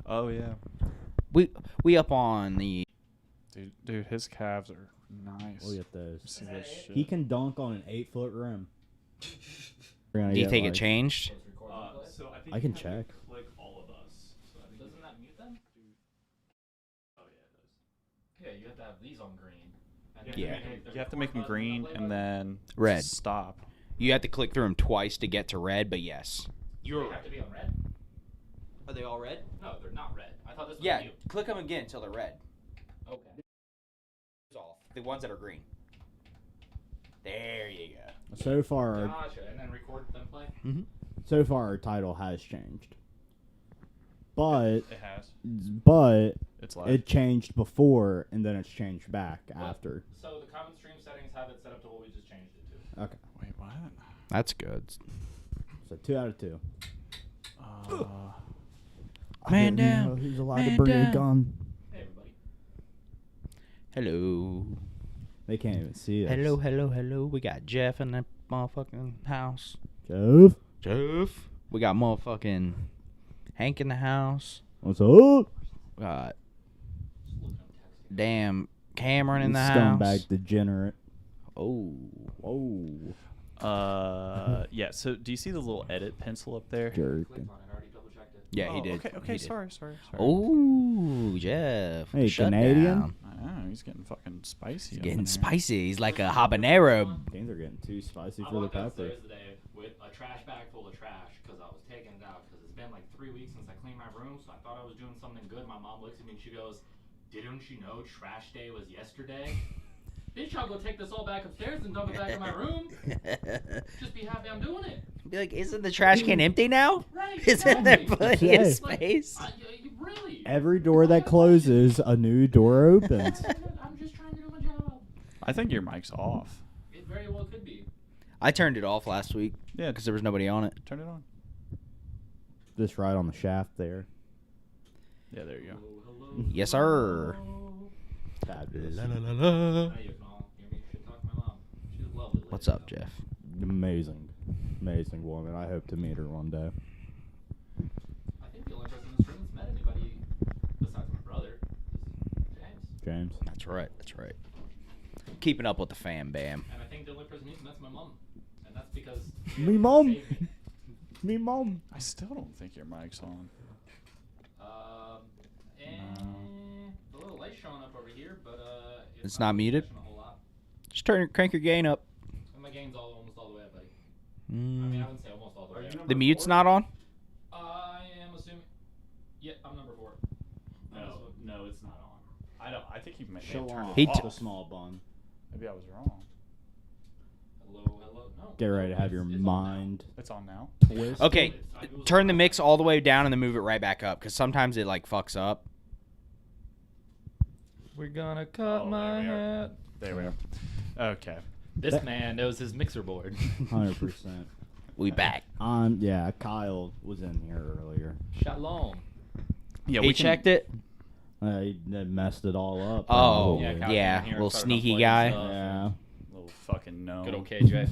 Oh yeah. We up on the. Dude, his calves are nice. Look at those. See this shit? He can dunk on an 8-foot rim. Do you think it changed? So I think I can check. Click all of us. So I think Doesn't that mute them? Oh yeah, it does. Yeah, you have to have these on green. And Yeah. You have to make them green and then Red. Stop. You have to click through them twice to get to red, but yes. You have to be on red? Are they all red? No, they're not red. I thought this was Yeah, mute. click them again until they're red. Okay. Off. The ones that are green. There you go. So far, Gotcha. And then record then play? so far our title has changed. But It has. It's live. it changed before and then it's changed back after. So the common stream settings have it set up to what we just changed it to. Okay. Wait, what? That's good. So 2 out of 2. Man down. He's allowed Man to bring down. a gun. Hey, everybody. Hello. They can't even see us. Hello. We got Jeff in the motherfucking house. Jeff? We got motherfucking Hank in the house. What's up? We got damn Cameron in the house. Scumbag degenerate. Oh. Whoa. Yeah. So do you see the little edit pencil up there? Jerk. Clicked on it. I already double checked it. Yeah, he did. Okay. He did. Sorry. Oh, Jeff. Hey, shut Canadian? down. I know he's getting fucking spicy. He's up getting in here. spicy. He's like a habanero. Things are getting too spicy I for the walked pepper. upstairs today with a trash bag full of trash because I was taking it out because it's been like 3 weeks since I cleaned my room, so I thought I was doing something good. My mom looks at me and she goes, "Didn't you know trash day was yesterday?" Bitch, I'll go take this all back upstairs and dump it back in my room. Just be happy I'm doing it. Be like, isn't the trash can empty now? Right. Isn't there exactly. plenty of Hey. space? Really? Every door that closes, a new door opens. I'm just trying to do my job. I think your mic's off. It very well could be. I turned it off last week Yeah. because there was nobody on it. Turn it on. Just right on the shaft there. Yeah. There you go. Hello. Yes, sir. Fabulous. Now you can all hear me shit talk to my mom. She's a lovely lady. What's up, Jeff? Amazing woman. I hope to meet her one day. I think the only person in this room that's met anybody besides my brother is James. James. That's right. Keeping up with the fam bam. And I think the only person he's met's my mom. And that's because Me mom. saved me. Me mom. I still don't think your mic's on. And the little light's showing up over here, but It's not muted? flashing a whole lot. Just crank your gain up. And my game's almost all the way up, buddy. I mean, I wouldn't say almost all the way up. The mute's not on? I am assuming. Yeah, I'm number 4. No, it's not on. I think he may have Show turned off it He off. the small bun. Maybe I was wrong. Hello. No. Get ready to have It's- your it's on now. mind It's on now. twist. Okay, turn the mix all the way down and then move it right back up because sometimes it like fucks up. We're gonna cut my there we are. hat. There we are. Okay. This man knows his mixer board. 100%. We back. Yeah, Kyle was in here earlier. Shalom. Yeah, He checked it. He messed it all up. Oh, Yeah, probably. Kyle yeah, came in here little and started sneaky unplugging guy. stuff. Yeah. Little fucking gnome. Good old KJ.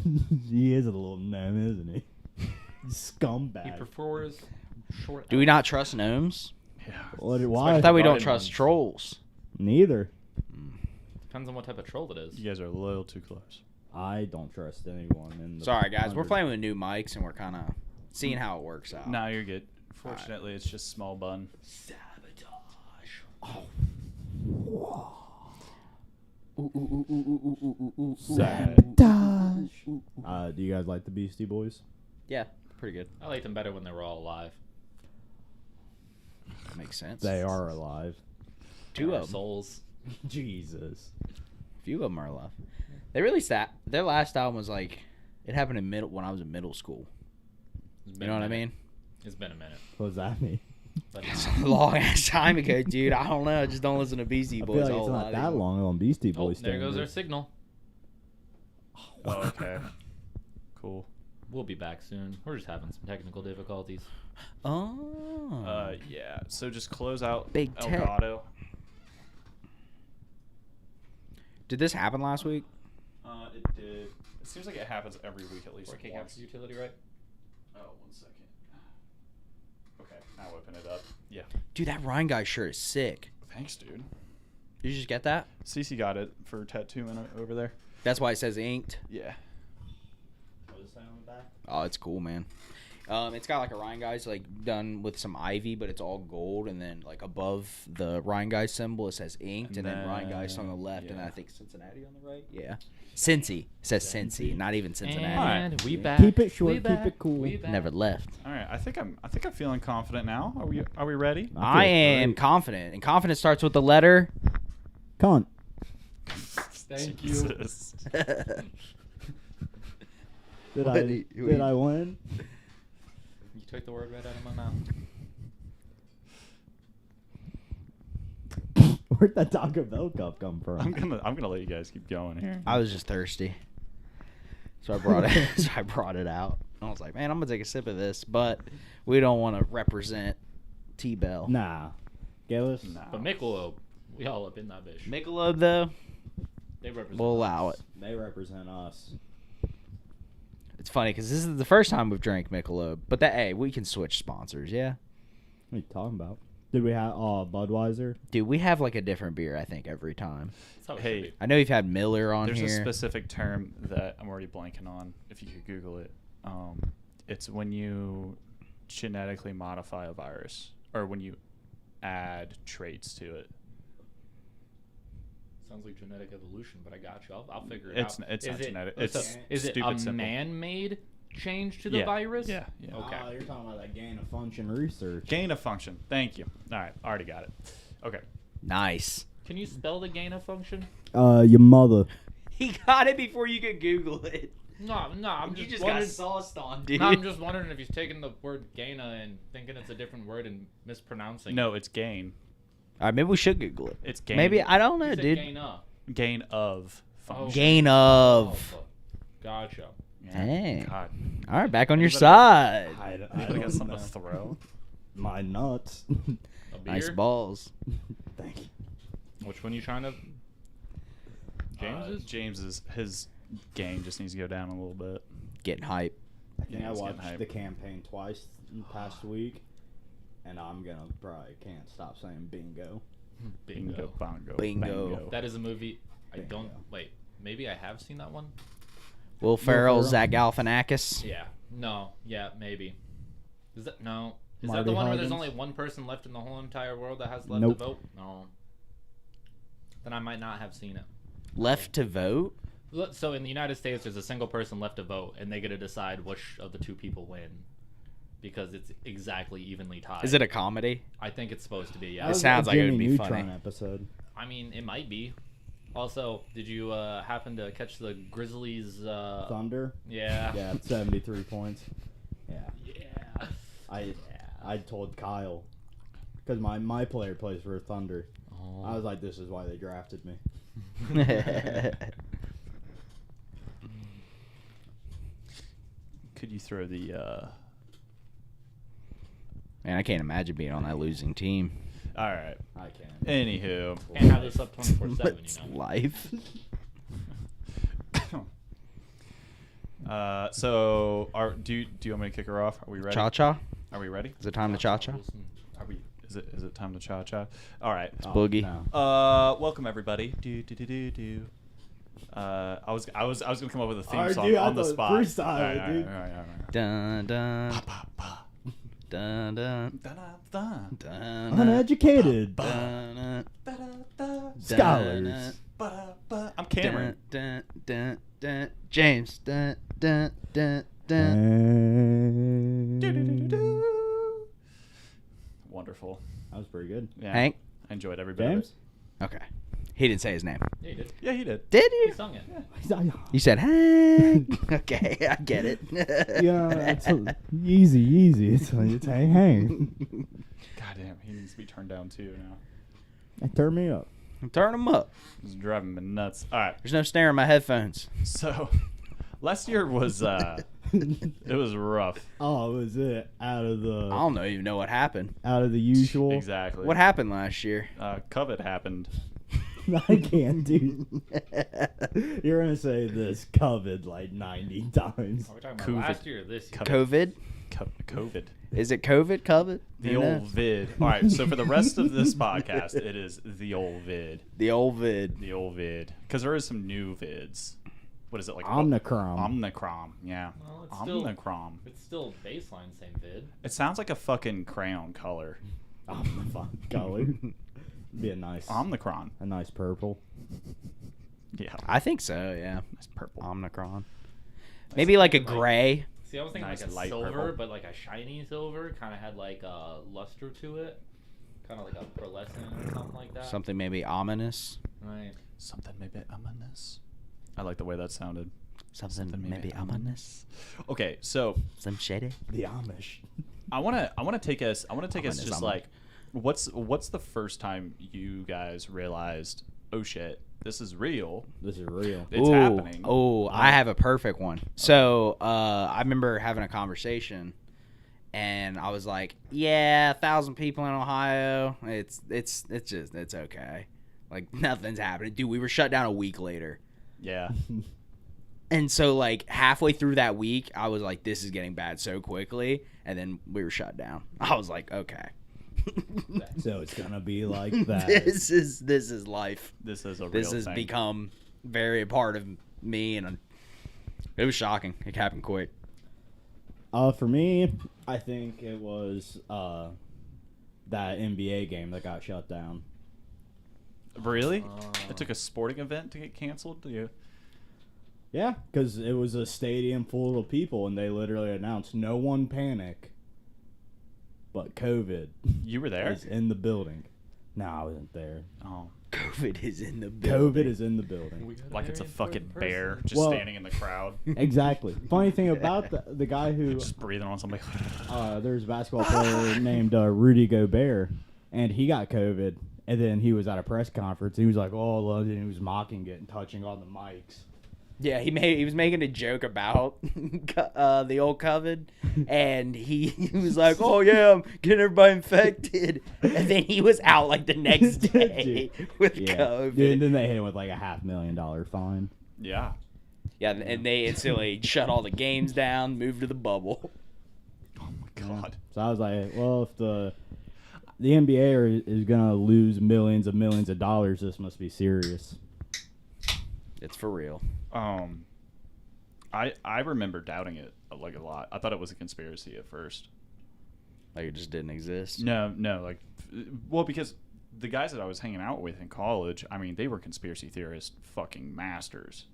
He is a little gnome, isn't he? He Scumbag. prefers short. Do we not trust gnomes? Yeah. Why? I thought we don't Garden trust ones. trolls. Neither. Depends on what type of troll it is. You guys are a little too close. I don't trust anyone. In the Sorry, guys. We're 100. playing with new mics and we're kind of seeing how it works out. No, you're good. Fortunately, it's just small bun. Sabotage. Sabotage. Do you guys like the Beastie Boys? Yeah, pretty good. I liked them better when they were all alive. That makes sense. They are alive. Two Our of them. souls. Jesus. A few of them are alive. They released that. Their last album was like, it happened in when I was in middle school. It's You been know a what I minute. mean? It's been a minute. What does that mean? But It's a long ass time ago, dude. I don't know. Just don't listen to Beastie I Boys feel like a it's whole not lot that anymore. long on Beastie oh, Boys. there goes our standards. signal. Oh, okay. Cool. We'll be back soon. We're just having some technical difficulties. Oh. Yeah. So just close out Big tech. Elgato. Did this happen last week? It did. It seems like it happens every week at least 4K once. caps utility, right? Oh, 1 second. Okay, now open it up. Yeah. Dude, that Ryan guy shirt is sick. Thanks, dude. Did you just get that? Cece got it for tattooing over there. That's why it says inked. Yeah. What does it say on the back? Oh, it's cool, man. It's got like a Ryan Guys like done with some ivy, but it's all gold, and then like above the Ryan Guys symbol it says inked, and then Ryan Guys on the left, and then I think Cincinnati on the right. Yeah, Cincy. It says Cincy, not even Cincinnati. And we back. Keep it short. We Keep back. it cool. We back. Never left. All right. I think I'm feeling confident now. Are we ready? I am confident, and confidence starts with the letter. Cunt. Thank you. Jesus. Did What I do you- did I win? You took the word right out of my mouth. Where'd that Taco Bell cup come from? I'm gonna let you guys keep going here. I was just thirsty, so I brought it. So I brought it out. I was like, man, I'm gonna take a sip of this, but we don't want to represent T-Bell. Nah. Gillis? Nah. But Michelob, we all up in that bitch. Michelob though, They represent. we'll allow it. They represent us. It's funny because this is the first time we've drank Michelob, but hey, we can switch sponsors, yeah. What are you talking about? Did we have Budweiser? Dude, we have like a different beer, I think, every time. That's how it Hey, should be. I know you've had Miller on There's here. a specific term that I'm already blanking on. If you could Google it, it's when you genetically modify a virus, or when you add traits to it. Sounds like genetic evolution, but I got you. I'll figure it It's out. it's Is not it- genetic. is It's it- Is it stupid a simple. man-made change to the Yeah. virus? Yeah. Yeah. Okay. You're talking about that gain of function research. Gain of function. Thank you. All right. Already got it. Okay. Nice. Can you spell the gain of function? Your mother. He got it before you could Google it. No, I'm You just, just got wondering. sauced on, dude. No, I'm just wondering if he's taking the word gaina and thinking it's a different word and mispronouncing. No, it's gain. All right, maybe we should Google it. It's gain. Maybe I don't it. know, He said dude. gaina. Gain of function. Oh. Gain Oh, of. fuck. Gotcha. Yeah. Hey. God. All right, back on your Anybody- side. Anybody got something to throw? My nuts. A beer? Nice balls. Thank you. Which one you trying to? James's? James's his gain just needs to go down a little bit. Getting hype. I think Yeah, I it's getting watched hype. the campaign twice in the past week, and I'm gonna probably can't stop saying bingo. Bingo, bongo, Bingo. bango. That is a movie. I Bingo. don't. Wait. Maybe I have seen that one. Will Ferrell, Ferrell. Zach Galifianakis. Yeah. No. Yeah. Maybe. Is that no? Is that Marty the one where there's Huggins? only one person left in the whole entire world that has left Nope. to vote? No. Then I might not have seen it. Left to vote. So in the United States, there's a single person left to vote, and they get to decide which of the two people win, because it's exactly evenly tied. Is it a comedy? I think it's supposed to be. It Yeah. That was sounds a like it would Jimmy be Neutron funny. episode. I mean, it might be. Also, did you happen to catch the Grizzlies? Thunder. Yeah. Yeah, 73 points. Yeah, Yeah. I told Kyle because my player plays for Thunder. Oh. I was like, this is why they drafted me. Could you throw the? Man, I can't imagine being on that losing team. All right. I can. Anywho. Can't have this up 24/7. It's You know. life. So, do you want me to kick her off? Are we ready? Cha cha. Are we ready? Is it time to cha cha? Listen, Are we? Is it time to cha cha? All right. Boogie. No. Welcome everybody. I was gonna come up with a theme Alright, song dude, I on the thought spot. freestyle All right, it, dude. all right. Dun dun Pa, pa, pa. dun dun Da-da-da. dun. Uneducated. Dun, Da-da-da. Scholars. Ba-da-ba. I'm Cameron. Dun, dun, dun. James. Dun, dun, dun, dun. And... Do-do-do-do-do. Wonderful. That was pretty good. Yeah. Hank. I enjoyed every bit of James? it. Okay. He didn't say his name. yeah, you did. Yeah, he did. Did He you? sung it. You said Hank. Okay, I get it. Yeah, it's easy. It's hey. God damn, he needs to be turned down too now. Turn me up. Turn them up. It's driving me nuts. All right. There's no snare in my headphones. So, last year was it was rough. Oh, was it out of I don't even know what happened. the usual? Exactly. What happened last year? COVID happened. I can't do. You're gonna say this COVID like 90 times. Are we talking about COVID. last year or this year? COVID. COVID? COVID. Is it COVID? The old vid. All right, so for the rest of this podcast, it is the old vid. The old vid. The old vid. Because there is some new vids. What is it like? Omnicrom. Omnicrom, yeah. Well, Omnicrom. It's still baseline same vid. It sounds like a fucking crayon color. Omnicrom color. Be a nice Omnicron. a nice purple. Yeah. I think so, yeah. Nice purple. Omnicron. Maybe like a gray. See, I was thinking Nice like a light silver, purple. but like a shiny silver. Kind of had like a luster to it. Kind of like a pearlescent or something like that. Something maybe ominous. Right. Something maybe ominous. I like the way that sounded. Something maybe ominous. Okay, so Some shady. The Amish. I wanna take us Ominous, just ominous. like what's the first time you guys realized, oh shit, this is real. This is real. It's happening. Oh, I have a perfect one. So I remember having a conversation, and I was like, "Yeah, 1,000 people in Ohio. It's okay. Like nothing's happening, dude. We were shut down a week later, Yeah. and so like halfway through that week, I was like, "This is getting bad so quickly," and then we were shut down. I was like, "Okay." So it's gonna be like that. This is life. This is a real This has thing. become very a part of me, and it was shocking. It happened quick. For me, I think it was that NBA game that got shut down. Really? It took a sporting event to get canceled? Yeah, because it was a stadium full of people, and they literally announced, "No one panic." But COVID You were there? is in the building. No, I wasn't there. Oh. COVID is in the building. COVID is in the building. Like it's a fucking bear just Well- standing in the crowd. Exactly. Funny thing about the guy who Just breathing on somebody. there's a basketball player named Rudy Gobert, and he got COVID, and then he was at a press conference. He was like, "Oh, I loved it." And he was mocking it and touching on the mics. Yeah, he was making a joke about the old COVID, and he was like, "Oh yeah, I'm getting everybody infected," and then he was out like the next day with COVID. Dude, and then they hit him with like a $500,000 fine. Yeah. Yeah, and they instantly shut all the games down, moved to the bubble. Oh my god. So I was like, well, if the NBA is gonna lose millions of dollars, this must be serious. It's for real. I remember doubting it like a lot. I thought it was a conspiracy at first. Like it just didn't exist. No, like, well, because the guys that I was hanging out with in college, I mean, they were conspiracy theorist fucking masters.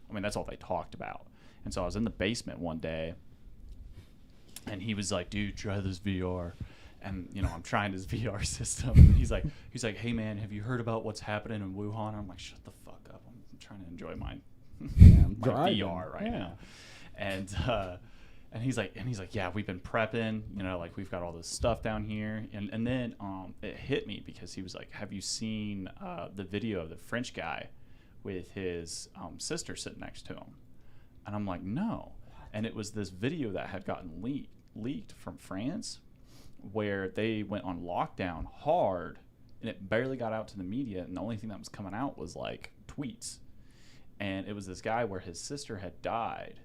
I mean, that's all they talked about. And so I was in the basement one day, and he was like, "Dude, try this VR." And you know, I'm trying his VR system. And he's like, "Hey man, have you heard about what's happening in Wuhan?" I'm like, "Shut the fuck up! I'm trying to enjoy my I'm my driving. VR right now." And he's like, "Yeah, we've been prepping. You know, like we've got all this stuff down here." And then it hit me because he was like, "Have you seen the video of the French guy with his sister sitting next to him?" And I'm like, "No." And it was this video that had gotten leaked from France, where they went on lockdown hard, and it barely got out to the media, and the only thing that was coming out was like tweets. And it was this guy where his sister had died,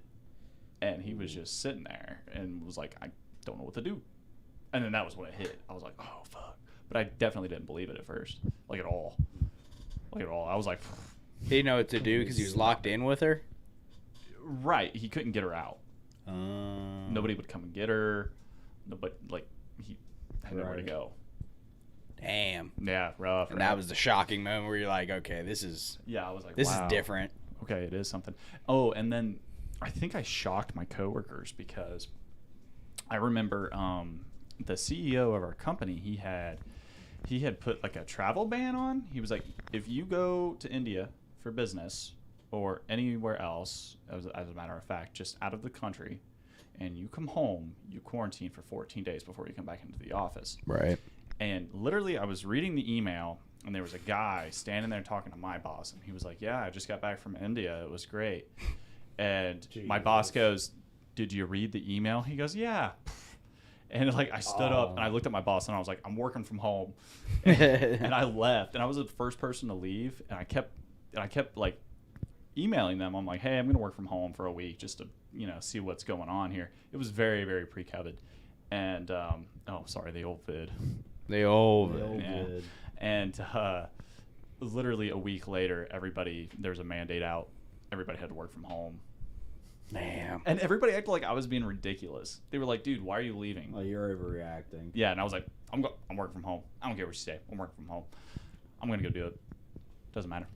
and he was just sitting there and was like, "I don't know what to do." And then that was when it hit. I was like, "Oh fuck!" But I definitely didn't believe it at first, like at all. I was like, He didn't know what to do because he was locked in with her. right. He couldn't get her out. Nobody would come and get her. Nobody, like, he had nowhere to Right. go. Damn. Yeah, rough. And that was the shocking moment where you're like, okay, this is Yeah, I was like, this wow. is different. Okay, it is something. Oh, and then I think I shocked my coworkers because I remember the CEO of our company, he had put like a travel ban on. He was like, if you go to India for business or anywhere else, as a matter of fact, just out of the country, and you come home, you quarantine for 14 days before you come back into the office. Right. And literally, I was reading the email, and there was a guy standing there talking to my boss, and he was like, "Yeah, I just got back from India. It was great." And my boss goes, "Did you read the email?" He goes, "Yeah." And like I stood up and I looked at my boss and I was like, "I'm working from home," and I left. And I was the first person to leave, and I kept like emailing them. I'm like, hey, I'm going to work from home for a week just to, see what's going on here. It was very, very pre-COVID. And, the old vid. The old vid. And literally a week later, there's a mandate out. Everybody had to work from home. Damn. And everybody acted like I was being ridiculous. They were like, dude, why are you leaving? Oh, you're overreacting. Yeah, and I was like, I'm working from home. I don't care where you stay. I'm working from home. I'm going to go do it. Doesn't matter.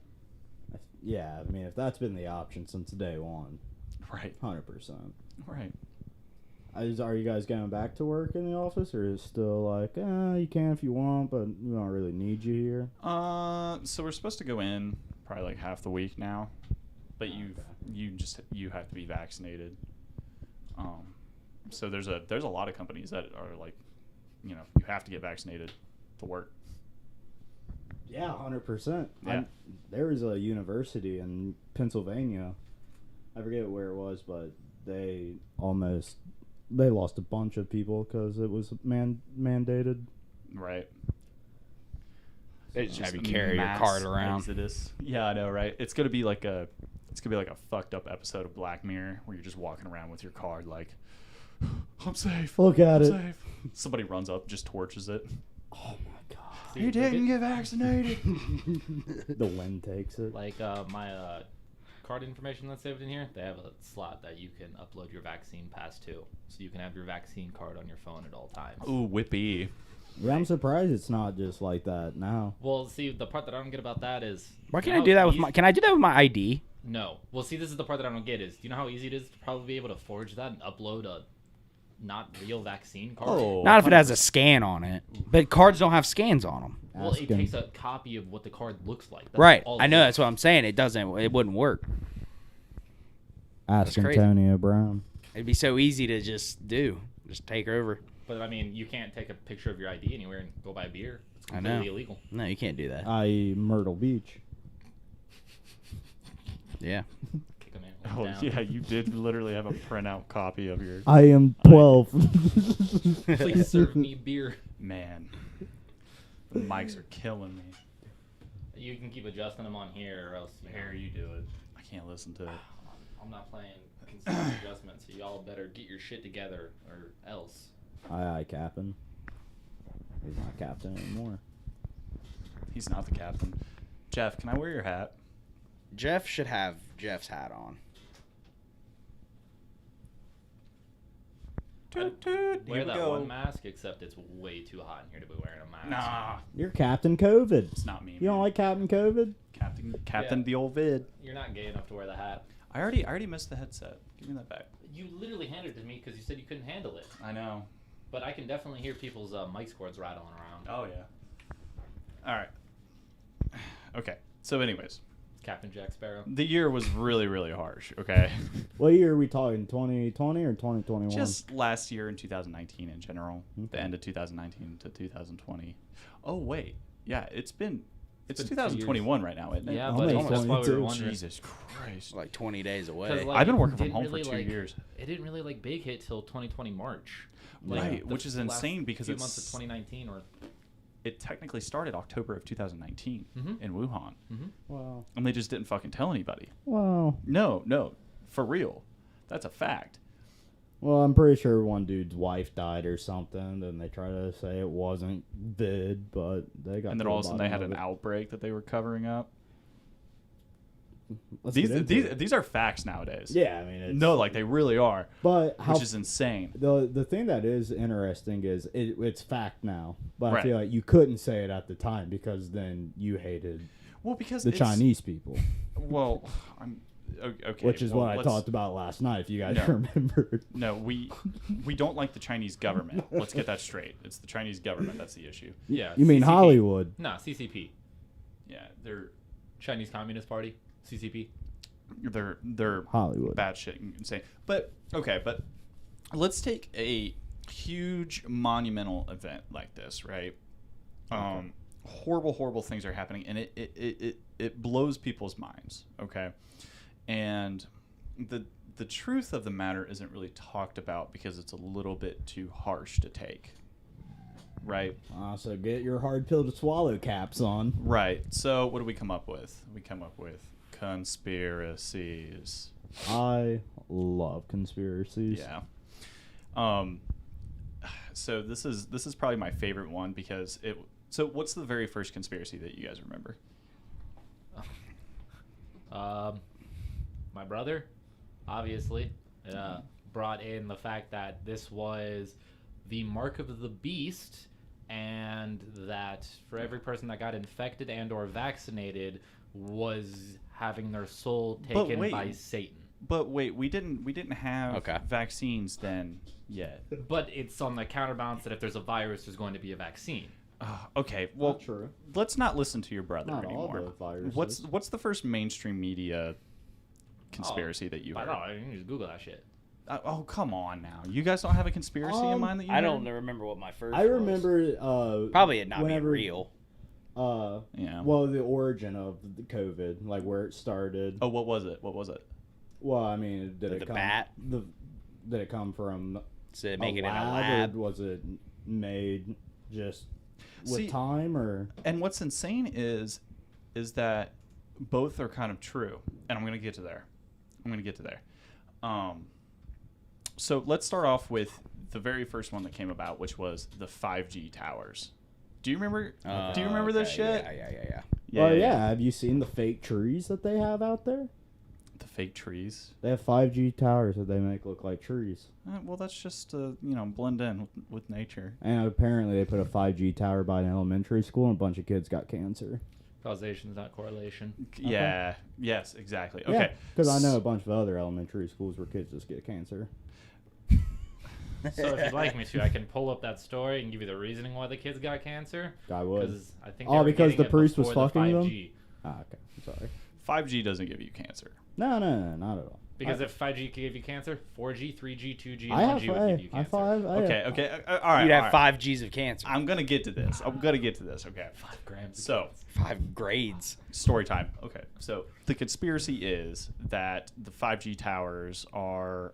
Yeah, I mean, if that's been the option since day one. Right. 100%. Right. Are you guys going back to work in the office, or is it still like, you can if you want, but we don't really need you here? So we're supposed to go in probably like half the week now, but you have to be vaccinated. So there's a lot of companies that are like, you have to get vaccinated to work. Yeah, 100%. Yeah. There was a university in Pennsylvania. I forget where it was, but they lost a bunch of people because it was mandated. Right. They just have you carry your card around. Exodus. Yeah, I know, right? It's gonna be like a fucked up episode of Black Mirror where you're just walking around with your card like, I'm safe. Look at I'm it. safe. Somebody runs up, just torches it. Oh my god. You didn't get vaccinated. The wind takes it. Like my card information that's saved in here, they have a slot that you can upload your vaccine pass to, so you can have your vaccine card on your phone at all times. Ooh, whippy. Yeah, I'm surprised it's not just like that now. Well, see, the part that I don't get about that is Why can't I do that with my? Can I do that with my ID? No. Well, see, this is the part that I don't get is, do you know how easy it is to probably be able to forge that and upload a not real vaccine card? Oh, Not if it has a scan on it. But cards don't have scans on them. Well, it takes a copy of what the card looks like. That's Right. all I it know. is. That's what I'm saying. It wouldn't work. Ask That's crazy. Antonio Brown. It'd be so easy to just take over. But I mean, you can't take a picture of your ID anywhere and go buy a beer. It's I know. completely illegal. No, you can't do that. I.e. Myrtle Beach. Yeah. Kick a man Oh down. yeah, you did literally have a printout copy of your I am 12. Please serve me beer. man. The mics are killing me. You can keep adjusting them on here, or else Here, you do it. I can't listen to it. I'm not playing consistent adjustments, so y'all better get your shit together, or else. Aye, Captain. He's not Captain anymore. He's not the captain. Jeff, can I wear your hat? Jeff should have Jeff's hat on. Toot, toot. Wear Here we that go. one mask, except it's way too hot in here to be wearing a mask. Nah, You're Captain COVID. it's not me. You don't man. like Captain COVID? Captain Yeah. the old vid. You're not gay enough to wear the hat. I already missed the headset. Give me that back. You literally handed it to me because you said you couldn't handle it. I know. But I can definitely hear people's mic cords rattling around. Oh yeah. All right. Okay. So, anyways, Captain Jack Sparrow. the year was really, really harsh. Okay. What year are we talking? 2020 or 2021? Just last year in 2019 in general, Okay. the end of 2019 to 2020. Oh wait, yeah, it's been 2 2021 right now, isn't it? Yeah, I'm but almost that's why we were 22. wondering. Jesus Christ. Like 20 days 'Cause, away. like, I've been it working from didn't home for really, 2 years. It didn't really like big hit till 2020 March. Right, the which is last insane because few it's months of 2019 or it technically started October of 2019 Mhm. in Wuhan, Wow. and they just didn't fucking tell anybody. Wow. No, for real, that's a fact. Well, I'm pretty sure one dude's wife died or something. Then they try to say it wasn't vid, but they got. And then to all the of a sudden they had bottom an of it. outbreak that they were covering up. Let's get into it. These are facts nowadays. Yeah, I mean, it's, No, like they really are, but how which is insane. the thing that is interesting is it's fact now, but I Right. feel like you couldn't say it at the time because then you hated Well, because the it's, Chinese people, Well, I'm okay. which is well, what I let's- talked about last night. If you guys No. remember, No, we don't like the Chinese government. Let's get that straight. It's the Chinese government that's the issue. yeah. you mean CCP. Hollywood? Nah, CCP, Yeah, they're Chinese Communist Party, CCP. they're Hollywood. batshit insane. But okay, but let's take a huge monumental event like this, right? Horrible things are happening, and it blows people's minds. Okay, and the truth of the matter isn't really talked about because it's a little bit too harsh to take. Right. So get your hard pill to swallow caps on. Right. So what do we come up with? We come up with Conspiracies. I love conspiracies. Yeah. So this is probably my favorite one because it. So what's the very first conspiracy that you guys remember? My brother, obviously, brought in the fact that this was the mark of the beast, and that for every person that got infected and or vaccinated was having their soul taken by Satan. But wait, we didn't have vaccines then yet. But it's on the counterbalance that if there's a virus, there's going to be a vaccine. Okay, well, Not true. let's not listen to your brother Not all anymore. the viruses. What's the first mainstream media conspiracy that you I heard? don't know. You can just Google that shit. Oh, come on now. You guys don't have a conspiracy in mind that you I heard? don't remember what my first I was. remember Probably it not whenever, being real. Yeah. Well, the origin of the COVID, like where it started. Oh, what was it? Well, I mean, did it The come? bat? Did it come from Did it make it in a lab, lab? or was it made just with See, time, or? And what's insane is that both are kind of true, and I'm gonna get to there. So let's start off with the very first one that came about, which was the 5G towers. Do you remember? Do you remember this shit? Yeah. Well, yeah. Have you seen the fake trees that they have out there? The fake trees. They have 5G towers that they make look like trees. Well, that's just blend in with nature. And apparently they put a 5G tower by an elementary school and a bunch of kids got cancer. Causation is not correlation. Yeah. Yes. Exactly. Okay. Because I know a bunch of other elementary schools where kids just get cancer. So if you'd like me to, I can pull up that story and give you the reasoning why the kids got cancer. I would. Because I think because the priest was before the fucking them? 5G. Ah, okay. I'm sorry. 5G doesn't give you cancer. No, not at all. Because if 5G gave you cancer, 4G, 3G, 2G, and I 1G have would give you cancer. Okay. All right. You'd all have right. 5 Gs of cancer. I'm gonna get to this. Okay. 5 grams. Of So, 5 grades. story time. Okay. So the conspiracy is that the 5G towers are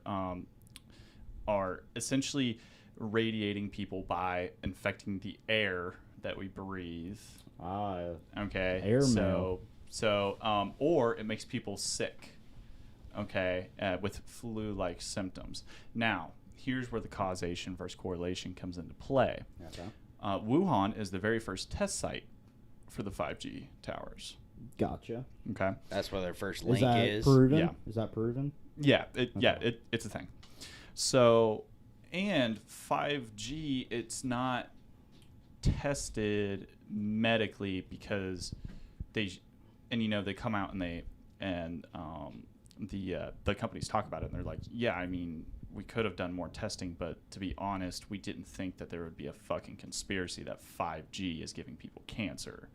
essentially radiating people by infecting the air that we breathe. Okay. Airmail. So, or it makes people sick. Okay, with flu-like symptoms. Now, here's where the causation versus correlation comes into play. Okay. Wuhan is the very first test site for the 5G towers. Gotcha. Okay. That's where their first Is link that is. proven? Yeah. Is that proven? Yeah. It's a thing. So, and 5G, it's not tested medically because they come out and the companies talk about it and they're like, yeah, I mean, we could have done more testing, but to be honest, we didn't think that there would be a fucking conspiracy that 5G is giving people cancer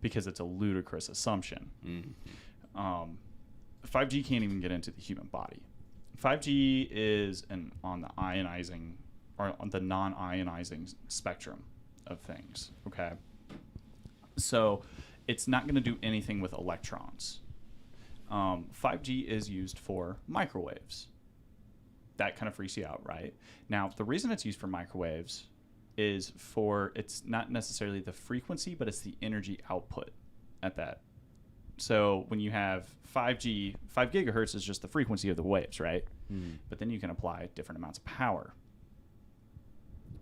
because it's a ludicrous assumption. 5G can't even get into the human body. 5G is on the ionizing or on the non-ionizing spectrum of things. Okay. So it's not going to do anything with electrons. 5G is used for microwaves. That kind of freaks you out, right? Now, the reason it's used for microwaves is it's not necessarily the frequency, but it's the energy output at that. So when you have 5G, 5 gigahertz is just the frequency of the waves, right? But then you can apply different amounts of power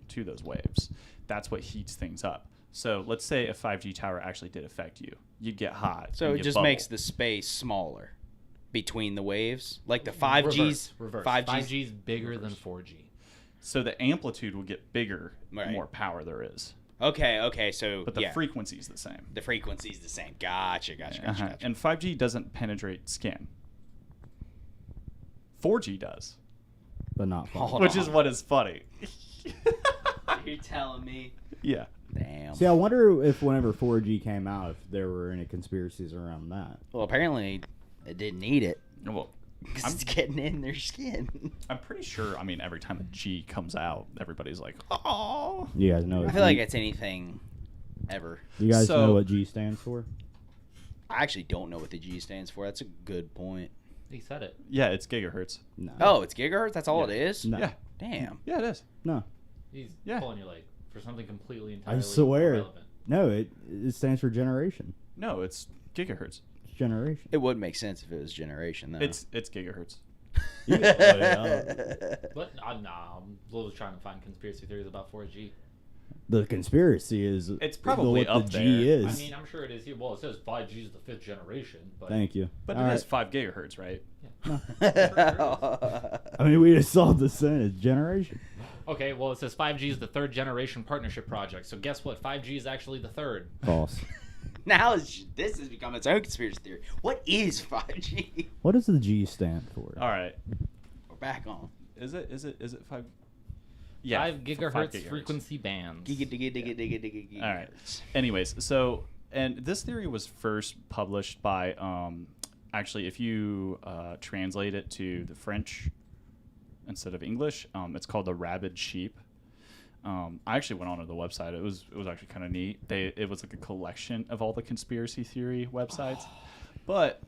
to those waves. That's what heats things up. So let's say a 5G tower actually did affect you. You'd get hot. So it just makes the space smaller between the waves. Like the 5Gs. Reverse. 5Gs. is bigger than 4G. So the amplitude will get bigger Right. the more power there is. Okay. So But the frequency is the same. the frequency's the same. Gotcha. And 5G doesn't penetrate skin. 4G does. But not fun. Hold Which on. is what is funny. You're telling me. Yeah. Damn. See, I wonder if whenever 4G came out, if there were any conspiracies around that. Well, apparently it didn't need it. Well, Because it's getting in their skin. I'm pretty sure, every time a G comes out, everybody's like, oh. You guys know I what feel like G, it's anything ever. you guys So- know what G stands for? I actually don't know what the G stands for. That's a good point. He said it. Yeah, it's gigahertz. No. Oh, it's gigahertz? That's all it is? No. Yeah. Damn. Yeah, it is. No. He's Yeah. pulling your leg for something completely entirely I swear. irrelevant. No, it stands for generation. No, it's gigahertz. generation. It would make sense if it was generation, though. It's gigahertz. But nah, I'm literally trying to find conspiracy theories about 4G. The conspiracy is It's probably what up the G there. is. I mean, I'm sure it is here. Well, it says 5G is the 5th generation. But Thank you. But All it is right. 5 gigahertz, right? I mean, we just solved the sentence. Generation. Okay, well, it says 5G is the 3rd generation partnership project. So guess what? 5G is actually the 3rd. False. Now this has become its own conspiracy theory. What is 5G? What does the G stand for? All right. We're back on. Is it 5? Yeah, 5 gigahertz frequency bands. Giga. All right. Anyways, so and this theory was first published by actually, if you translate it to the French instead of English, it's called the Rabid Sheep. I actually went onto the website. It was actually kind of neat. It was like a collection of all the conspiracy theory websites, but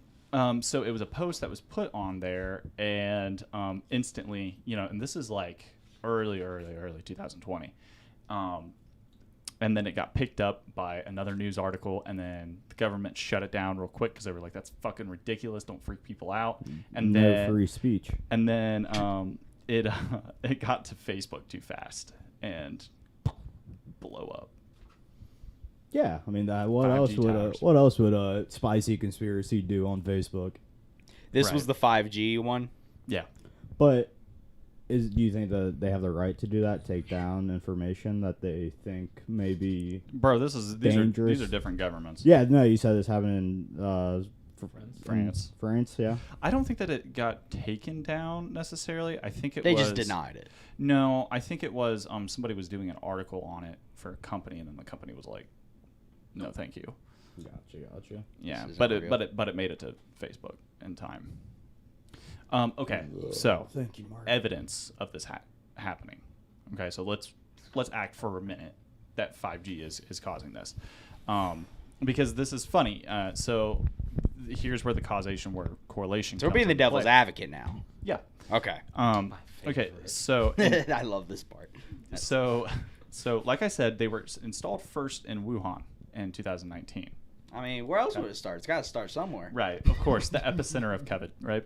so it was a post that was put on there, and instantly, and this is like early 2020, and then it got picked up by another news article, and then the government shut it down real quick because they were like, "That's fucking ridiculous! Don't freak people out." And no then free speech. And then it got to Facebook too fast and blow up. Yeah, I mean, what 5G else would towers. what else would a spicy conspiracy do on Facebook? This Right. was the 5G one. Yeah. But do you think that they have the right to do that? Take down information that they think may be Bro, these dangerous. are different governments. Yeah, no, you said this happened in France. France, yeah. I don't think that it got taken down necessarily. I think They was just denied it. No, I think it was somebody was doing an article on it for a company, and then the company was like, "No, thank you." Gotcha. Yeah, This but isn't it made it to Facebook in time. Okay, so Thank you, Mark. evidence of this happening. Okay, so let's act for a minute that 5G is causing this, because this is funny. So here's where the causation, where correlation. So we're comes being the into devil's play. advocate now. Yeah. Okay. Okay. So I love this part. so like I said, they were installed first in Wuhan in 2019. I mean, where else would it start? It's got to start somewhere. Right. Of course, the epicenter of COVID. Right.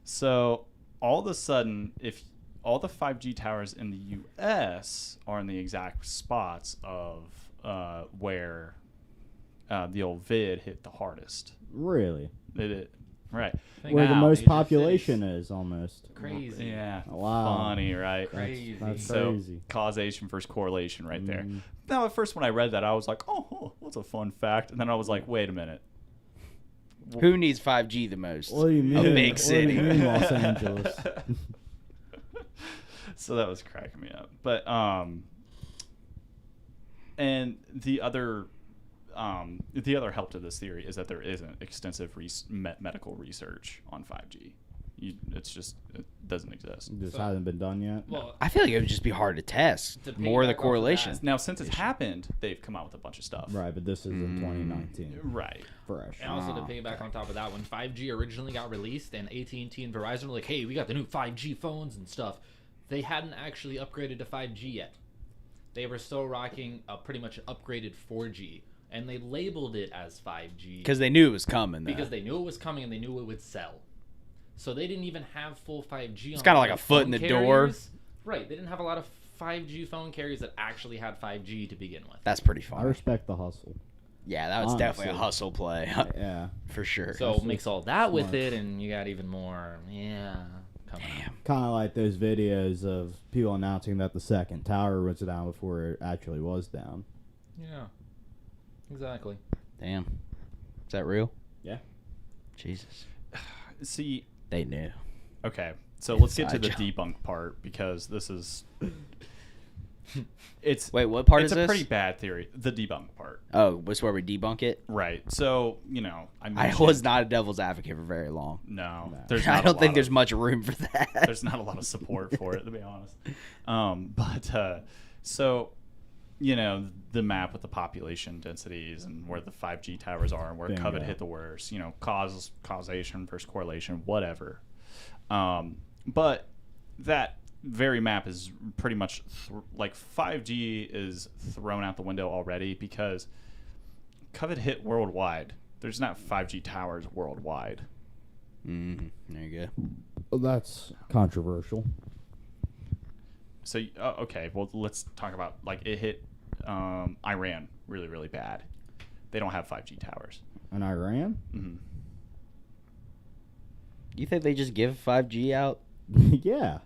So all of a sudden, if all the 5G towers in the U.S. are in the exact spots of where the old vid hit the hardest. Really? Right. Where the Wow, most major population cities. is, almost. Crazy. Yeah. Wow. Funny, right? Crazy. That's So crazy. causation versus correlation right there. Mhm. Now, at first when I read that, I was like, oh, what's a fun fact? And then I was like, wait a minute. Who needs 5G the most? What do you mean? A big What do city. you mean, Los Angeles? So that was cracking me up. But and the other help to this theory is that there isn't extensive medical research on 5G. It doesn't exist. This So- hasn't been done yet. Well, I feel like it would just be hard to test. To More of the piggyback off of correlation. that, Now, since it's happened, they've come out with a bunch of stuff. Right, but this is in 2019. Right. Fresh. and also to Oh, piggyback okay. on top of that, when 5G originally got released and AT&T and Verizon were like, hey, we got the new 5G phones and stuff, they hadn't actually upgraded to 5G yet. They were still rocking a pretty much upgraded 4G, and they labeled it as 5G Because they knew it was coming. because they knew it was coming and they knew it would sell. So they didn't even have full 5G. It's on kinda a like lot a of foot phone in the door. carriers. Right. They didn't have a lot of 5G phone carriers that actually had 5G to begin with. That's pretty I fun. respect the hustle. Yeah, that was definitely a Honestly. hustle play. Yeah. For sure. So mix all that with smart. it, and you got even more. Yeah. Coming out. Kind of like those videos of people announcing that the second tower was down before it actually was down. Yeah. Exactly. Damn. Is that real? Yeah. Jesus. See, They knew. okay, so let's get to the Inside debunk part, because this is it's Wait, what part it's is a this? pretty bad theory. The debunk part. Oh, was where we debunk it? Right. So, I mentioned- was not a devil's advocate for very long. No, No. there's I not don't a think lot there's of, much room for that. there's not a lot of support for it, to be honest. But so, the map with the population densities and where the 5G towers are and where Bingo. COVID hit the worst, causation versus correlation, whatever. But that very map is pretty much like 5G is thrown out the window already, because COVID hit worldwide there's not 5G towers worldwide. There you go. Well, that's controversial. So okay, well let's talk about like it hit Iran really really bad. They don't have 5G towers. In Iran? Mm-hmm. You think they just give 5G out? Yeah.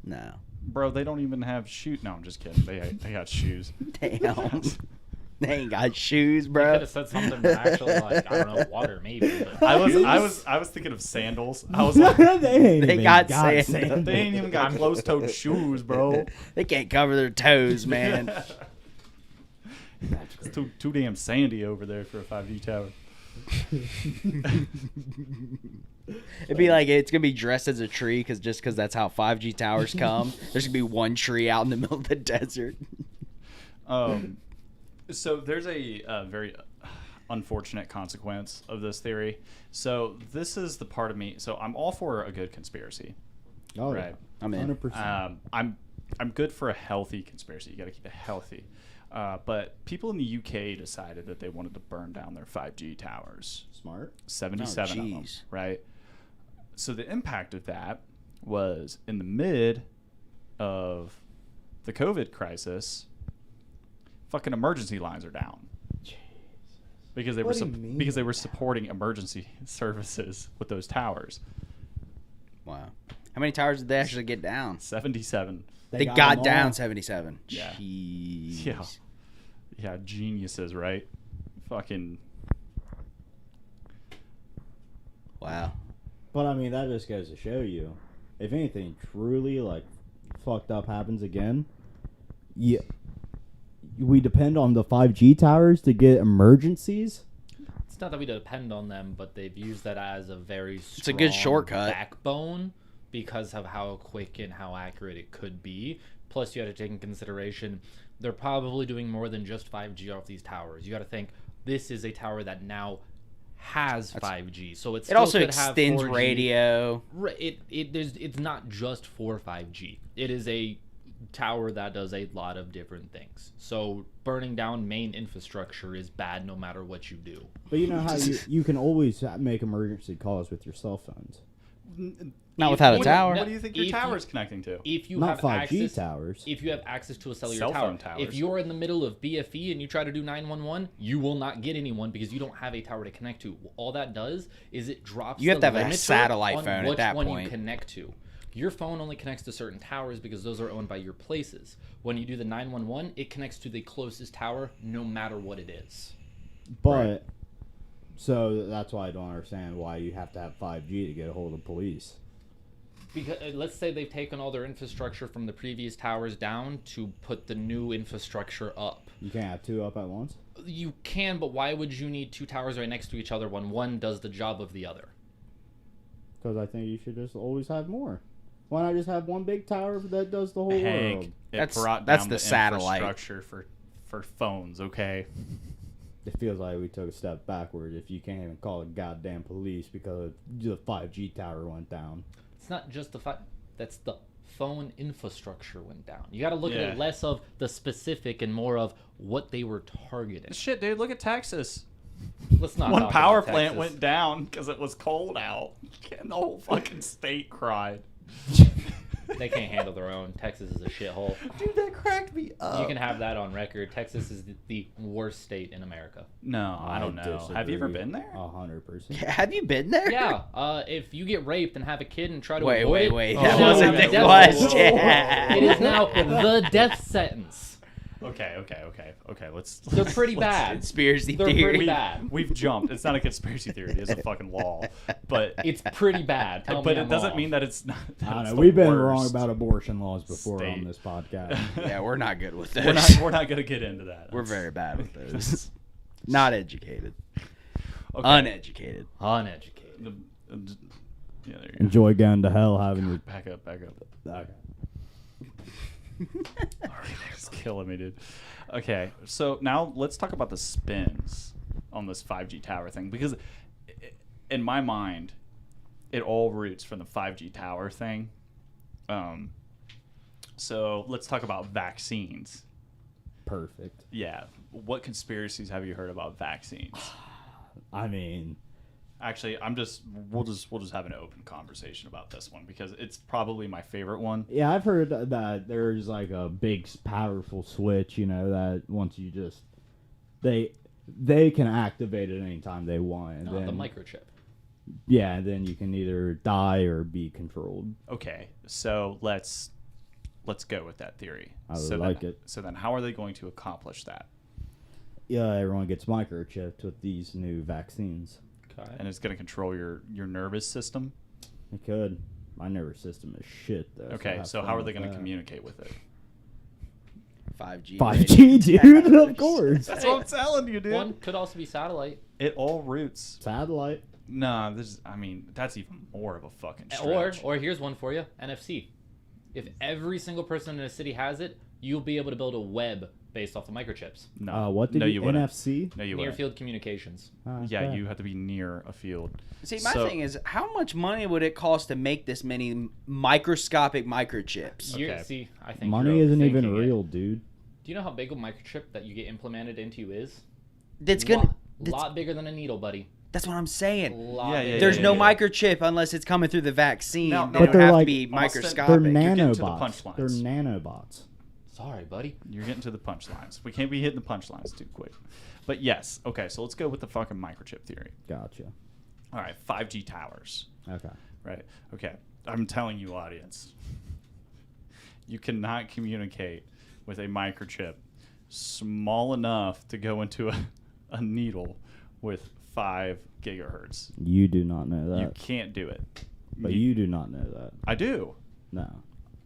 No. Bro, they don't even have shoes. No, I'm just kidding. They got shoes. Damn. They ain't got shoes, Could bro. have said something actually like, I don't know, water maybe. But I was thinking of sandals. I was like, they got sand. they ain't even got closed-toed shoes, bro. They can't cover their toes, man. It's too damn sandy over there for a 5G tower. It'd be like it's gonna be dressed as a tree because that's how 5G towers come. There's gonna be one tree out in the middle of the desert. So there's a very unfortunate consequence of this theory. So this is the part of me. So I'm all for a good conspiracy. Oh, right. I'm in. 100%. I'm good for a healthy conspiracy. You got to keep it healthy. But people in the UK decided that they wanted to burn down their 5G towers. Smart. 77 of them, jeez. right? So the impact of that was in the mid of the COVID crisis, fucking emergency lines are down. Jesus. Because they What were do you mean because they by were that? supporting emergency services with those towers. Wow. How many towers did they actually get down? 77. They got got them down all. 77. Yeah. Jeez. Yeah. Yeah, geniuses, right? Fucking Wow. But I mean, that just goes to show you, if anything truly like fucked up happens again, we depend on the 5G towers to get emergencies. it's not that we depend on them, but they've used that as a very strong It's a good shortcut. backbone because of how quick and how accurate it could be. Plus, you have to take in consideration they're probably doing more than just 5G off these towers. You got to think this is a tower that now has 5G, so It also extends radio. It's not just for 5G. It is a tower that does a lot of different things. So burning down main infrastructure is bad no matter what you do. But you know how you can always make emergency calls with your cell phones. Not without a tower. What do you think your If tower you- is connecting to? If you Not have 5G access, towers. if you have access to a cellular Cell tower, phone towers. if you're in the middle of BFE and you try to do 911, you will not get anyone because you don't have a tower to connect to. All that does is it drops. You have the to have a limiter satellite on phone at which that one point. you connect to. Your phone only connects to certain towers because those are owned by your places. When you do the 911, it connects to the closest tower, no matter what it is. But so that's why I don't understand why you have to have 5G to get a hold of police. Because let's say they've taken all their infrastructure from the previous towers down to put the new infrastructure up. You can't have two up at once. You can, but why would you need two towers right next to each other when one does the job of the other? Because I think you should just always have more. Why not just have one big tower that does the whole world? Hank, it That's- brought that's down the satellite. infrastructure for phones, okay? It feels like we took a step backward if you can't even call the goddamn police because the 5G tower went down. It's not just that's the phone infrastructure went down. You got to look at Yeah. it less of the specific and more of what they were targeting. Shit, dude, look at Texas. Let's not One talk power about plant Texas. went down because it was cold out. And the whole fucking state cried. They can't handle their own. Texas is a shithole. Dude, that cracked me up. You can have that on record. Texas is the worst state in America. No, I don't know. Have you ever disagree. been there? 100%. Have you been there? Yeah, if you get raped and have a kid and try to Wait, avoid wait, it, wait. Oh, That yeah. wasn't Yeah. the Yeah. question. it is now the death sentence. Okay. Let's. They're pretty let's- bad. Conspiracy They're theory. pretty bad. We've jumped. It's not a conspiracy theory. It is a fucking law. But It's pretty bad. Tell but me it I'm doesn't wrong. mean that it's not. I don't it's know. the We've been worst. wrong about abortion laws before state. on this podcast. Yeah, we're not good with those. We're not gonna get into that. We're That's- very bad with those. Not educated. Okay. Uneducated. Uneducated. Yeah, there you go. Enjoy going to hell having your. Back up. Okay. It's killing me, dude. Okay, so now let's talk about the spins on this 5G tower thing because in my mind, it all roots from the 5G tower thing. So let's talk about vaccines. Perfect. Yeah. What conspiracies have you heard about vaccines? I mean, Actually, we'll just have an open conversation about this one because it's probably my favorite one. yeah, I've heard that there's like a big, powerful switch, that once you just they can activate it anytime they want, and then the microchip. yeah, and then you can either die or be controlled. Okay, so let's go with that theory. I so like then, it. So then, how are they going to accomplish that? Yeah, everyone gets microchipped with these new vaccines. Okay. And it's going to control your nervous system. It could. My nervous system is shit, though. Okay, have so fun how are with they going to that. communicate with it? 5G. 5G, dude. Of course. That's what I'm telling you, dude. One could also be satellite. It all roots. Satellite. Nah, that's even more of a fucking stretch. Or here's one for you: NFC. If every single person in a city has it, you'll be able to build a web based off the microchips. No, What did no, you wouldn't. NFC? No, you Near wouldn't. field communications. Yeah, Okay. you have to be near a field. See, my thing is, how much money would it cost to make this many microscopic microchips? Okay. See, I think Money you're isn't even overthinking it. real, dude. Do you know how big a microchip that you get implemented into you is? That's gonna. Lot bigger than a needle, buddy. That's what I'm saying. Yeah, yeah, There's yeah, no yeah. microchip unless it's coming through the vaccine. No, They no, don't they're have like- to be Austin, microscopic. They're getting to the nanobots. punchlines. They're nanobots. Sorry, buddy. You're getting to the punchlines. We can't be hitting the punchlines too quick. But yes, okay, so let's go with the fucking microchip theory. Gotcha. All right, 5G towers. Okay. Right. Okay. I'm telling you, audience, you cannot communicate with a microchip small enough to go into a needle with 5 gigahertz. You do not know You that. can't do it. But you do not know that. I do. No.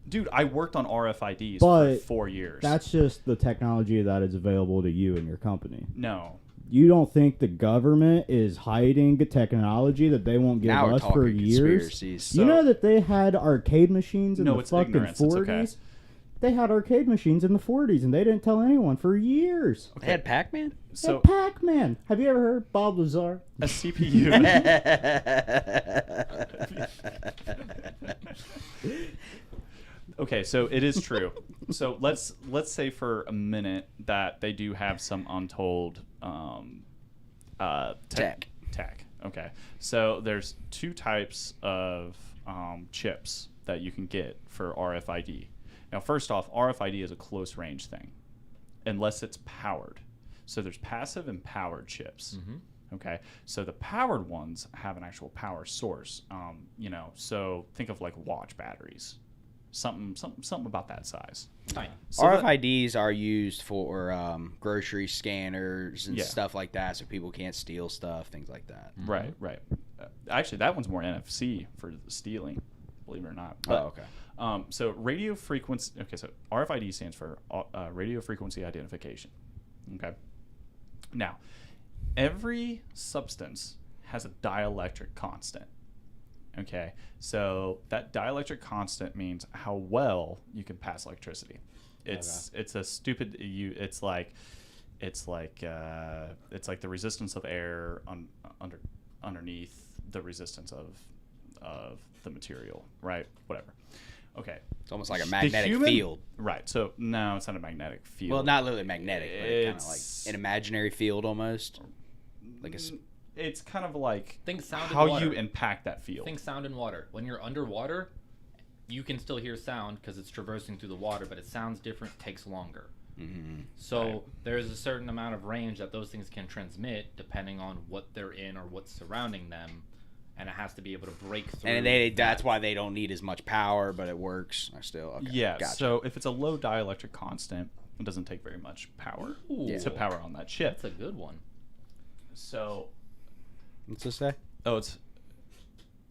Dude, I worked on RFIDs But for 4 years. That's just the technology that is available to you and your company. No. You don't think the government is hiding technology that they won't give Now we're us for talking years? conspiracies. You know that they had arcade machines in No, the it's fucking ignorance. It's 40s? okay. They had arcade machines in the 40s, and they didn't tell anyone for years. They had Pac-Man? So And Pac-Man. Have you ever heard Bob Lazar? a CPU. Okay, so it is true. So let's say for a minute that they do have some untold Tech. Tech. Okay, so there's 2 types of chips that you can get for RFID. Now, first off, RFID is a close range thing, unless it's powered. So there's passive and powered chips. Okay, so the powered ones have an actual power source. So think of like watch batteries, something about that size. Tiny. So RFIDs are used for grocery scanners and Yeah. stuff like that, so people can't steal stuff, things like that. Right. Actually, that one's more NFC for stealing, believe it or not. But, okay. So radio frequency. Okay, so RFID stands for radio frequency identification. Okay. Now, every substance has a dielectric constant. Okay, so that dielectric constant means how well you can pass electricity. It's a stupid it's like the resistance of air underneath the resistance of the material, right? Whatever. Okay. It's almost like a The magnetic human- field. Right. So no, it's not a magnetic field. Well, not literally magnetic, but kind of like It's- an imaginary field almost. Like a It's kind of like Think sound in how water. you impact that field. Think sound in water. When you're underwater, you can still hear sound because it's traversing through the water, but it sounds different, takes longer. So Right. there's a certain amount of range that those things can transmit depending on what they're in or what's surrounding them, and it has to be able to break through. and that's why they don't need as much power, but it works. I still okay. Yeah. Gotcha. So if it's a low dielectric constant, it doesn't take very much power Ooh. to power on that chip. That's a good one. So What's this say? it's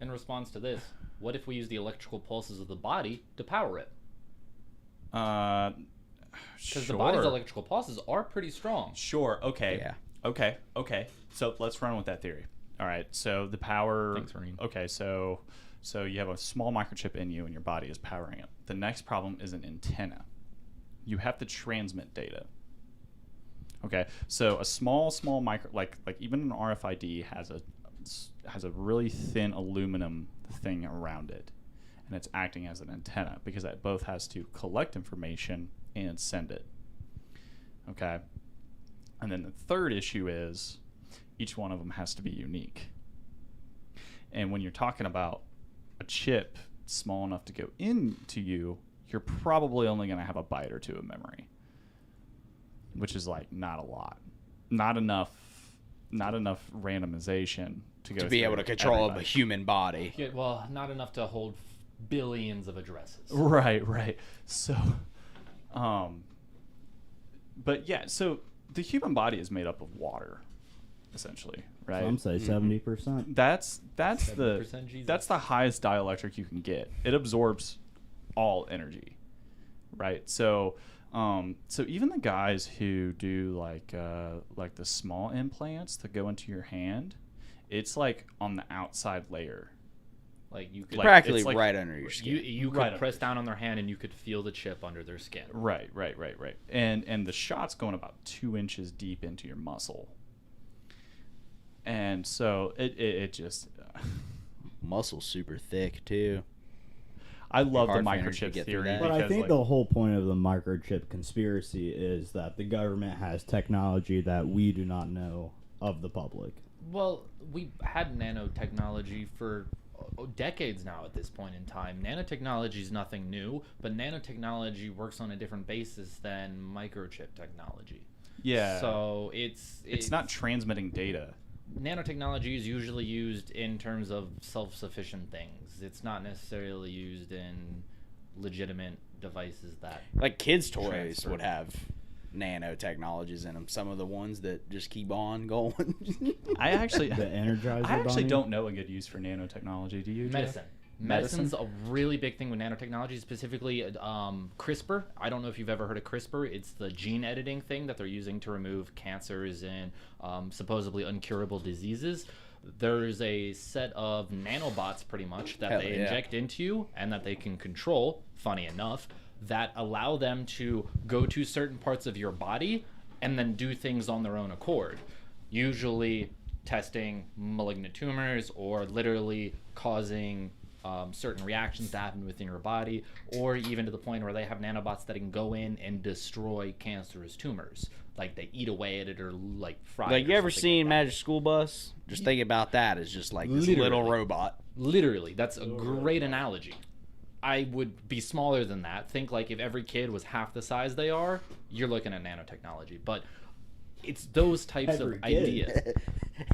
In response to this, what if we use the electrical pulses of the body to power it? Because the body's electrical pulses are pretty strong. Sure. Okay. Yeah. Okay. So let's run with that theory. All right. So the power. Thanks, Reen. Okay. So you have a small microchip in you, and your body is powering it. The next problem is an antenna. You have to transmit data. Okay. So a small micro, like even an RFID has a really thin aluminum thing around it, and it's acting as an antenna because that both has to collect information and send it. Okay. And then the third issue is each one of them has to be unique. And when you're talking about a chip small enough to go into you, you're probably only going to have a byte or two of memory, which is like not a lot, not enough randomization to be able to control everybody. a human body. Yeah, well, not enough to hold billions of addresses. Right. So, but yeah, so the human body is made up of water, essentially, right? Some say 70%. That's the 70% Jesus. that's the highest dielectric you can get. It absorbs all energy, right? So even the guys who do like the small implants that go into your hand, it's like on the outside layer. Like you could Practically it's like- right under your skin. you could Right press down on their hand and you could feel the chip under their skin. Right. And the shot's going about 2 inches deep into your muscle. And so it just Muscle's super thick too. I love the hard for energy to microchip get through theory. that. But I because, think like, the whole point of the microchip conspiracy is that the government has technology that we do not know of the public. Well, we had nanotechnology for decades now at this point in time. Nanotechnology is nothing new, but nanotechnology works on a different basis than microchip technology. yeah. So it's not transmitting data. Nanotechnology is usually used in terms of self-sufficient things. It's not necessarily used in legitimate devices that Like kids' toys Transfer. would have nanotechnologies in them. Some of the ones that just keep on going. I actually The Energizer I actually Bunny? don't know a good use for nanotechnology. Do you? Jeff? medicine. Medicine's a really big thing with nanotechnology, specifically CRISPR. I don't know if you've ever heard of CRISPR. It's the gene editing thing that they're using to remove cancers and supposedly uncurable diseases. There's a set of nanobots, pretty much, that Hell they yeah. inject into you and that they can control, funny enough, that allow them to go to certain parts of your body and then do things on their own accord. Usually testing malignant tumors or literally causing certain reactions to happen within your body, or even to the point where they have nanobots that can go in and destroy cancerous tumors. Like they eat away at it or like fry it. Like, or you ever something seen like that. Magic School Bus? Just think about that as just like this Literally. little robot. Literally, that's a great analogy. I would be smaller than that. Think like if every kid was half the size they are, you're looking at nanotechnology. But it's those types Every of kid. ideas.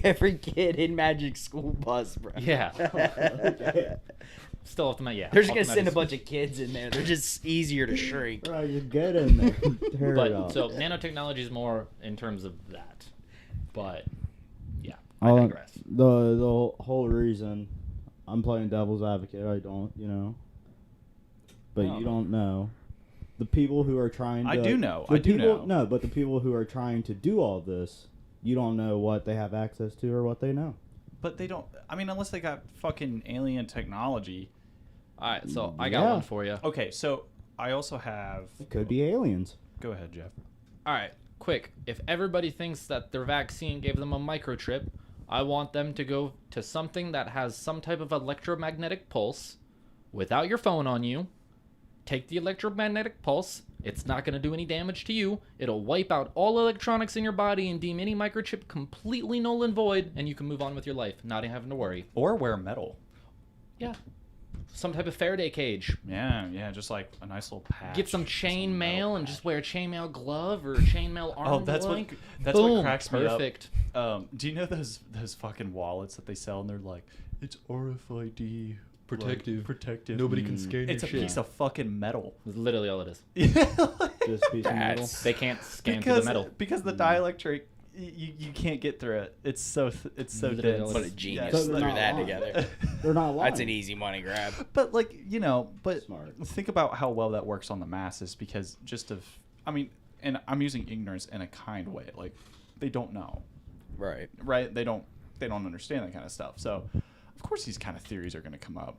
Every kid in Magic School Bus, bro. Yeah. Okay. Still ultimate, yeah. They're just gonna Ultimate send a is- bunch of kids in there. They're just easier to shrink. Bro, you get in there. Tear it But up. so nanotechnology is more in terms of that. But yeah, I Uh, digress. the whole reason I'm playing devil's advocate, I don't, but No. you don't know. The people who are trying to... I do know. the I do people- know. No, but the people who are trying to do all this, you don't know what they have access to or what they know. But they don't. I mean, unless they got fucking alien technology. All right, so I got Yeah. one for you. Okay, so I also have. It could be aliens. Go ahead, Jeff. All right, quick. If everybody thinks that their vaccine gave them a microchip, I want them to go to something that has some type of electromagnetic pulse without your phone on you. Take the electromagnetic pulse. It's not going to do any damage to you. It'll wipe out all electronics in your body and deem any microchip completely null and void, and you can move on with your life, not having to worry. Or wear metal. Yeah. Some type of Faraday cage. Yeah, just like a nice little patch. Get some chain metal mail and patch. just wear a chainmail glove or a chainmail arm. Oh, that's what blank. that's Boom, what cracks me up. perfect. Do you know those fucking wallets that they sell and they're like, it's RFID Protective. protective. Nobody can scan It's a your shit. piece of fucking metal. That's literally all it is. Just a piece of metal. They can't scan through the metal. because the dielectric, you can't get through it. It's so Literally dense. all What it a is. genius So threw they're not that lying. together. They're not lying. That's an easy money grab. But like but Smart. think about how well that works on the masses because and I'm using ignorance in a kind way. Like they don't know, Right. right? They don't understand that kind of stuff. So of course these kind of theories are going to come up.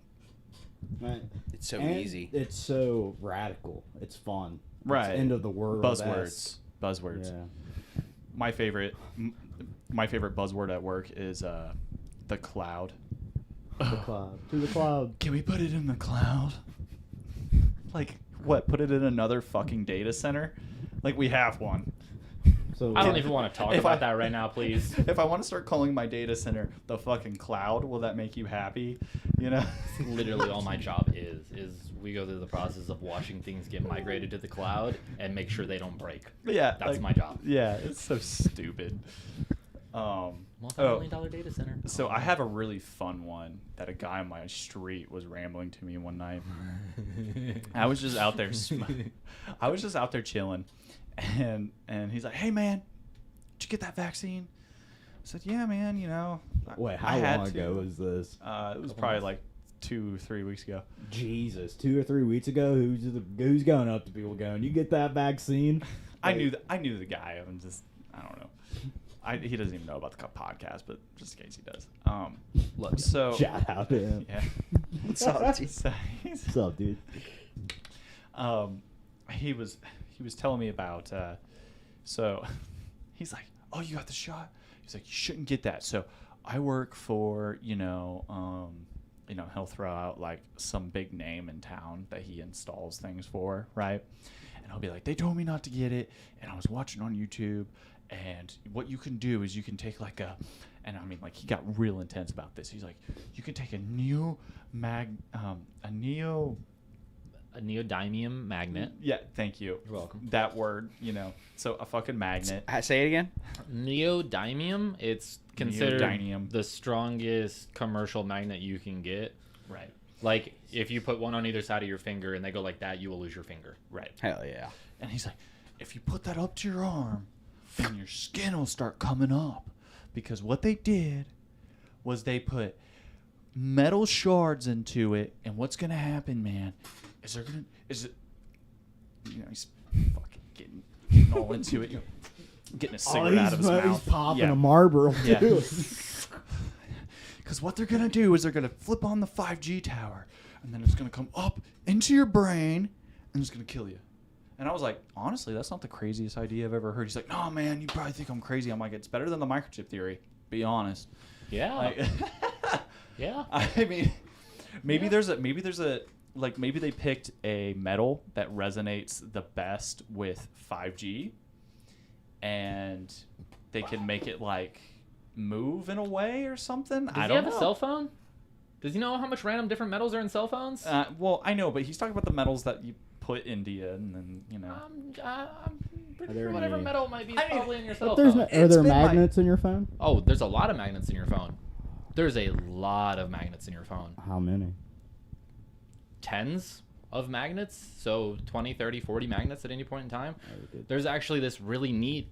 Right. It's so And easy. It's so radical. It's fun. Right. It's end of the world. Buzzwords. Yeah. My favorite buzzword at work is the cloud. The cloud. To the cloud. Can we put it in the cloud? Like what? Put it in another fucking data center? Like we have one. So I don't even want to talk If about I- that right now, please. If I want to start calling my data center the fucking cloud, will that make you happy? You know? Literally all my job is we go through the process of watching things get migrated to the cloud and make sure they don't break. Yeah. That's like, my job. Yeah, it's so stupid. Multi-million-dollar data center. So I have a really fun one that a guy on my street was rambling to me one night. I was just out there chilling, and he's like, "Hey man, did you get that vaccine?" I said, "Yeah, man. You know." Wait, I how had long to." ago was this? It was probably like 2-3 weeks ago. Jesus, 2 or 3 weeks ago. Who's going up to people going, "You get that vaccine"? I knew the guy. I'm just, I don't know. He doesn't even know about the podcast, but just in case he does. Look, So Shout out to him. yeah. What's up, dude? So What's up, dude? he was telling me about so he's like, "Oh, you got the shot?" He's like, "You shouldn't get that." So I work for he'll throw out like some big name in town that he installs things for, right? And I'll be like, "They told me not to get it, and I was watching on YouTube, and what you can do is you can take like a," and I mean, like, he got real intense about this. He's like, "You can take a neodymium magnet. yeah, thank you. You're welcome. That word, so a fucking magnet. Say it again. Neodymium, it's considered Neodymium. the strongest commercial magnet you can get. Right. Like, if you put one on either side of your finger and they go like that, you will lose your finger. Right. Hell yeah. And he's like, if you put that up to your arm, then your skin will start coming up. Because what they did was they put metal shards into it, and what's gonna happen, man, is he's fucking getting all into it, getting a cigarette out of his mouth. He's popping Yeah. a Marlboro, Yeah. too. Because what they're going to do is they're going to flip on the 5G tower, and then it's going to come up into your brain, and it's going to kill you. And I was like, honestly, that's not the craziest idea I've ever heard. He's like, "No, man, you probably think I'm crazy." I'm like, it's better than the microchip theory, be honest. Yeah. Like, Yeah. I mean, maybe they picked a metal that resonates the best with 5G, and they can make it like move in a way or something. Does I he don't have know. a cell phone? Does he know how much random different metals are in cell phones? Well, I know, but he's talking about the metals that you put into you, and then I'm pretty Are there sure whatever any- metal might be I mean, probably in your cell Are phone. there been magnets in your phone? Oh, there's a lot of magnets in your phone. There's a lot of magnets in your phone. How many? Tens of magnets, so 20, 30, 40 magnets at any point in time. good. There's actually this really neat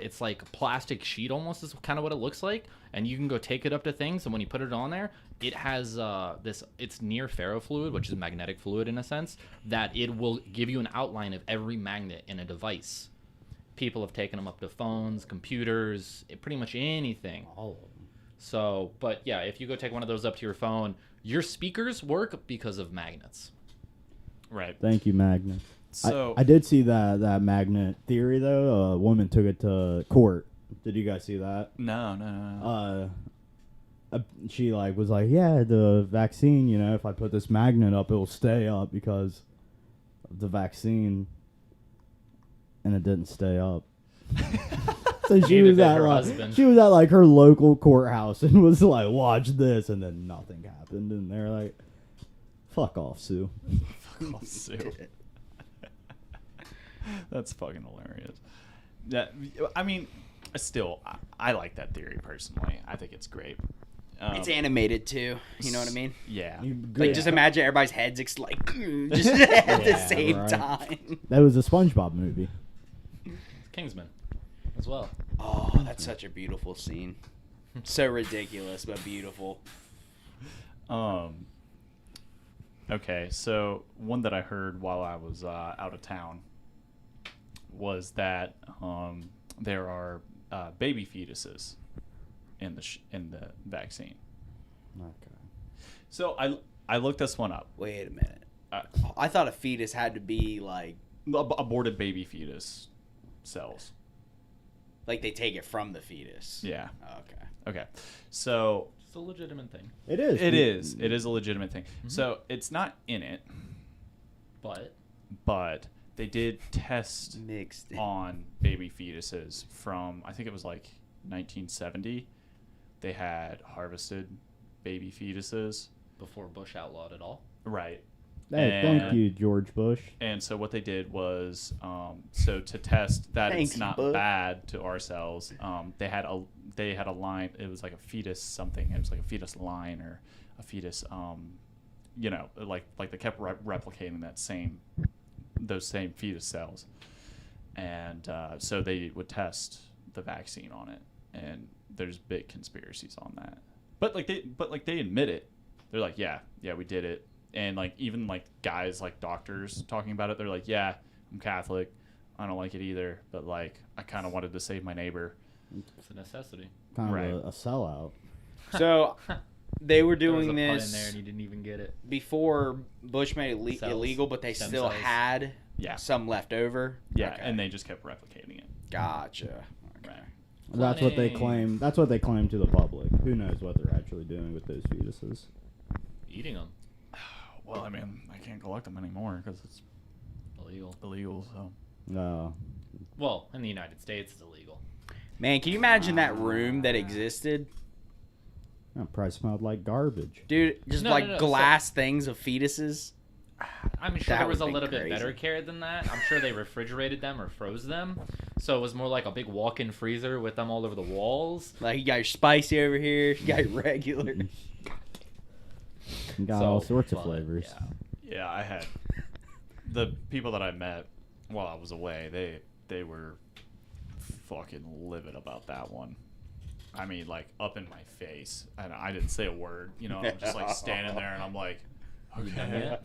it's like a plastic sheet almost is kind of what it looks like, and you can go take it up to things, and when you put it on there, it has it's near ferrofluid, which is magnetic fluid in a sense, that it will give you an outline of every magnet in a device. People have taken them up to phones, computers, pretty much anything. All of them. So, but yeah, if you go take one of those up to your phone, your speakers work because of magnets. right. Thank you, magnet. So I did see that magnet theory though. A woman took it to court. Did you guys see that? no. She was like, yeah, the vaccine. If I put this magnet up, it will stay up because of the vaccine, and it didn't stay up. So she Neither was did at her like, husband. she was at like her local courthouse and was like, watch this, and then nothing happened, and they're like, fuck off, Sue. Fuck off, Sue. That's fucking hilarious. Yeah, I mean, still, I like that theory personally. I think it's great. It's animated too. You know what I mean? Yeah. Like, just imagine everybody's heads just at the Yeah, same right. time. That was a SpongeBob movie. Kingsman as well. Oh, that's such a beautiful scene. So ridiculous, but beautiful. Okay, so one that I heard while I was out of town was that there are baby fetuses in the vaccine. Okay. So I looked this one up. Wait a minute. I thought a fetus had to be like Aborted baby fetus cells. they take it from the fetus. Yeah. Okay. Okay. So It's a legitimate thing, It is. it is a legitimate thing. Mm-hmm. So it's not in it, but but they did test Mixed. on baby fetuses from, I think it was like 1970. They had harvested baby fetuses. Before Bush outlawed it all. Right. Hey, thank you, George Bush. And so what they did was, so to test that Thanks, it's not Bush. bad to our cells, they had a line. It was like a fetus something. It was like a fetus line or a fetus, you know, like they kept replicating those same fetus cells, and so they would test the vaccine on it. And there's big conspiracies on that. But they admit it. They're like, yeah, we did it. And like even like guys like doctors talking about it, they're like, yeah, I'm Catholic, I don't like it either, but like I kind of wanted to save my neighbor. It's a necessity. Kind of Right. a sellout. So they were There was doing a pun this in there and you didn't even get it. before Bush made it Cells. illegal, but they Stem still cells. had Yeah. some left over. Yeah, Okay. and they just kept replicating it. Gotcha. Okay. Right. That's what they Cloning. claim. That's what they claim to the public. Who knows what they're actually doing with those fetuses? Eating them. Well, I mean, I can't collect them anymore because it's Illegal. illegal. So No. Well, in the United States, it's illegal. Man, can you imagine that room that existed? That probably smelled like garbage. Dude, just No, like no, no, glass things of fetuses. I'm sure That there was a would've been little bit crazy. better care than that. I'm sure they refrigerated them or froze them. So it was more like a big walk-in freezer with them all over the walls. Like you got your spicy over here, you got your regular. You got So, all sorts of but, flavors. Yeah. yeah, I had the people that I met while I was away. They were fucking livid about that one. I mean, like up in my face, and I didn't say a word. You know, I'm just like standing there, and I'm like, okay,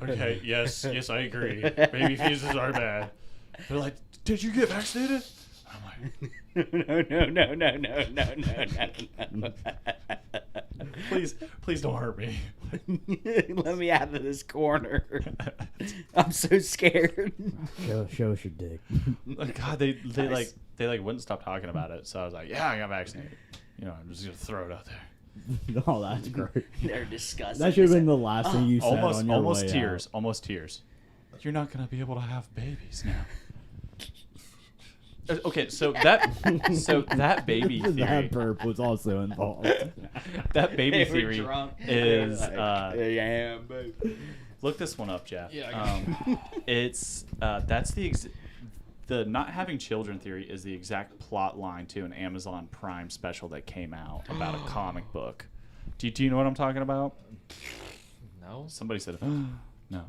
okay, yes, I agree. Baby fetuses are bad. They're like, did you get vaccinated? I'm like, No. please don't hurt me. Let me out of this corner. I'm so scared. Show us your dick. God, they Nice. wouldn't stop talking about it. So I was like, yeah, I got vaccinated. You know, I'm just gonna throw it out there. Oh, that's great. They're disgusting. That should have been the last thing you said Almost on your way tears. out. Almost tears. You're not gonna be able to have babies now. Okay, so that baby theory, That burp was also involved. that baby They were theory drunk. is Like, yeah, baby. look this one up, Jeff. Yeah, I got it. It's that's the not having children theory is the exact plot line to an Amazon Prime special that came out about a comic book. Do you know what I'm talking about? No. Somebody said no.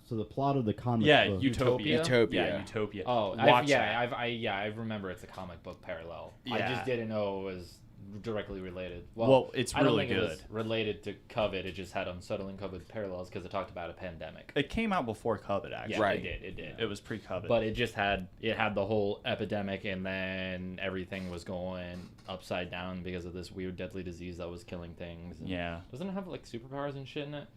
So the plot of the comic Yeah, book. Utopia. Utopia. Yeah, Utopia. Oh, Watch that. I remember it's a comic book parallel. I Yeah. just didn't know it was directly related. Well, it's I don't really think it was good. related to COVID. It just had unsettling COVID parallels because it talked about a pandemic. It came out before COVID, actually. Yeah, Right. it did. It was pre-COVID. But it just had the whole epidemic, and then everything was going upside down because of this weird deadly disease that was killing things. And yeah. doesn't it have like superpowers and shit in it?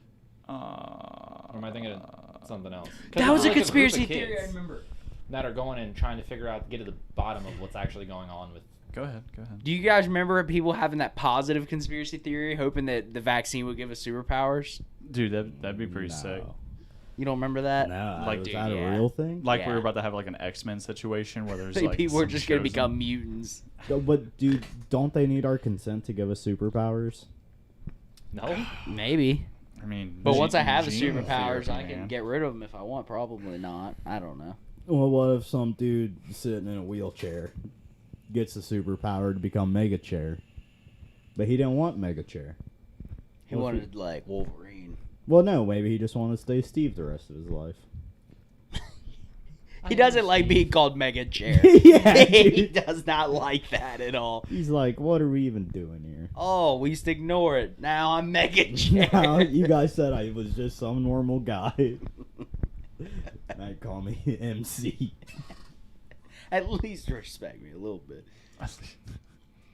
Or am I thinking of something else? 'Cause That it's was a like group of conspiracy theory, kids I remember. that are going and trying to get to the bottom of what's actually going on with. Go ahead. Do you guys remember people having that positive conspiracy theory, hoping that the vaccine would give us superpowers? Dude, that'd be pretty No. sick. You don't remember that? No, Like, was dude, that yeah. a real thing? Like we Yeah. were about to have like an X-Men situation where there's Think like people are some just going to chosen- become mutants. No, but dude, don't they need our consent to give us superpowers? No. Maybe. I mean, But once I have the gene superpowers, I therapy, can man. get rid of them if I want. Probably not. I don't know. Well, what if some dude sitting in a wheelchair gets the superpower to become Mega Chair, but he didn't want Mega Chair? He Well, if wanted like Wolverine. Well, no, maybe he just wanted to stay Steve the rest of his life. He doesn't like being called Mega Chair. Yeah, He dude. does not like that at all. He's like, what are we even doing here? Oh, we used to ignore it. Now I'm Mega Chair. No, you guys said I was just some normal guy. Now you call me MC. At least respect me a little bit.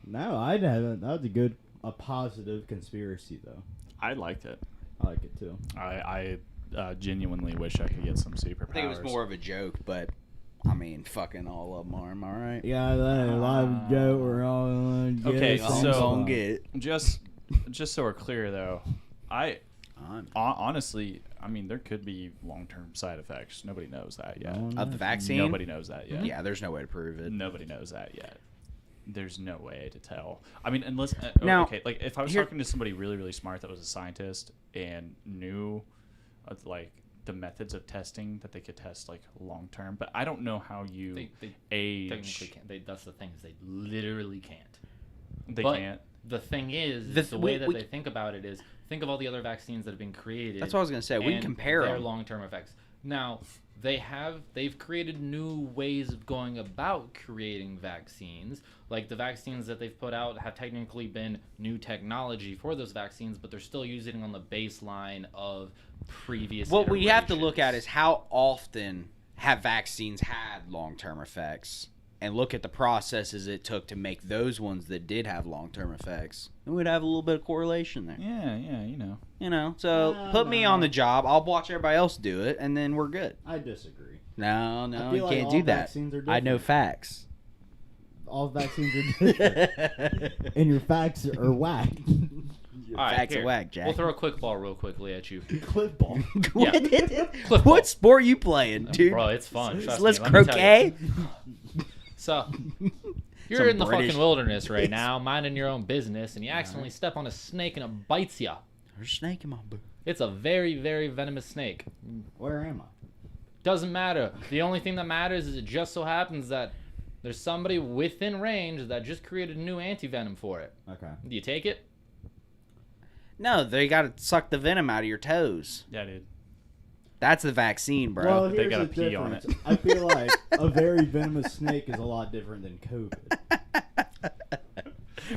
No, I'd have that was a positive conspiracy though. I liked it. I like it too. I genuinely wish I could get some superpowers. I think it was more of a joke, but I mean, fucking all of them are. Am I right? Yeah, that live joke we're all gonna get. Okay, some so- stuff. Gonna get. just so we're clear though, I honestly I mean, there could be long-term side effects. Nobody knows that yet. Of the vaccine? Nobody knows that yet. Yeah, there's no way to prove it. Nobody knows that yet. There's no way to tell. I mean, unless Now, okay, like if I was talking to somebody really, really smart that was a scientist and knew, like the methods of testing that they could test like long term, but I don't know how you They age. technically can't. That's the thing, is they literally can't. They But can't. the thing is, The way that they think about it is, think of all the other vaccines that have been created. That's what I was going to say. We can and compare their them. long-term effects. Now, they've created new ways of going about creating vaccines. Like the vaccines that they've put out have technically been new technology for those vaccines, but they're still using on the baseline of previous. What we have to look at iterations. is how often have vaccines had long-term effects, and look at the processes it took to make those ones that did have long-term effects. And we'd have a little bit of correlation there. Yeah, you know. You know, so put me on the job. I'll watch everybody else do it, and then we're good. I disagree. No, I you feel like can't all do that. vaccines are I know different. facts. All vaccines are different, and your facts are whack. All right, Facts here. are whack, Jack. We'll throw a quick ball real quickly at you. Clip ball. what, what sport you playing, dude? Bro, it's fun. Trust Let's me, let me tell you. croquet. So, you're Some in the British- fucking wilderness right now, minding your own business, and you accidentally step on a snake and it bites you. There's a snake in my boot. It's a very, very venomous snake. Where am I? Doesn't matter. The only thing that matters is it just so happens that there's somebody within range that just created a new anti-venom for it. Okay. Do you take it? No, they got to suck the venom out of your toes. Yeah, dude. That's the vaccine, bro. Well, They here's gotta the pee on difference. I feel like a very venomous snake is a lot different than COVID.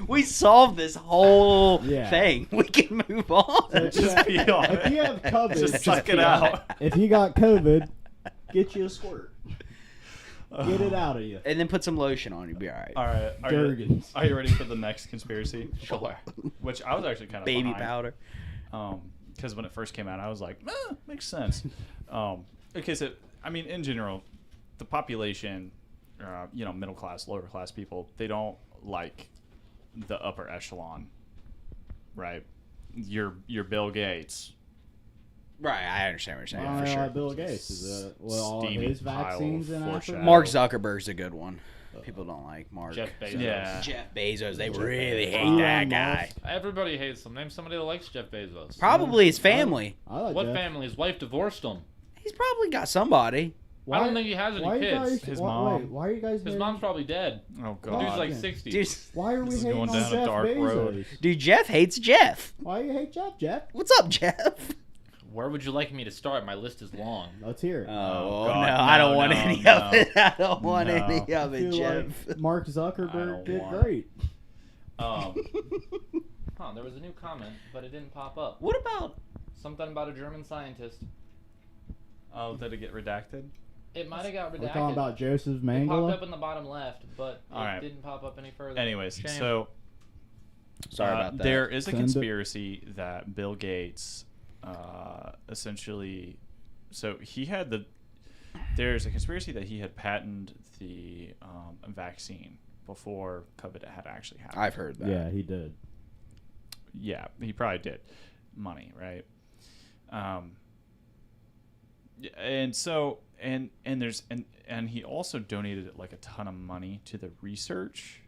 We solved this whole Yeah. thing. We can move on. So Just pee on if it. you have COVID, Just suck it pee on out. if you got COVID, get you a squirt. Get it out of you. And then put some lotion on. You'll be all right. All right. Jergens. Are you ready for the next conspiracy? Sure. Which I was actually kind of Baby behind. powder. Because when it first came out, I was like, makes sense. Okay, so I mean, in general, the population, middle class, lower class people, they don't like the upper echelon, right? Your Bill Gates, Right, I understand what you're saying for Why, sure. Bill Gates is all Steamy his pile vaccines of in Africa. foreshadow. Mark Zuckerberg's a good one. People don't like Mark. Jeff Bezos. Yeah. Jeff Bezos, they Jeff really Bezos. hate that Elon guy. Musk. Everybody hates him. Name somebody that likes Jeff Bezos. Probably his family. I like What Jeff. family? His wife divorced him. He's probably got somebody. I don't think he has any why kids. You guys, His why, mom. Wait, why are you guys? His hating- mom's probably dead. Oh The God, dude's like Okay. 60. Dude, Why are we This is hating going on down a Jeff dark Bezos? road. dude, Jeff hates Jeff. Why you hate Jeff? Jeff? What's up, Jeff? Where would you like me to start? My list is long. Let's hear it. Oh, God, no, I don't no, want no, any no. of it. I don't want No. any of I it, feel Jeff. like Mark I Zuckerberg don't did want- great. There was a new comment, but it didn't pop up. What about Something about a German scientist. Oh, did it get redacted? It might have got redacted. We're talking about Joseph It popped up Mengele. in the bottom left, but it All right. didn't pop up any further. Anyways, Shame. so Sorry about that. there is a Send it. conspiracy that Bill Gates essentially. So he had the. There's a conspiracy that he had patented the vaccine before COVID had actually happened. I've heard that. Yeah, he did. Yeah, he probably did. Money, right? And so and there's and he also donated like a ton of money to the research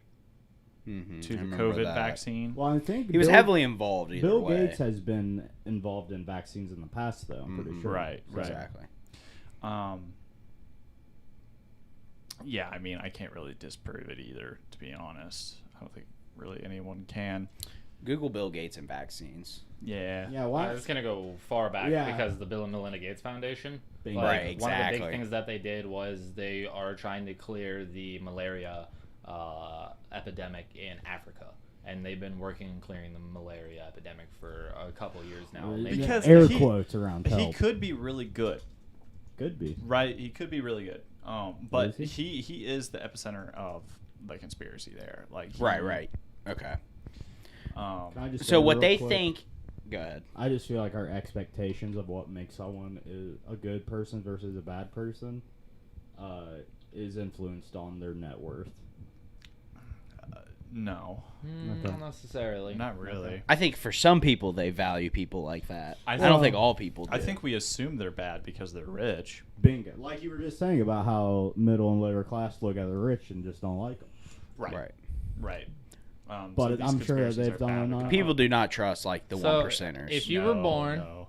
Mhm, to I the remember COVID that. vaccine. Well, I think He was Bill- heavily involved either Bill way. Gates has been involved in vaccines in the past, though. I'm pretty Mhm. sure. Right, right. Exactly. Yeah, I mean, I can't really disprove it either, to be honest. I don't think really anyone can. Google Bill Gates and vaccines. Yeah. Yeah. I Why? was gonna go far back Yeah. because the Bill and Melinda Gates Foundation. Bingo. Like, Right, One of the exactly. big things that they did was they are trying to clear the malaria epidemic in Africa, and they've been working on clearing the malaria epidemic for a couple years now. Maybe Because air he- quotes around He help. could be really good, Could be. right? He could be really good. But Is he is the epicenter of the conspiracy there. Like he- Right. Okay. Um, Can I just So say what real they quick? think. Go ahead. I just feel like our expectations of what makes someone a good person versus a bad person is influenced on their net worth. No, Okay. Not necessarily. not really. I think for some people they value people like that. I Well, don't think all people do. I think we assume they're bad because they're rich. Bingo. Like you were just saying about how middle and lower class look at the rich and just don't like them. Right. But so these I'm sure conspiracies they've are done bad enough. because- people do not trust like the So, one percenters. if you were born No.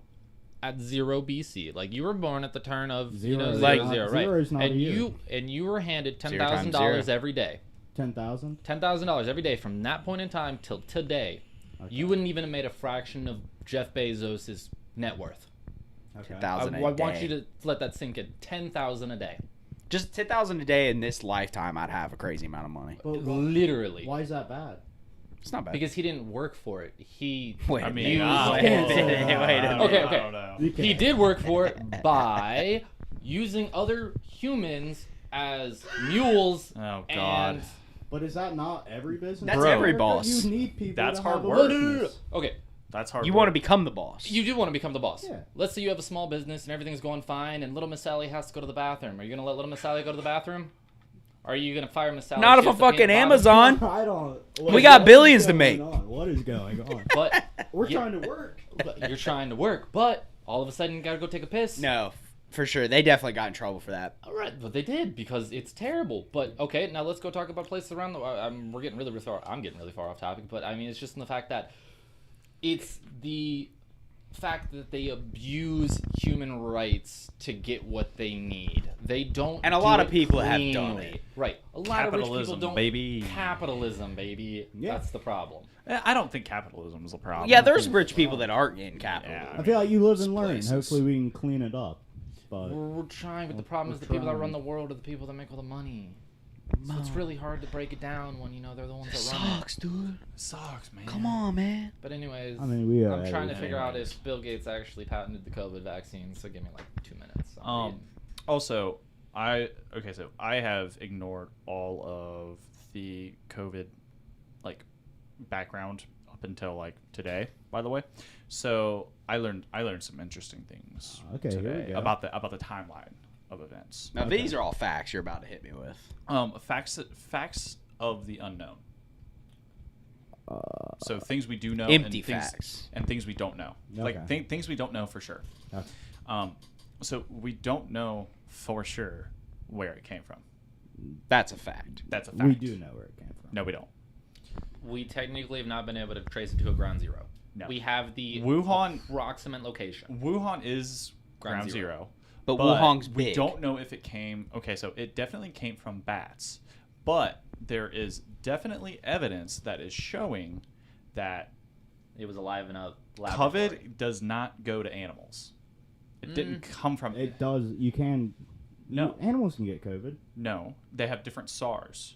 at 0 BC, like you were born at the turn of Zero is Like- not- zero, right? zero is not a and year. you were handed Zero times $10,000 zero. every day. 10,000. $10,000 every day from that point in time till today. Okay. You wouldn't even have made a fraction of Jeff Bezos' net worth. Okay. 10,000 I a want day. you to let that sink in. 10,000 a day. Just 10,000 a day in this lifetime, I'd have a crazy amount of money. But Literally. why is that bad? It's not bad. Because he didn't work for it. He Wait, I mean, You I wait a don't know. minute, wait a minute. Okay, I okay. don't know. You he can't. did work for it by using other humans as mules. Oh God. And But is that not every business? That's Bro. every boss. You need people. That's to hard have a work. business. Okay, That's hard. You work. want to become the boss. you do want to become the boss. Yeah. Let's say you have a small business and everything's going fine, and little Miss Sally has to go to the bathroom. Are you gonna let little Miss Sally go to the bathroom? Or are you gonna fire Miss Sally? Not She if has I'm to pee fucking in the bottom? Amazon. I don't. We got what billions is to going make. on? What is going on? But We're Yeah. trying to work. but you're trying to work, but all of a sudden you gotta go take a piss. No, for sure. They definitely got in trouble for that. All right, but they did because it's terrible. But okay, now let's go talk about places around the. We're getting really far. I'm getting really far off topic, but I mean it's just in the fact that it's the fact that they abuse human rights to get what they need. They don't. And a do lot of it people have done cleanly. it. Right. A lot of rich people Capitalism, don't. baby. Capitalism, baby. Yeah. That's the problem. I don't think capitalism is a problem. Yeah, there's rich people that aren't in capital. Yeah. I feel like you live and learn. Places. Hopefully, we can clean it up. But We're trying, but the problem is we're the people that trying. run the world are the people that make all the money. So it's really hard to break it down when you know they're the ones that run it. Sucks, dude. It sucks, man. Come on, man. But anyways, I mean, we are. I'm trying to figure out anyways. if Bill Gates actually patented the COVID vaccine. So give me like 2 minutes. Also, I have ignored all of the COVID like background up until like today, by the way. So I learned some interesting things Okay, here we today go. about the timeline of events. Now, Okay. these are all facts you're about to hit me with. Facts of the unknown. Uh, So things we do know, Empty and things, facts. and things we don't know. Like Okay. things we don't know for sure. Okay. So we don't know for sure where it came from. That's a fact. That's a fact. we do know where it came from. No, we don't. We technically have not been able to trace it to a ground zero. No. We have the Wuhan- approximate location. Wuhan is Ground ground zero. zero. But Wuhan's we big. don't know if it came. Okay, so it definitely came from bats, but there is definitely evidence that is showing that It was alive in a laboratory. COVID does not go to animals. It didn't come from. It does. You can. No. Animals can get COVID. No, they have different SARS.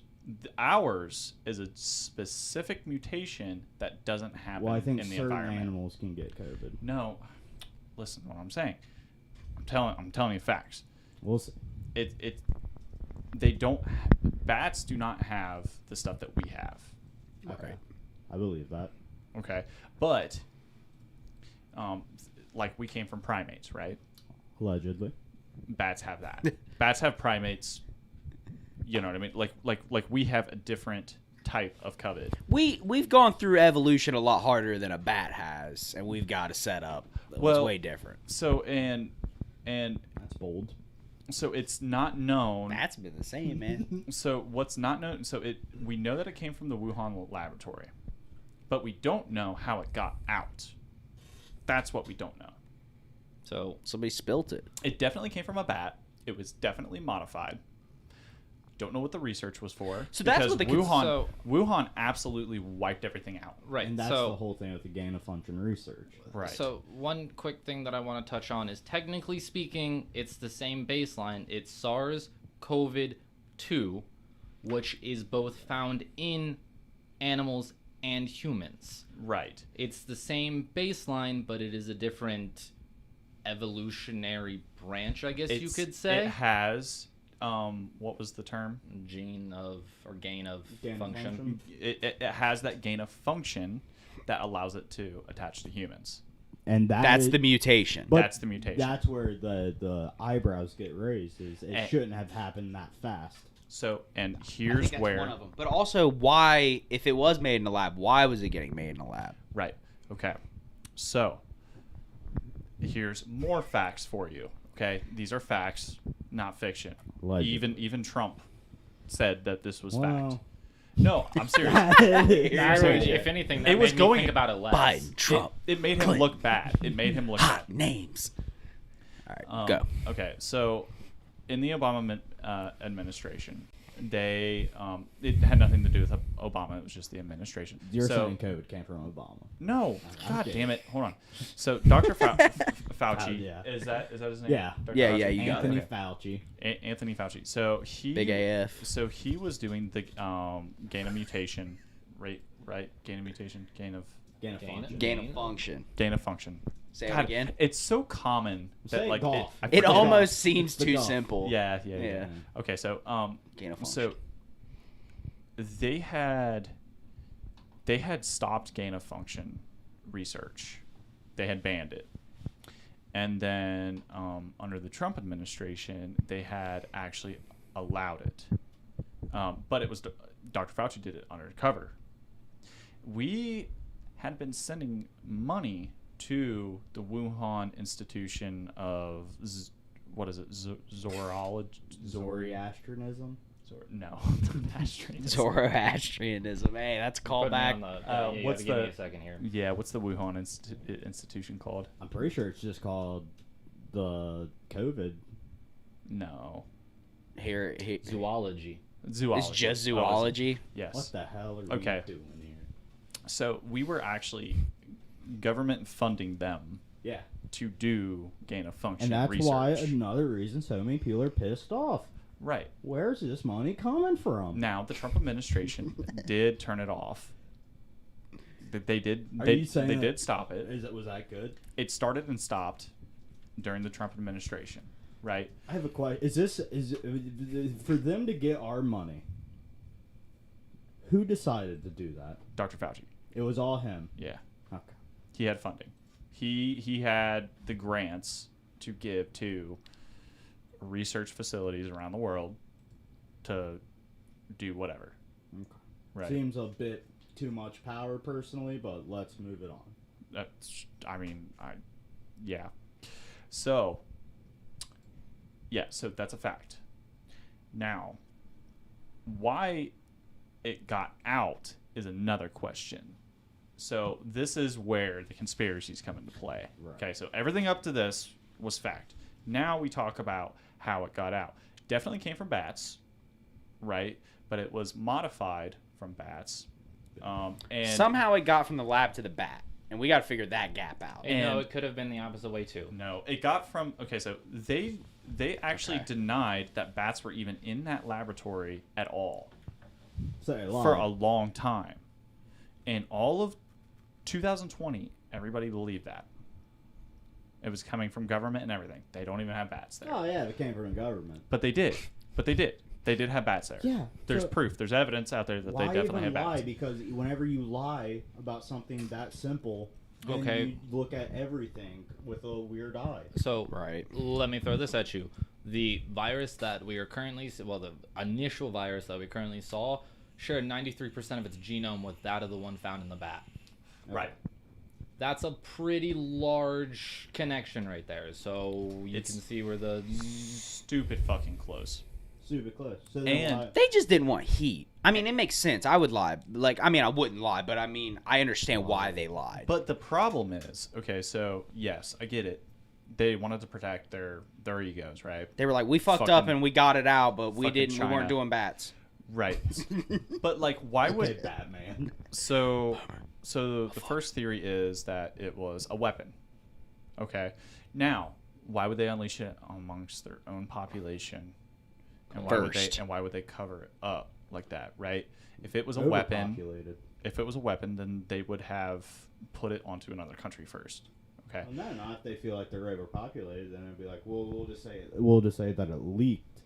Ours is a specific mutation that doesn't happen Well, I think in the certain environment. animals can get COVID. No, listen to what I'm saying. I'm telling you facts. We'll see. They don't. Bats do not have the stuff that we have. Okay. I believe that. Okay, but like we came from primates, right? Allegedly. Bats have that. Bats have primates. You know what I mean? Like we have a different type of COVID. We've gone through evolution a lot harder than a bat has, and we've got a setup that was Well- way different. So and That's bold. so it's not known. That's been the same, man. So what's not known? So we know that it came from the Wuhan laboratory, but we don't know how it got out. That's what we don't know. So Somebody spilt it. It definitely came from a bat. It was definitely modified. Don't know what the research was for. So that's what the cons- Wuhan absolutely wiped everything out. right. And that's so the whole thing with the gain of function research. Right. So one quick thing that I want to touch on is technically speaking, it's the same baseline. It's SARS-CoV-2, which is both found in animals and humans. Right. It's the same baseline, but it is a different evolutionary branch, I guess you could say. It has what was the term? Gene of or gain of Gain of function. function. It has that gain of function that allows it to attach to humans. And That's is- the mutation. But That's the mutation. That's where the eyebrows get raised. Is it Eh. shouldn't have happened that fast. So, and I here's think that's where. one of them. But also, why, if it was made in a lab, why was it getting made in a lab? Right. Okay. So, here's more facts for you. Okay, these are facts, not fiction. Legend. Even Trump said that this was Well. fact. No, I'm serious. Actually, Serious. if anything, that It was made me going- think about it less. Biden, Trump, It made him look bad. It made him look hot bad. names. All right, go. Okay, so in the Obama administration, they it had nothing to do with Obama. It was just the administration. You're so, saying COVID came from Obama. No, God kidding. damn it! Hold on. So Dr. Fauci, yeah. is that his name? Yeah. Dr. Yeah, Fauci? yeah, you got Anthony Okay. Fauci. Anthony Fauci. So he Big AF. So he was doing the gain of mutation, right? Gain of mutation, gain of Function. Gain of function. gain of function. Say God, it again. it's so common that Say like golf. I It forget- almost seems The too golf. simple. Yeah. Yeah. Okay, so Gain of function. so they had stopped gain of function research. They had banned it. And then under the Trump administration, they had actually allowed it. But it was Dr. Fauci did it undercover. We had been sending money to the Wuhan Institution of what is it? Zoroastrianism. No, Zoroastrianism. Zoroastrianism. Hey, that's a Put me callback. on the- you what's gotta give me the- a second here. Yeah, what's the Wuhan institution called? I'm pretty sure it's just called the COVID. No, Here, Zoology. zoology. it's just Oh, zoology. yes. What the hell are Okay. we doing here? So we were actually government funding them Yeah. to do gain of function And that's research. why another reason so many people are pissed off. Right. Where's this money coming from? Now the Trump administration did turn it off. They did. Are They, you saying they that- did stop it. Was that good? It started and stopped during the Trump administration. Right. I have a question. Is for them to get our money? Who decided to do that? Dr. Fauci. It was all him. Yeah. Okay. He had funding. He had the grants to give to research facilities around the world to do whatever. Okay. Right. Seems a bit too much power personally, but let's move it on. That's, yeah. So, yeah, so that's a fact. Now, why it got out is another question. So this is where the conspiracies come into play. Right. Okay, so everything up to this was fact. Now we talk about how it got out. Definitely came from bats, right? But it was modified from bats. And Somehow it got from the lab to the bat, and we got to figure that gap out. And no, And- it could have been the opposite way too. No, it got from so they actually Okay. denied that bats were even in that laboratory at all Say for a long time. In all of 2020, everybody believed that. It was coming from government and everything. They don't even have bats there. Oh yeah, it came from the government. But they did. They did have bats there. Yeah. There's so proof. There's evidence out there that they why definitely even have lie? bats. Because whenever you lie about something that simple, then Okay. you look at everything with a weird eye. So Right. let me throw this at you. The virus that we are currently, the initial virus that we currently saw, shared 93% of its genome with that of the one found in the bat. Right. That's a pretty large connection right there. So you It's- can see where the Stupid fucking close. Super close. So then And- why- They just didn't want heat. I mean, it makes sense. I would lie. I wouldn't lie, but I understand why they lied. But the problem is, okay, so yes, I get it. They wanted to protect their egos, right? They were like, we fucked Fucking- up and we got it out, but we fucking didn't. We China. weren't doing bats. Right. But like, why Okay, would Batman? so the first theory is that it was a weapon. Okay. Now, why would they unleash it amongst their own population? And First. why would they cover it up like that, right? If it was a weapon, Overpopulated. then they would have put it onto another country first. Okay. Well, no, not if they feel like they're overpopulated. Then it'd be like, well, we'll just say that it leaked,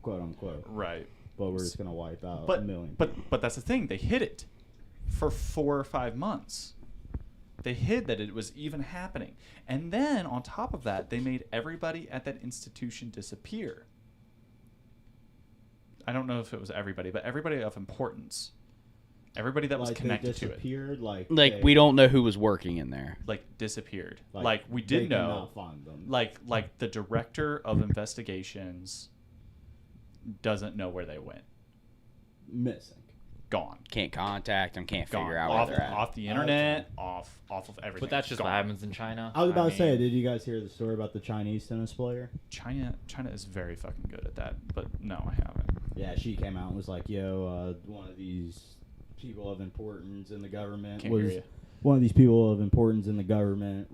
quote unquote. Right. But we're just gonna wipe out a But million. but that's the thing. They hid it for 4 or 5 months. They hid that it was even happening, and then on top of that, they made everybody at that institution disappear. I don't know if it was everybody, but everybody of importance. Everybody that was connected to it. Disappeared, like we don't know who was working in there. Like disappeared. Like, Like we did they know. cannot find them. Like the director of investigations doesn't know where they went. Missing. Gone. Can't contact them. Can't Gone. figure out off, where they're at. off the internet. Off of everything. But that's just Gone. what happens in China. I was about to mean, say, did you guys hear the story about the Chinese tennis player? China is very fucking good at that, but no, I haven't. Yeah, she came out and was like, "Yo, one of these people of importance in the government Can't hear was you. one of these people of importance in the government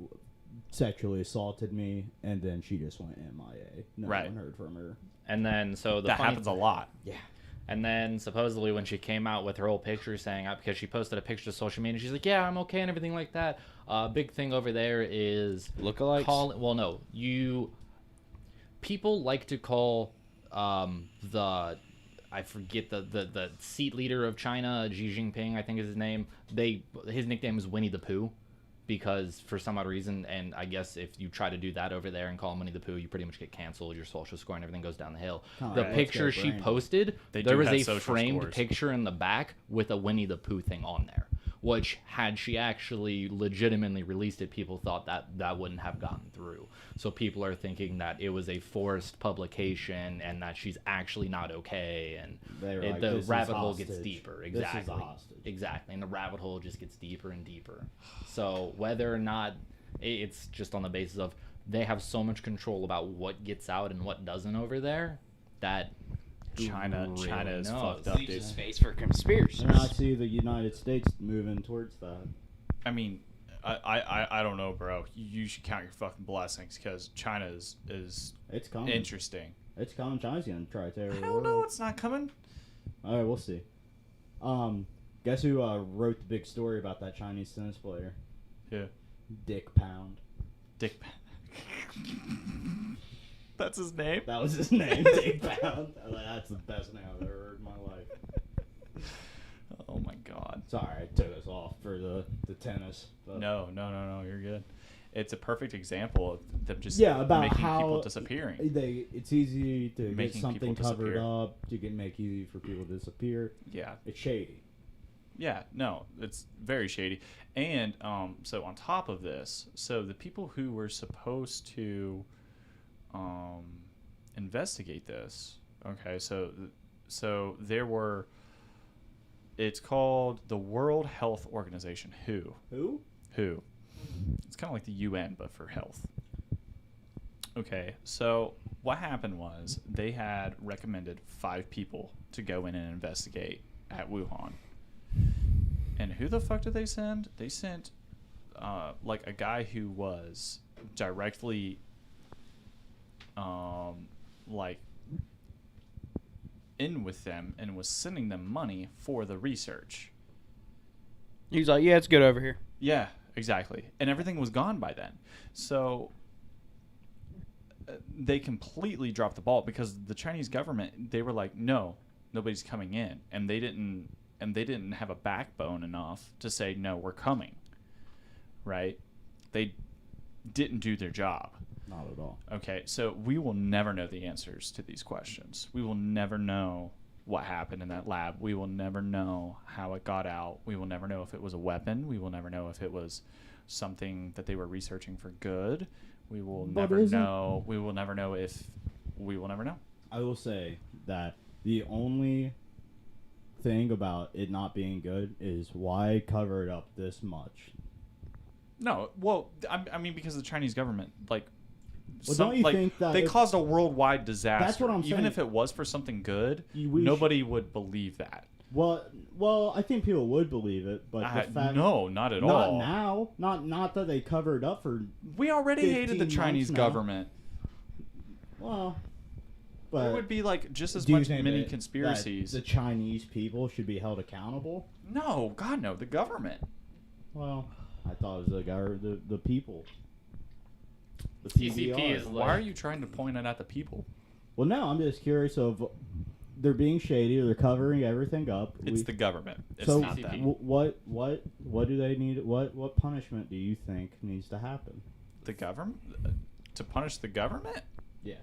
sexually assaulted me," and then she just went MIA. No Right. one heard from her. And then so That happens a lot. Yeah. And then supposedly when she came out with her old picture saying, because she posted a picture to social media, she's like, yeah, I'm okay and everything like that. Big thing over there is Lookalikes? well, no, people like to call I forget the seat leader of China, Xi Jinping, I think is his name. His nickname is Winnie the Pooh. Because for some odd reason, and I guess if you try to do that over there and call him Winnie the Pooh, you pretty much get canceled. Your social score and everything goes down the hill. The Right. picture Let's go she Brandon. posted, They there do was have a social framed scores. picture in the back with a Winnie the Pooh thing on there. Which, had she actually legitimately released it, people thought that wouldn't have gotten through. So people are thinking that it was a forced publication and that she's actually not okay. And They were like, the "This is rabbit hole gets hostage. deeper. This is a Exactly. hostage." Exactly. And the rabbit hole just gets deeper and deeper. So whether or not it's just on the basis of they have so much control about what gets out and what doesn't over there that China who really is knows? fucked up, Leaves dude. a space for conspiracies. And I see the United States moving towards that. I mean, I don't know, bro. You should count your fucking blessings because China is It's coming. interesting. It's coming. China's gonna try to tear the Hell world. no, it's not coming. All right, we'll see. Guess who wrote the big story about that Chinese tennis player? Yeah. Dick Pound. Dick. That's his name. That was his name, Dick Pound. I was like, that's the best name I've ever heard in my life. Oh my god. Sorry, I took us off for the tennis. But No, you're good. It's a perfect example of them just about making how people disappearing. It's easy to Making get something people covered disappear. up. You can make easy for people to disappear. Yeah. It's shady. Yeah, no, it's very shady. And so on top of this, so the people who were supposed to investigate this, okay, so there were, it's called the World Health Organization, WHO. Who? It's kind of like the UN, but for health. Okay, so what happened was they had recommended 5 people to go in and investigate at Wuhan. And who the fuck did they send? They sent like a guy who was directly like in with them and was sending them money for the research. He's like, yeah, it's good over here. Yeah, exactly. And everything was gone by then. So they completely dropped the ball because the Chinese government, they were like, no, nobody's coming in. And they didn't have a backbone enough to say, no, we're coming. Right? They didn't do their job. Not at all. Okay, so we will never know the answers to these questions. We will never know what happened in that lab. We will never know how it got out. We will never know if it was a weapon. We will never know if it was something that they were researching for good. We will never know. We will never know if we will never know. I will say that the only thing about it not being good is why cover it up this much. No, well, I mean, because the Chinese government, like, Well, don't you think that they if- caused a worldwide disaster? That's what I'm Even saying. if it was for something good, We nobody would believe that. Well, I think people would believe it, but the fact No, not at not all. now, not that they covered up for We already hated the 15 Chinese months now. government. well, There but would be like just as do you much think many that conspiracies. the Chinese people should be held accountable? No, God, no. The government. Well, I thought it was the people. The TCP CBR. is Why are you trying to point it at the people? Well, no, I'm just curious of they're being shady. They're covering everything up. It's the government. It's so not TCP. them. what do they need? What punishment do you think needs to happen? The government? To punish the government? Yeah.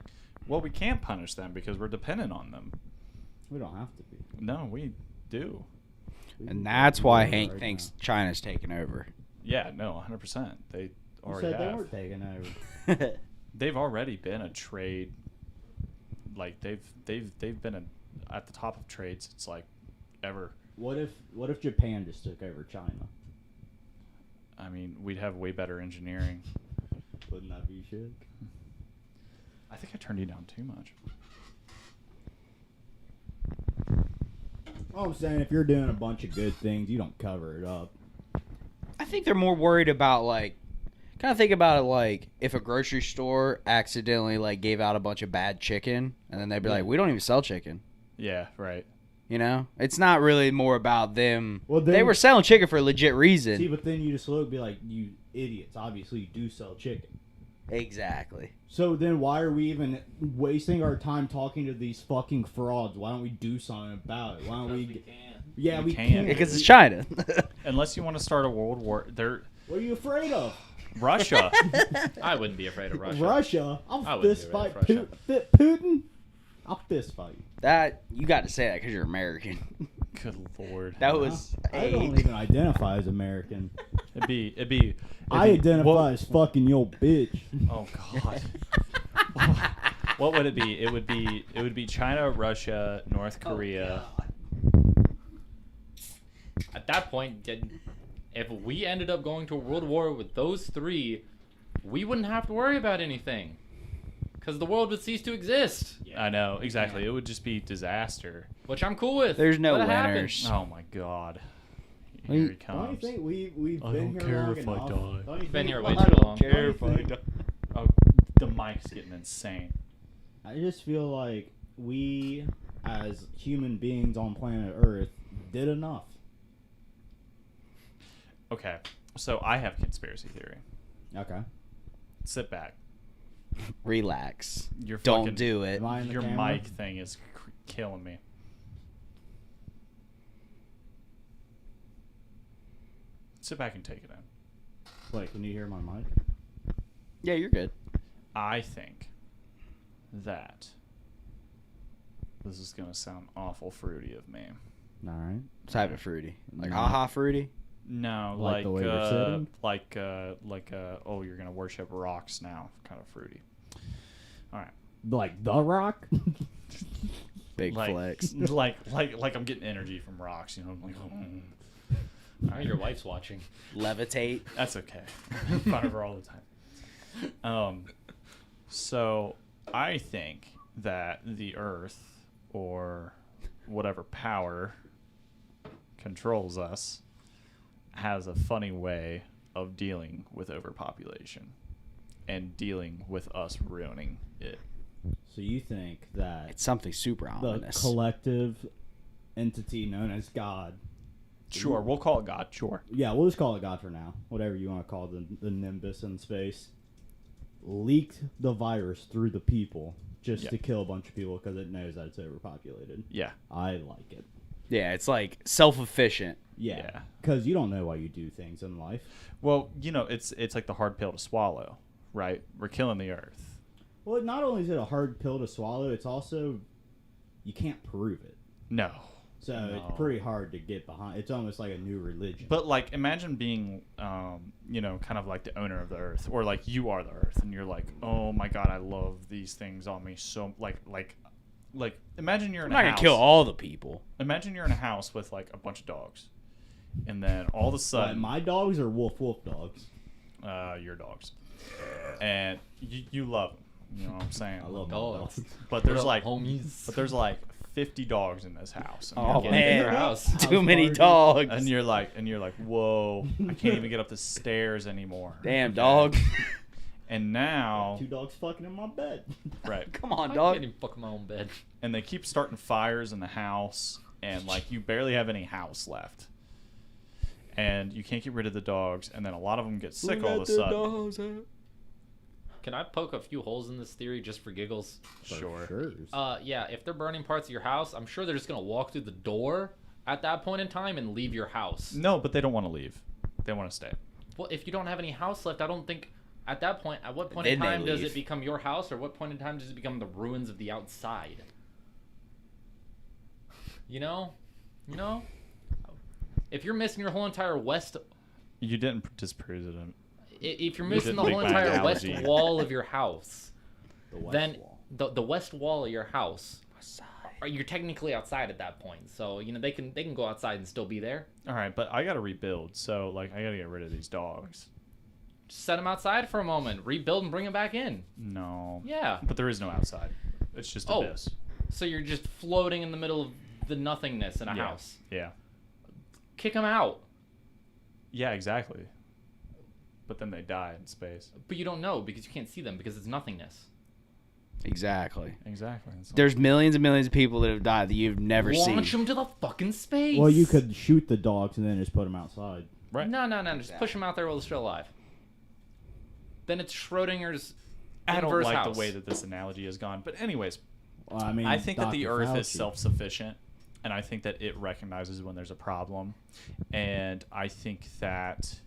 Well, we can't punish them because we're dependent on them. We don't have to be. No, we do. And that's why Right Hank now. thinks China's taking over. Yeah, no, 100%. They You already said they have. weren't taking over. They've already been a trade. Like they've been at the top of trades. It's like ever. What if Japan just took over China? I mean, we'd have way better engineering. Wouldn't that be shit? I think I turned you down too much. All I'm saying, if you're doing a bunch of good things, you don't cover it up. I think they're more worried about like, kind of think about it like if a grocery store accidentally like gave out a bunch of bad chicken, and then they'd be like, we don't even sell chicken. Yeah, right. You know, it's not really more about them. Well, They then- were selling chicken for a legit reason. See, but then you just look and be like, you idiots. Obviously, you do sell chicken. Exactly. So then why are we even wasting our time talking to these fucking frauds? Why don't we do something about it? Why don't we... can. Yeah, We we can. can. Because it's China. Unless you want to start a world war, What are you afraid of? Russia. I wouldn't be afraid of Russia. Russia? I I'll wouldn't fist be fight afraid of Putin. I'll fist fight. That you got to say that because you're American. Good lord. That was I don't even identify as American. It'd be. I identify as fucking your bitch. Oh god. What would it be? It would be China, Russia, North Korea. At that point, if we ended up going to a world war with those three, we wouldn't have to worry about anything. Because the world would cease to exist. I know, exactly. It would just be disaster. Which I'm cool with. There's no Let it happen. winners. Oh my god. Don't Here you he comes. think we've I been don't here care long if I enough? die. Don't you Been think- here way I too don't long. care if I die. Oh, the mic's getting insane. I just feel like we, as human beings on planet Earth, did enough. Okay, so I have a conspiracy theory. Okay. Sit back. Relax. Your Don't fucking, do it. Am I in the Your camera? mic thing is killing me. Sit back and take it in. Wait, can you hear my mic? Yeah, you're good. I think that this is gonna sound awful fruity of me. All right. Type of fruity. Like No. haha fruity. No, Like the way you're sitting? oh, you're gonna worship rocks now, kind of fruity. All right, Like The Rock? Big like, flex. like I'm getting energy from rocks. You know, I'm like, All right, your wife's watching. Levitate. that's okay. In front of her all the time. So I think that the Earth or whatever power controls us has a funny way of dealing with overpopulation and dealing with us ruining it. So you think that It's something super the ominous. collective entity known as God... Sure, we'll call it God. Sure. Yeah, we'll just call it God for now. Whatever you want to call the nimbus in space. Leaked the virus through the people just Yeah. to kill a bunch of people because it knows that it's overpopulated. Yeah. I like it. Yeah, it's like self-efficient. Yeah, Yeah. because you don't know why you do things in life. Well, you know, it's like the hard pill to swallow, right? We're killing the Earth. Well, not only is it a hard pill to swallow, it's also you can't prove it. No. So No. it's pretty hard to get behind. It's almost like a new religion. But like, imagine being, you know, kind of like the owner of the Earth, or like you are the Earth, and you're like, oh my God, I love these things on me so like. Imagine you're in I'm a not house. gonna kill all the people. Imagine you're in a house with like a bunch of dogs, and then all of a But sudden, my dogs are wolf dogs. your dogs, and you love them. You know what I'm saying? I love my Dogs. dogs. But there's What up, like, homies? but there's like 50 dogs in this house. And Oh you're Get like- in your man, house. too many party. dogs. And you're like, whoa! I can't even get up the stairs anymore. Damn dog. And now, 2 dogs fucking in my bed. right? Come on, I dog. can't even fuck in my own bed. And they keep starting fires in the house, and like you barely have any house left, and you can't get rid of the dogs, and then a lot of them get sick all of a sudden. Can I poke a few holes in this theory just for giggles? Sure. Yeah, if they're burning parts of your house, I'm sure they're just gonna walk through the door at that point in time and leave your house. No, but they don't want to leave. They want to stay. Well, if you don't have any house left, I don't think at that point, at what point Then in they time does leave. it become your house, or what point in time does it become the ruins of the outside? You know, if you're missing your whole entire west, You didn't disprove it. if you're You missing the didn't whole make my entire west analogy. wall of your house, The west then wall. the west wall of your house, you're technically outside at that point. So they can go outside and still be there. All right, but I gotta rebuild, so like I gotta get rid of these dogs. Just set them outside for a moment, rebuild, and bring them back in. No. Yeah. But there is no outside. It's just abyss. So you're just floating in the middle of the nothingness in a house. Yeah. Kick them out. Yeah, exactly. But then they die in space. But you don't know because you can't see them because it's nothingness. Exactly. Exactly. There's millions and millions of people that have died that you've never seen. Launch them to the fucking space. Well, you could shoot the dogs and then just put them outside. Right. No. Just push them out there while they're still alive. Then it's Schrodinger's I don't inverse like house. the way that this analogy has gone. But anyways, Well, I mean, I think that the Dr. Earth is Fauci. self-sufficient, and I think that it recognizes when there's a problem, and I think that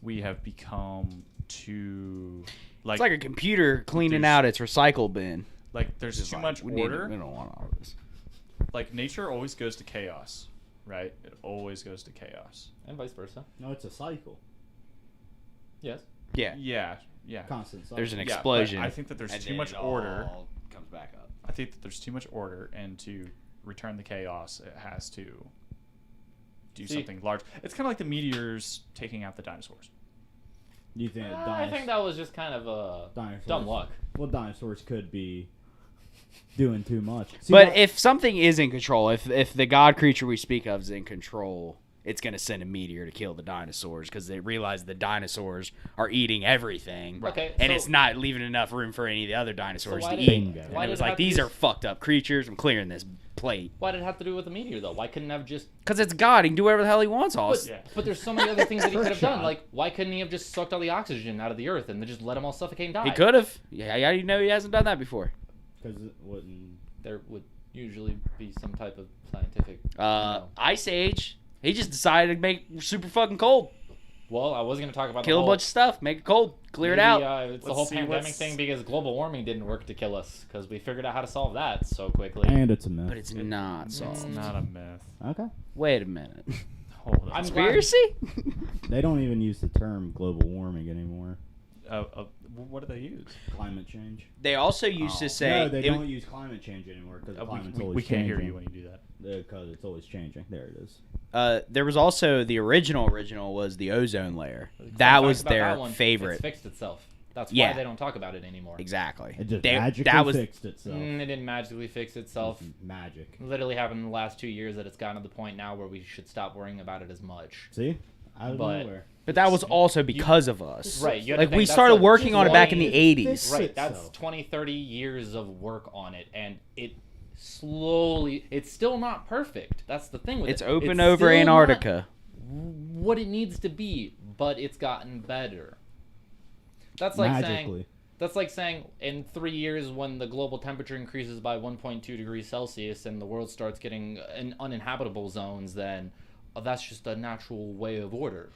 we have become too It's like a computer cleaning there's- out its recycle bin. like there's Just too like, much we order. don't want all this. Like nature always goes to chaos, right? It always goes to chaos. And vice versa. No, it's a cycle. Yes. Yeah. Yeah. Constant cycle. There's an Yeah, but explosion. I think that there's and too then much it order. all comes back up. I think that there's too much order, and to return the chaos, it has to do something large. It's kind of like the meteors taking out the dinosaurs. You think I think that was just kind of dinosaurs, dumb luck. Well, dinosaurs could be doing too much. See, But that- if something is in control, if the god creature we speak of is in control, it's going to send a meteor to kill the dinosaurs because they realize the dinosaurs are eating everything. Okay, and so- it's not leaving enough room for any of the other dinosaurs why to did- eat. Bingo. And why it did was it like, have to these be- are fucked up creatures. I'm clearing this plate. Why did it have to do with the meteor though? Why couldn't it have just? Because it's God. He can do whatever the hell he wants. But, Yeah. but there's so many other things that he could have done. Shot. Like, why couldn't he have just sucked all the oxygen out of the earth and then just let them all suffocate and die? He could have. Yeah, how do you know he hasn't done that before? because it wouldn't. There would usually be some type of scientific. No. Ice Age. He just decided to make super fucking cold. Well, I was going to talk about Kill the a whole, bunch of stuff. Make it cold. Clear it maybe, out. It's the Let's whole see pandemic what's- thing because global warming didn't work to kill us because we figured out how to solve that so quickly. And it's a myth. But it's not It's solved. not a myth. Okay. Wait a minute. Hold on. I'm glad- Conspiracy? They don't even use the term global warming anymore. What do they use? Climate change. They also used to say no, they it- don't use climate change anymore because climate's always We can't changing. hear you when you do that. Because it's always changing. There it is. there was also the original was the ozone layer. Fun That fact was about their that one, favorite. It's fixed itself. That's Yeah. why they don't talk about it anymore. Exactly. It just They- magically that was fixed itself. It didn't magically fix itself. Magic. Literally happened in the last 2 years that it's gotten to the point now where we should stop worrying about it as much. See? Out of But- nowhere. But that was also because of us. Right, you have to Like think we that's started a working on it back in the 20 80s. Fix Right, it, that's so. 20, 30 years of work on it, and it slowly, it's still not perfect. That's the thing with It's it. open It's over still Antarctica. not what it needs to be, but it's gotten better. That's like saying Magically. That's like saying in 3 years when the global temperature increases by 1.2 degrees Celsius and the world starts getting uninhabitable zones, then that's just a natural way of order.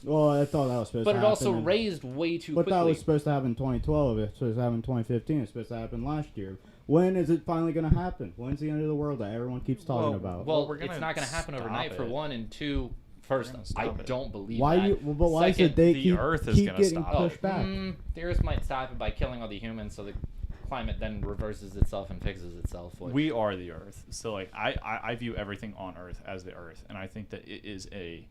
Well, I thought that was supposed But to it happen. also raised way too But quickly. that was supposed to happen in 2012. It's supposed to happen in 2015. It's supposed to happen last year. When is it finally going to happen? When's the end of the world that everyone keeps talking about? Well, we're gonna it's not going to happen stop overnight for it. one, and two, first, gonna I stop it. don't believe why that. you? Well, but why is Second, it they the keep, Earth is keep gonna getting stop. pushed back? The Earth might stop it by killing all the humans, so the climate then reverses itself and fixes itself. Which, We are the Earth. So like I view everything on Earth as the Earth, and I think that it is a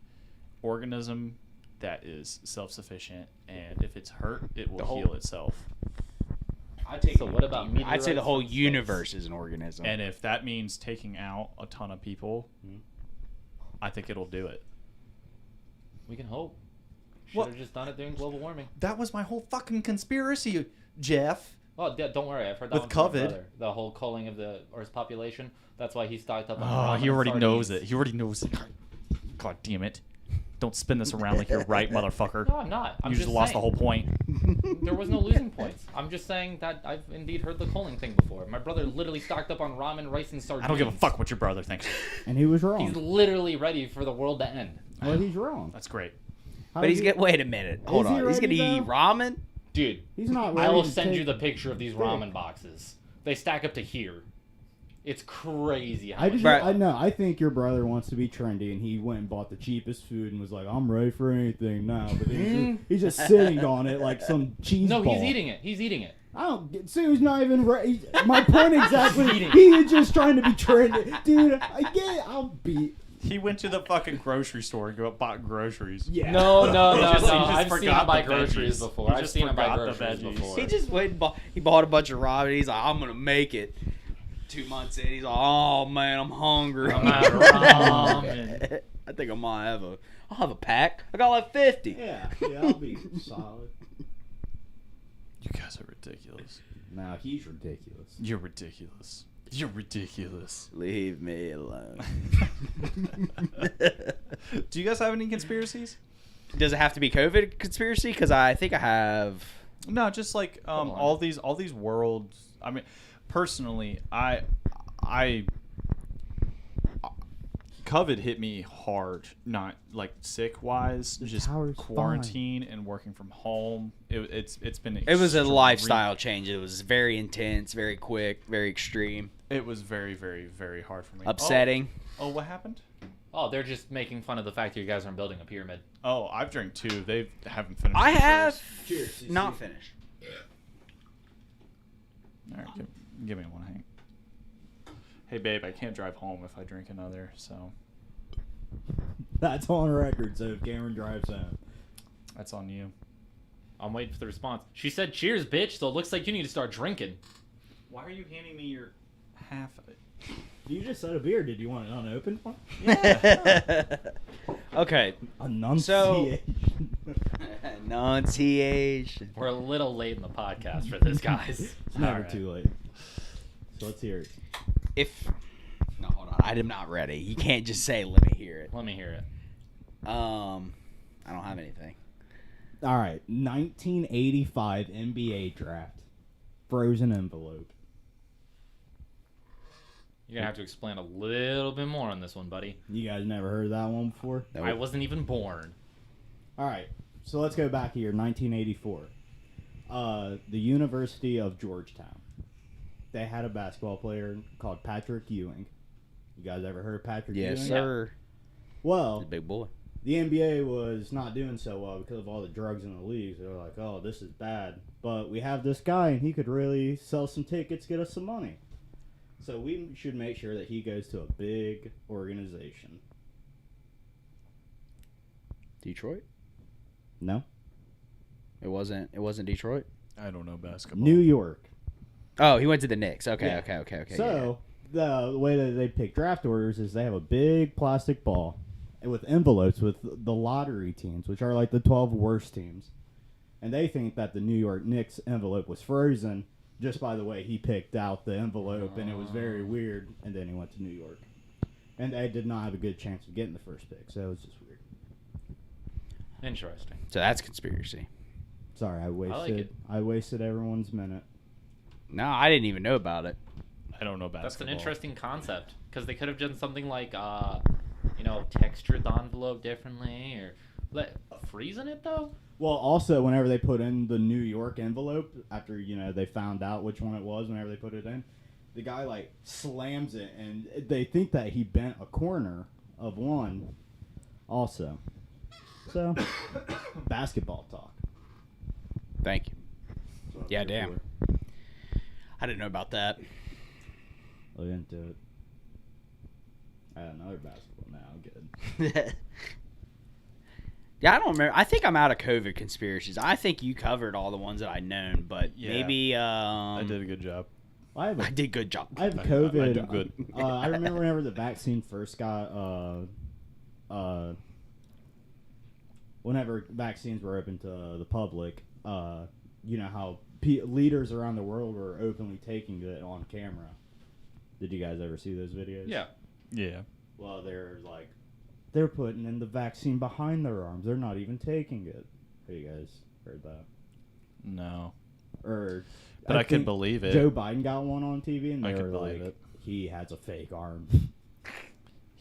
organism that is self-sufficient, and if it's hurt, it will heal itself. so what about meteorites? I'd say the whole from space? universe is an organism. And if that means taking out a ton of people, I think it'll do it. We can hope. Should Well- have just done it during global warming. That was my whole fucking conspiracy, Jeff. Oh, don't worry. I've heard that With one from my COVID. brother. The whole culling of the Earth's population. That's why he stocked up on Oh, ramen he and already knows sardines. it. He already knows it. God damn it. Don't spin this around like you're right, motherfucker. No, I'm not. I'm You just just lost saying. the whole point. There was no losing points. I'm just saying that I've indeed heard the culling thing before. My brother literally stocked up on ramen, rice, and sardines. I don't give a fuck what your brother thinks. And he was wrong. He's literally ready for the world to end. Well, he's wrong. That's great. How but he's do get wait a minute. Hold he on. He's gonna ready, eat though? ramen? Dude, He's not I ready will to send you take- the picture of these Stick. ramen boxes. They stack up to here. It's crazy. How I much just, Right. I know. I think your brother wants to be trendy, and he went and bought the cheapest food and was like, "I'm ready for anything now." But then he's just sitting on it like some cheese No, ball. he's eating it. He's eating it. I don't get. Sue's not even right. My point exactly. He is just trying to be trendy, dude. I get it. I'll be. He went to the fucking grocery store and bought groceries. Yeah. No. He just I've seen forgot him buy the groceries veggies. before. He I've just seen him buy forgot the groceries veggies. before. He just went and bought a bunch of ramen. He's like, I'm gonna make it. 2 months in, he's like, oh man, I'm hungry. I'm out of ramen. I think I'll have a pack. I got like 50. Yeah. I'll be solid. You guys are ridiculous. Now he's ridiculous. You're ridiculous. You're ridiculous. Leave me alone. Do you guys have any conspiracies? Does it have to be COVID conspiracy? Because I think I have. No, just like all these worlds. I mean, personally, I COVID hit me hard, not like sick wise, just tower's quarantine and working from home. It's been. It was a extreme. lifestyle change. It was very intense, very quick, very extreme, It was very, very, very hard for me. upsetting. Oh, what happened? Oh, they're just making fun of the fact that you guys aren't building a pyramid. Oh, I've drank 2. They haven't finished. I theirs. have Cheers. not finished. All right, give me one, Hank. Hey, babe, I can't drive home if I drink another, so That's on record. So if Cameron drives home, that's on you. I'm waiting for the response. She said, "Cheers, bitch." So it looks like you need to start drinking. Why are you handing me your half of it? you just said a beer. Did you want an unopened one? Okay. Enunciation. Enunciation. We're a little late in the podcast for this, guys. It's never All right. too late. So let's hear it. No, hold on. I am not ready. You can't just say, "Let me hear it." Let me hear it. I don't have anything. All right, 1985 NBA draft, frozen envelope. You're gonna have to explain a little bit more on this one, buddy. You guys never heard that one before? Nope. I wasn't even born. All right, so let's go back here, 1984. The University of Georgetown. They had a basketball player called Patrick Ewing. You guys ever heard of Patrick Yes, Ewing? sir. Well, He's a big boy. the NBA was not doing so well because of all the drugs in the leagues. They were like, oh, this is bad. But we have this guy, and he could really sell some tickets, get us some money. So we should make sure that he goes to a big organization. Detroit? No? It wasn't Detroit? I don't know basketball. New York. Oh, he went to the Knicks. Okay, Yeah. okay. So the way that they pick draft orders is they have a big plastic ball with envelopes with the lottery teams, which are like the 12 worst teams. And they think that the New York Knicks envelope was frozen just by the way he picked out the envelope, and it was very weird. And then he went to New York. And they did not have a good chance of getting the first pick, so it was just weird. Interesting. So that's conspiracy. Sorry, I wasted it. I wasted everyone's minute. No, I didn't even know about it. I don't know basketball. That's an interesting concept because they could have done something like, textured the envelope differently or freezing it though. Well, also, whenever they put in the New York envelope, after, they found out which one it was, whenever they put it in, the guy, slams it, and they think that he bent a corner of one also. So, basketball talk. Thank you. That's what I'm Yeah, here damn. for. I didn't know about that. Look into it. I got another basketball now. Good. Yeah, I don't remember. I think I'm out of COVID conspiracies. I think you covered all the ones that I'd known, but Yeah. maybe I did a good job. I have I did good job. I have I COVID. do good. I remember whenever the vaccine first got, whenever vaccines were open to the public, you know how leaders around the world were openly taking it on camera. Did you guys ever see those videos? Yeah. Yeah. Well, they're putting in the vaccine behind their arms. They're not even taking it. Have you guys heard that? No. Or, But I could think believe it. Joe Biden got one on TV, and I they could were believe like, it. he has a fake arm.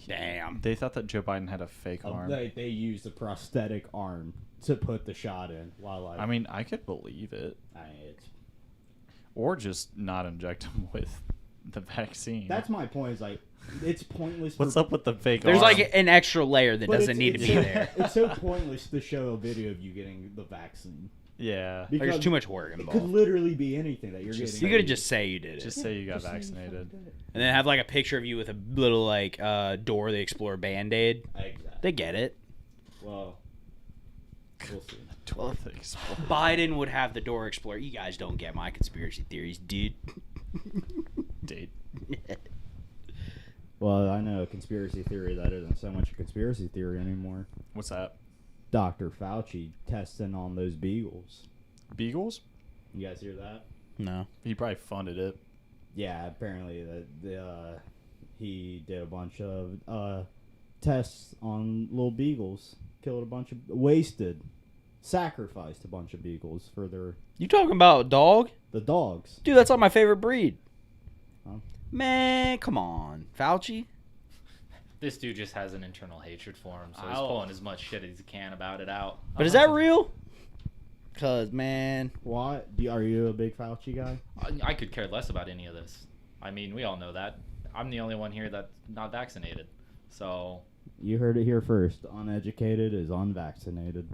Damn. They thought that Joe Biden had a fake arm. They used a prosthetic arm to put the shot in. While I mean, I could believe it. it's Or just not inject him with the vaccine. That's my point. Is like it's pointless. What's up with the fake There's arm? like an extra layer that But doesn't need to be there. It's so pointless to show a video of you getting the vaccine. Yeah. Because There's too much work it involved. could literally be anything that you're Just getting. You could just say you did it. Just say you got Just say you vaccinated. fucking did it. And then have like a picture of you with a little like Dora the Explorer Band-Aid. Exactly. They get it. Well, we'll see. Biden would have the Dora Explorer. You guys don't get my conspiracy theories, dude. Date. Well, I know a conspiracy theory that isn't so much a conspiracy theory anymore. What's that? Dr. Fauci testing on those beagles. Beagles? You guys hear that? No. He probably funded it. Yeah, apparently he did a bunch of tests on little beagles. Killed a bunch of... sacrificed a bunch of beagles for You talking about a dog? the dogs. Dude, that's like my favorite breed. Huh? Man, come on. Fauci? This dude just has an internal hatred for him, so he's Ow. pulling as much shit as he can about it out. But is that real? Because, man... Why? Are you a big Fauci guy? I could care less about any of this. I mean, we all know that. I'm the only one here that's not vaccinated. So... You heard it here first. Uneducated is unvaccinated.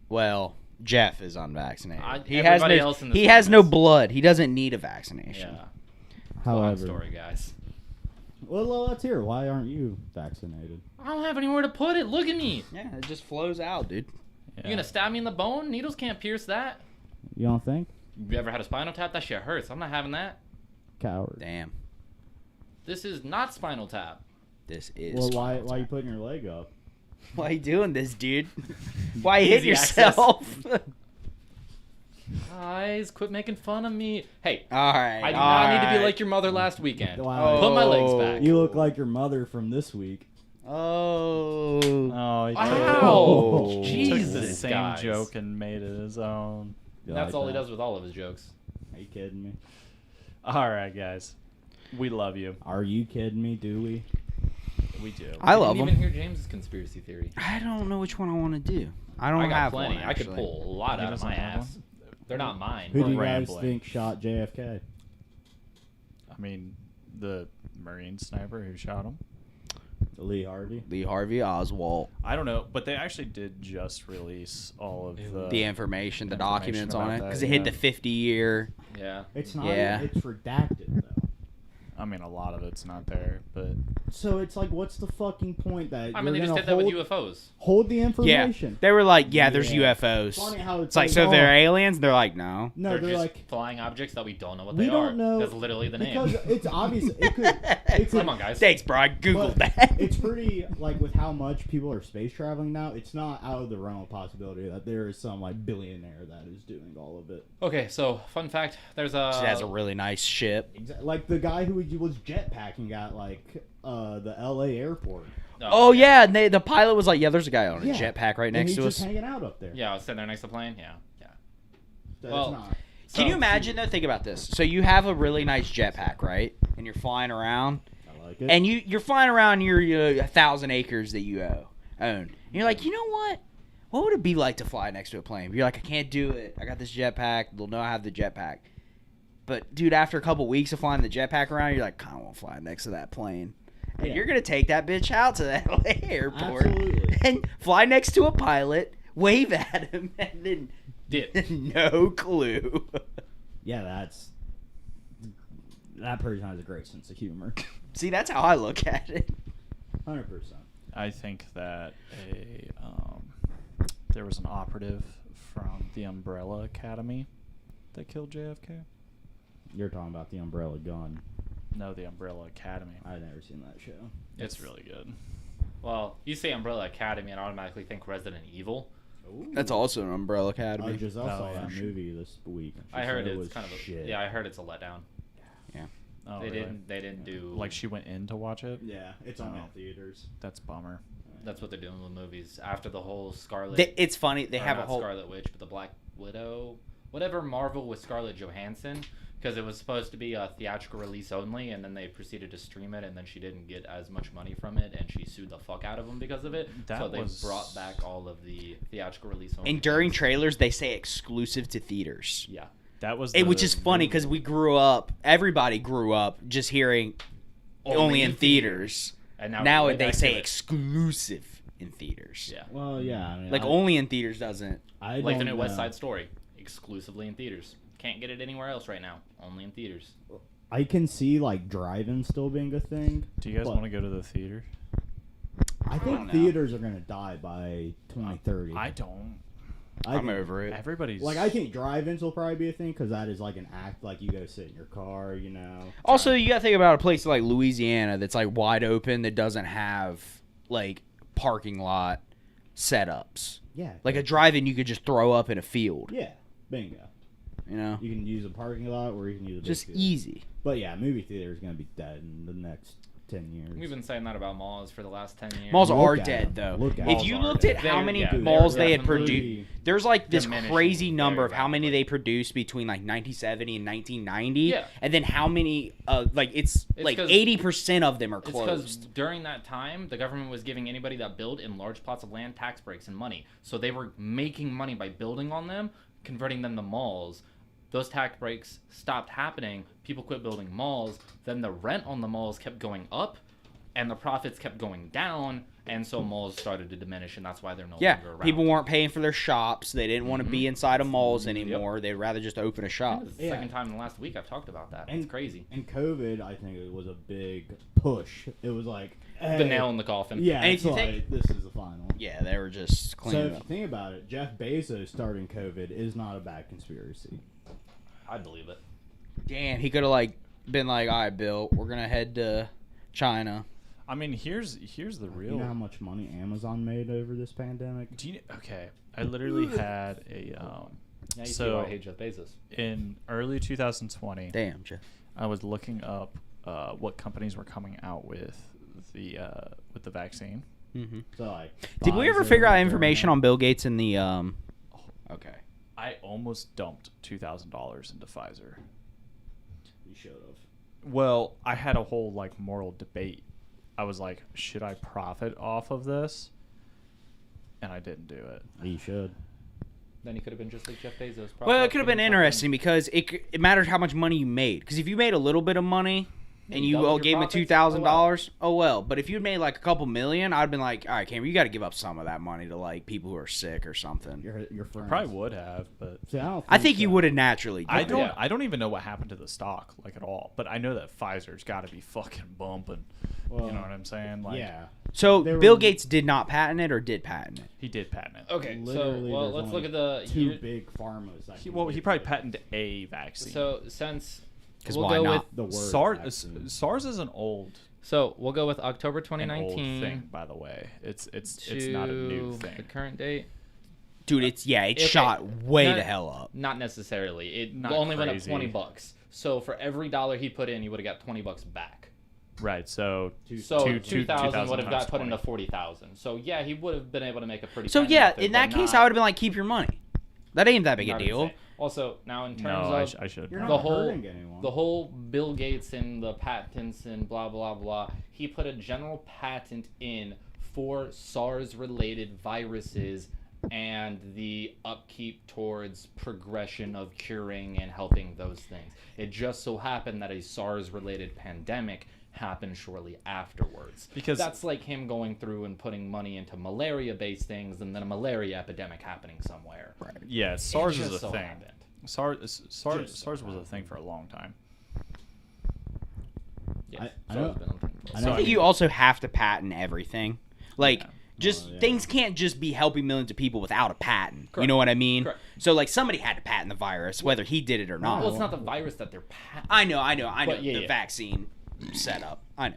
Well, Jeff is unvaccinated. He everybody has no, else in this he has room no is- blood. He doesn't need a vaccination. Yeah. Long However, story, guys. well, let's hear. Why aren't you vaccinated? I don't have anywhere to put it. Look at me. Yeah, it just flows out, dude. Yeah. You gonna stab me in the bone? Needles can't pierce that. You don't think? You ever had a spinal tap? That shit hurts. I'm not having that. Coward. Damn. This is not spinal tap. This is... Well, why spinal you tap. putting your leg up? Why you doing this, dude? Why you hit Easy access. yourself? Guys, quit making fun of me. Hey, All right. I do not need to be like your mother last weekend. Wow. Put my legs back. You look like your mother from this week. Oh. Oh, he Ow. took the Jesus, same guys. joke and made it his own. You That's like all he that? does with all of his jokes. Are you kidding me? All right, guys. We love you. Are you kidding me? Do we? We do. I I love didn't him. even hear James's conspiracy theory. I don't know which one I want to do. I don't I got have plenty. one, I could actually. pull a lot He out of doesn't my have ass. one? They're not mine. Who do you rambling. guys think shot JFK? I mean, the Marine sniper who shot him. Lee Harvey. Lee Harvey Oswald. I don't know, but they actually did just release all of The information, the documents on it. about Because that, it hit yeah. the Yeah. 50-year. It's not. Yeah. It's redacted though. I mean, a lot of it's not there, but So it's like, what's the fucking point that I you're mean, they just gonna did that with hold, UFOs. hold the Yeah. information? They were like, yeah, there's Yeah. UFOs. Funny how It's like, so oh, they're aliens? They're like, no. No, they're they're just like flying objects that we don't know what we they are. don't know. That's literally the name. Because it's obvious. It could. It could Come on, guys. Thanks, bro. I Googled but that. It's pretty like with how much people are space traveling now. It's not out of the realm of possibility that there is some like billionaire that is doing all of it. Okay, so fun fact: there's a. She has a really nice ship. Like the guy who was jetpacking at like the L.A. airport. Oh, yeah. And the pilot was like, yeah, there's a guy on a Yeah. jetpack right And next he's to just us. hanging out up there. Yeah, I was sitting there next to the plane. Yeah, yeah. That's well, not. Can you So- imagine, though? Think about this. So you have a really nice jetpack, right? And you're flying around. I like it. And you're flying around your 1,000 acres that you own. And you're like, you know what? What would it be like to fly next to a plane? You're like, I can't do it. I got this jetpack. They'll know I have the jetpack. But, dude, after a couple weeks of flying the jetpack around, you're like, I kind of want to fly next to that plane. And Yeah. you're going to take that bitch out to that LA airport. Absolutely. And fly next to a pilot, wave at him, and then Did. no clue. Yeah, that person has a great sense of humor. See, that's how I look at it. 100%. I think that there was an operative from the Umbrella Academy that killed JFK. You're talking about the Umbrella Gun. No, the Umbrella Academy. I've never seen that show. It's really good. Well, you say Umbrella Academy, and I automatically think Resident Evil. That's also an Umbrella I Academy. just Oh, saw yeah. that movie this week. and she I heard said it it's was kind of a, shit. yeah. I heard it's a letdown. Oh, They really? didn't do Like she went in to watch it. Yeah, it's on Oh. in theaters. That's a bummer. That's what they're doing with movies after the whole Scarlet. It's funny. They or have a not whole. Scarlet Witch, but the Black Widow, whatever Marvel with Scarlett Johansson, because it was supposed to be a theatrical release only, and then they proceeded to stream it, and then she didn't get as much money from it, and she sued the fuck out of them because of it. That so they was- brought back all of the theatrical release only. And during ones. trailers, they say exclusive to theaters. Yeah. That was which is funny because everybody grew up just hearing only in theaters. And now right they back say to it. exclusive in theaters. Yeah. Well, yeah. I mean, Like only in theaters doesn't. I Like the don't new West know. Side Story, exclusively in theaters. Can't get it anywhere else right now. Only in theaters. I can see like drive-in still being a thing. Do you guys but want to go to the theater? I don't think know. theaters are gonna die by 2030. I don't. I'm over it. Everybody's Like I think drive-ins will probably be a thing because that is like an act. Like you go sit in your car, you know. Also, you got to think about a place like Louisiana that's like wide open that doesn't have like parking lot setups. Yeah. Like a drive-in, you could just throw up in a field. Yeah. Bingo. You know, You can use a parking lot or you can use a big just field. easy. But yeah, movie theater is gonna be dead in the next 10 years. We've been saying that about malls for the last 10 years. Malls Look are at dead 'em. though. Look at If 'em. you Malls are looked at dead. how They're- many yeah, malls they're they had definitely produced, there's like this diminishing crazy number very of how many rapidly. they produced between like 1970 and 1990, Yeah. and then how many like it's like 'cause- 80% of them are It's because closed. during that time, the government was giving anybody that built in large plots of land tax breaks and money. So they were making money by building on them, converting them to malls. Those tax breaks stopped happening. People quit building malls. Then the rent on the malls kept going up, and the profits kept going down. And so malls started to diminish, and that's why they're no Yeah, longer around. people weren't paying for their shops. They didn't want to be inside of malls anymore. They'd rather just open a I shop. think it's the Yeah. second time in the last week I've talked about that. It's crazy. And COVID, I think it was a big push. It was like hey, The nail in the coffin. Yeah, And it's if you like think- this is the final. Yeah, they were just So cleaning if you up. think about it, Jeff Bezos starting COVID is not a bad conspiracy. I believe it. Damn, he could have like been like, "All right, Bill, we're gonna head to China." I mean, here's the real. You know how much money Amazon made over this pandemic? Do you, okay, I literally had a Now you see So- why I hate Jeff Bezos. in early 2020. Damn, Jeff. I was looking up what companies were coming out with the vaccine. Mm-hmm. So like, Did we ever Pfizer, figure out Moderna. information on Bill Gates and the Okay. I almost dumped $2,000 into Pfizer. You should have. Well, I had a whole like moral debate. I was like, should I profit off of this? And I didn't do it. You should. Then he could have been just like Jeff Bezos. Well, it could have been interesting because it mattered how much money you made. Because if you made a little bit of money and you doubled your gave him profits, $2,000, oh well. But if you made like a couple million, I'd been like, all right, Cameron, you got to give up some of that money to like people who are sick or something. Your friends. Probably would have, but See, I think you so. would have naturally. I done don't. it. Yeah. I don't even know what happened to the stock like at all. But I know that Pfizer's got to be fucking bumping. Well, you know what I'm saying? Like, yeah. So They were- Bill Gates did not patent it or did patent it? he did patent it. Okay, so Literally, well, there's let's only look at the two year- big pharmas. That He, can well, get he probably it. patented a vaccine. So since 'Cause we'll why go not? with The word SARS, vaccine. SARS is an old we'll go with October an old 2019 thing, by the way. It's to not a new the thing. current date. Dude, it's Okay, shot way not- the hell up. Not necessarily. It Not only went up crazy. $20. So for every dollar he put in, he would have got $20 back. Right. So So Two- 2,000 would have got times put into 20. 40,000. So yeah, he would have been able to make a pretty. So penny yeah, off it, in that but case, not- I would have been like, keep your money. That ain't that big a not deal. insane. Also, now in terms no, of I should. You're know. not the whole hurting anyone. the whole Bill Gates and the patents and blah blah blah, he put a general patent in for SARS related viruses and the upkeep towards progression of curing and helping those things. It just so happened that a SARS related pandemic happened shortly afterwards. Because- that's like him going through and putting money into malaria based things and then a malaria epidemic happening somewhere. Right. Yeah, SARS It is just a so thing. happened. SARS was a thing for a long time. Yeah, I SARS know- been on thing for a I long I know- think you also have to patent everything. Like, Yeah. just yeah. things can't just be helping millions of people without a patent. You Correct. know what I mean? Correct. So, like, somebody had to patent the virus, whether he did it or not. Well, it's not the virus that they're patenting. I know. But yeah, the yeah. vaccine setup. I know.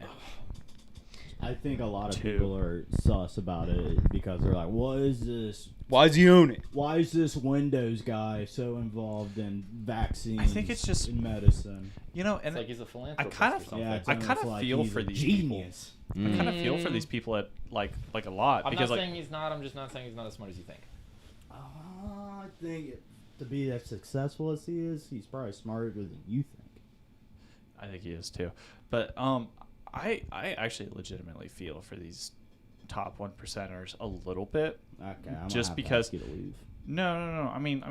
I think a lot of Two. people are sus about it because they're like, "What is this? Why does he own it? Why is this Windows guy so involved in vaccines? it's just- in medicine." You know, It's and like he's a philanthropist kind or of- something. Yeah, it's I almost kinda like feel he's for a these people. genius. I kind of feel for these people at like a lot I'm because not like saying he's not. I'm just not saying he's not as smart as you think. I think to be as successful as he is, he's probably smarter than you think. I think he is too. But I actually legitimately feel for these top 1%ers a little bit. Okay, I'm Just gonna have to because- ask you to leave. No. I mean,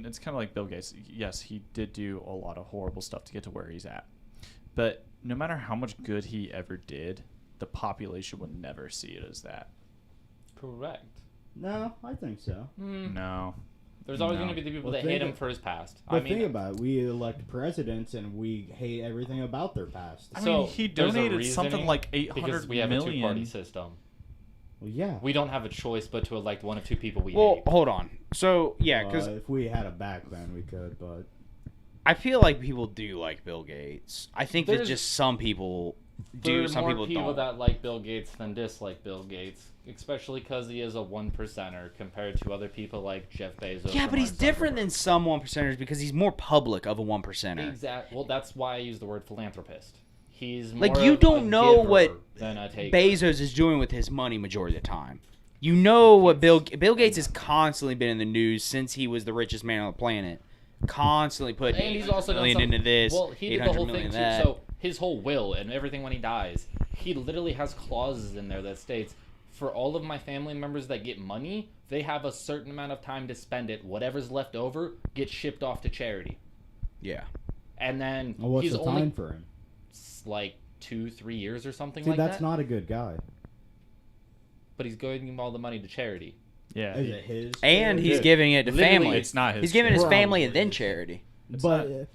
it's kind of like Bill Gates. Yes, he did do a lot of horrible stuff to get to where he's at. But no matter how much good he ever did, the population would never see it as that. Correct. No, I think so. No. There's always No. going to be the people Well, that hate think him for his past. But think about it. We elect presidents and we hate everything about their past. I mean, he there's a donated something reasoning like 800 because we have a two-party million. system. Well, yeah. We don't have a choice but to elect one of two people we Well, hate. hold on. So yeah, because if we had a backbone, we could, but I feel like people do like Bill Gates. I think that There's- just some people There do, are some more people people don't. that like Bill Gates than dislike Bill Gates, especially because he is a 1%er compared to other people like Jeff Bezos. Yeah, or but he's Mark different than Zuckerberg. some 1%ers because he's more public of a 1%er. Exactly. Well, that's why I use the word philanthropist. He's more Like, you of don't a know giver what than a taker. Bezos is doing with his money majority of the time. You know what Bill Gates has constantly been in the news since he was the richest man on the planet. Constantly putting And he's also done million something, into this, Well, he did the 800 whole million thing too. that. So his whole will and everything when he dies, he literally has clauses in there that states, for all of my family members that get money, they have a certain amount of time to spend it. Whatever's left over gets shipped off to charity. Yeah. And then well, what's he's the only time for him? like 2-3 years or something See, like that's that. not a good guy. But he's giving all the money to charity. Yeah. Is it his? And he's Dude, giving it to literally, family. it's not his He's giving his charity. family and then Probably. charity. But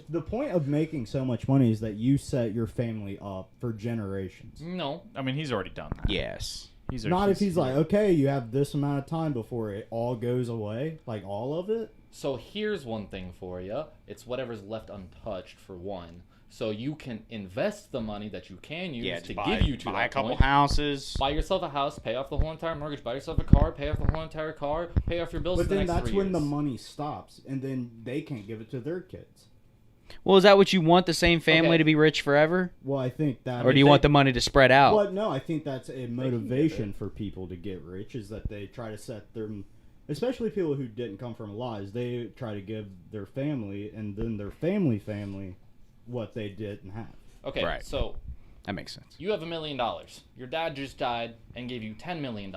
the point of making so much money is that you set your family up for generations. No. I mean, he's already done that. Yes. Not if he's like, okay, you have this amount of time before it all goes away, like all of it. So here's one thing for you. It's whatever's left untouched for one. So you can invest the money that you can use Yeah, to buy, give you to buy that a couple point. houses. Buy yourself a house, pay off the whole entire mortgage, buy yourself a car, pay off the whole entire car, pay off your bills But for the then next that's 3 when years. the money stops, and then they can't give it to their kids. Well, is that what you want, the same family Okay. to be rich forever? Well, I think that. Or do you want the money to spread out? Well, no, I think that's a motivation for people to get rich, is that they try to set their, especially people who didn't come from lies, they try to give their family and then their family what they didn't have. Okay, Right. so That makes sense. you have $1 million. Your dad just died and gave you $10 million.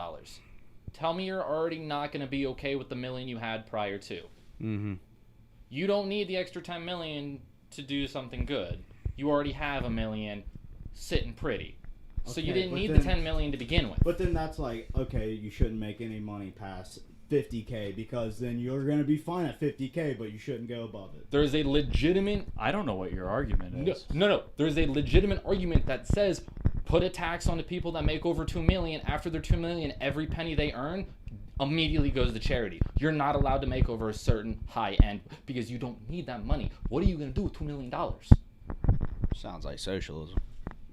Tell me you're already not going to be okay with the million you had prior to. Mm-hmm. You don't need the extra 10 million to do something good. You already have $1 million sitting pretty. So you Okay, didn't but need the then- 10 million to begin with. But then that's like, okay, you shouldn't make any money past 50K because then you're going to be fine at 50K, but you shouldn't go above it. There's a legitimate I don't know what your argument is. no. There's a legitimate argument that says put a tax on the people that make over 2 million. After their 2 million, every penny they earn immediately goes to charity. You're not allowed to make over a certain high end because you don't need that money. What are you going to do with $2 million? Sounds like socialism.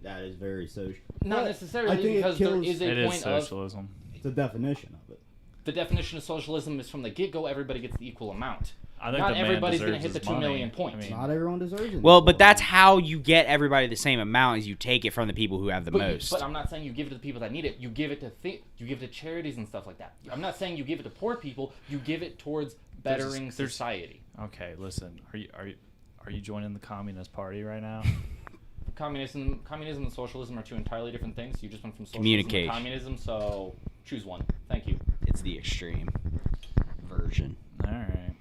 That is very social. Not But necessarily, I think because there is It a is point of socialism. it's a definition of it. the definition of socialism is from the get-go, everybody gets the equal amount. I think Not the man everybody's gonna deserves hit the his 2 million money. point. I mean, Not everyone deserves it. Well, but that's how you get everybody the same amount, is you take it from the people who have the But, most. but I'm not saying you give it to the people that need it. You give it to you give it to charities and stuff like that. I'm not saying you give it to poor people. You give it towards bettering there's- society. okay, listen. Are you joining the Communist Party right now? Communism and socialism are two entirely different things. You just went from socialism Communication. to communism, so choose one. Thank you. It's the extreme version. All right.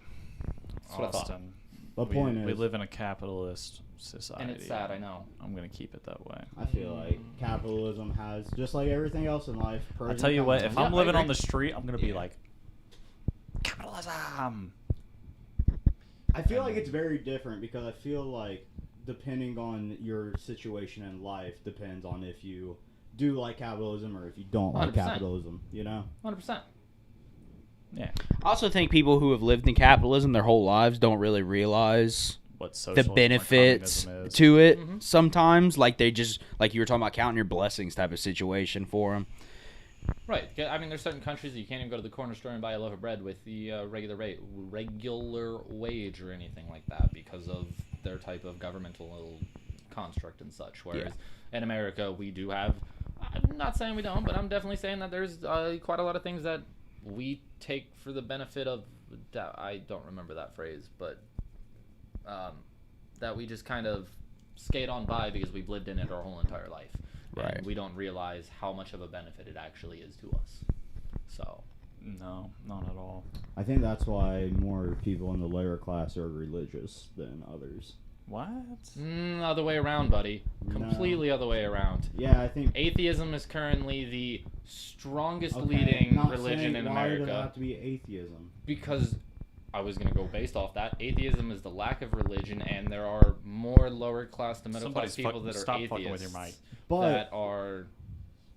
That's what I thought. Austin. The point we is, live in a capitalist society. And it's sad, I know. I'm gonna keep it that way. I feel like capitalism has, just like everything else in life, pros I and tell you what, cons. if Yeah, I'm I living on agree. the street, I'm gonna be Yeah. like, capitalism. I feel like it's very different because I feel like depending on your situation in life depends on if you do like capitalism or if you don't like 100%. capitalism, you know? 100%. Yeah. I also think people who have lived in capitalism their whole lives don't really realize What the socialism or benefits communism is. to it Mhm. sometimes. Like they just, like you were talking about, counting your blessings type of situation for them. Right. I mean, there's certain countries that you can't even go to the corner store and buy a loaf of bread with the regular wage or anything like that because of their type of governmental construct and such. Whereas in America, we do have. I'm not saying we don't, but I'm definitely saying that there's quite a lot of things that we take for the benefit of. I don't remember that phrase, but that we just kind of skate on by because we've lived in it our whole entire life. Right. And we don't realize how much of a benefit it actually is to us. So, No, not at all. I think that's why more people in the lower class are religious than others. What? Other way around, buddy. No. Completely other way around. Yeah, I think Atheism is currently the strongest okay, leading not religion saying in why America. does it have to be atheism? Because I was going to go based off that. Atheism is the lack of religion, and there are more lower class to middle class people that are stop atheists fucking with your mic. But that are.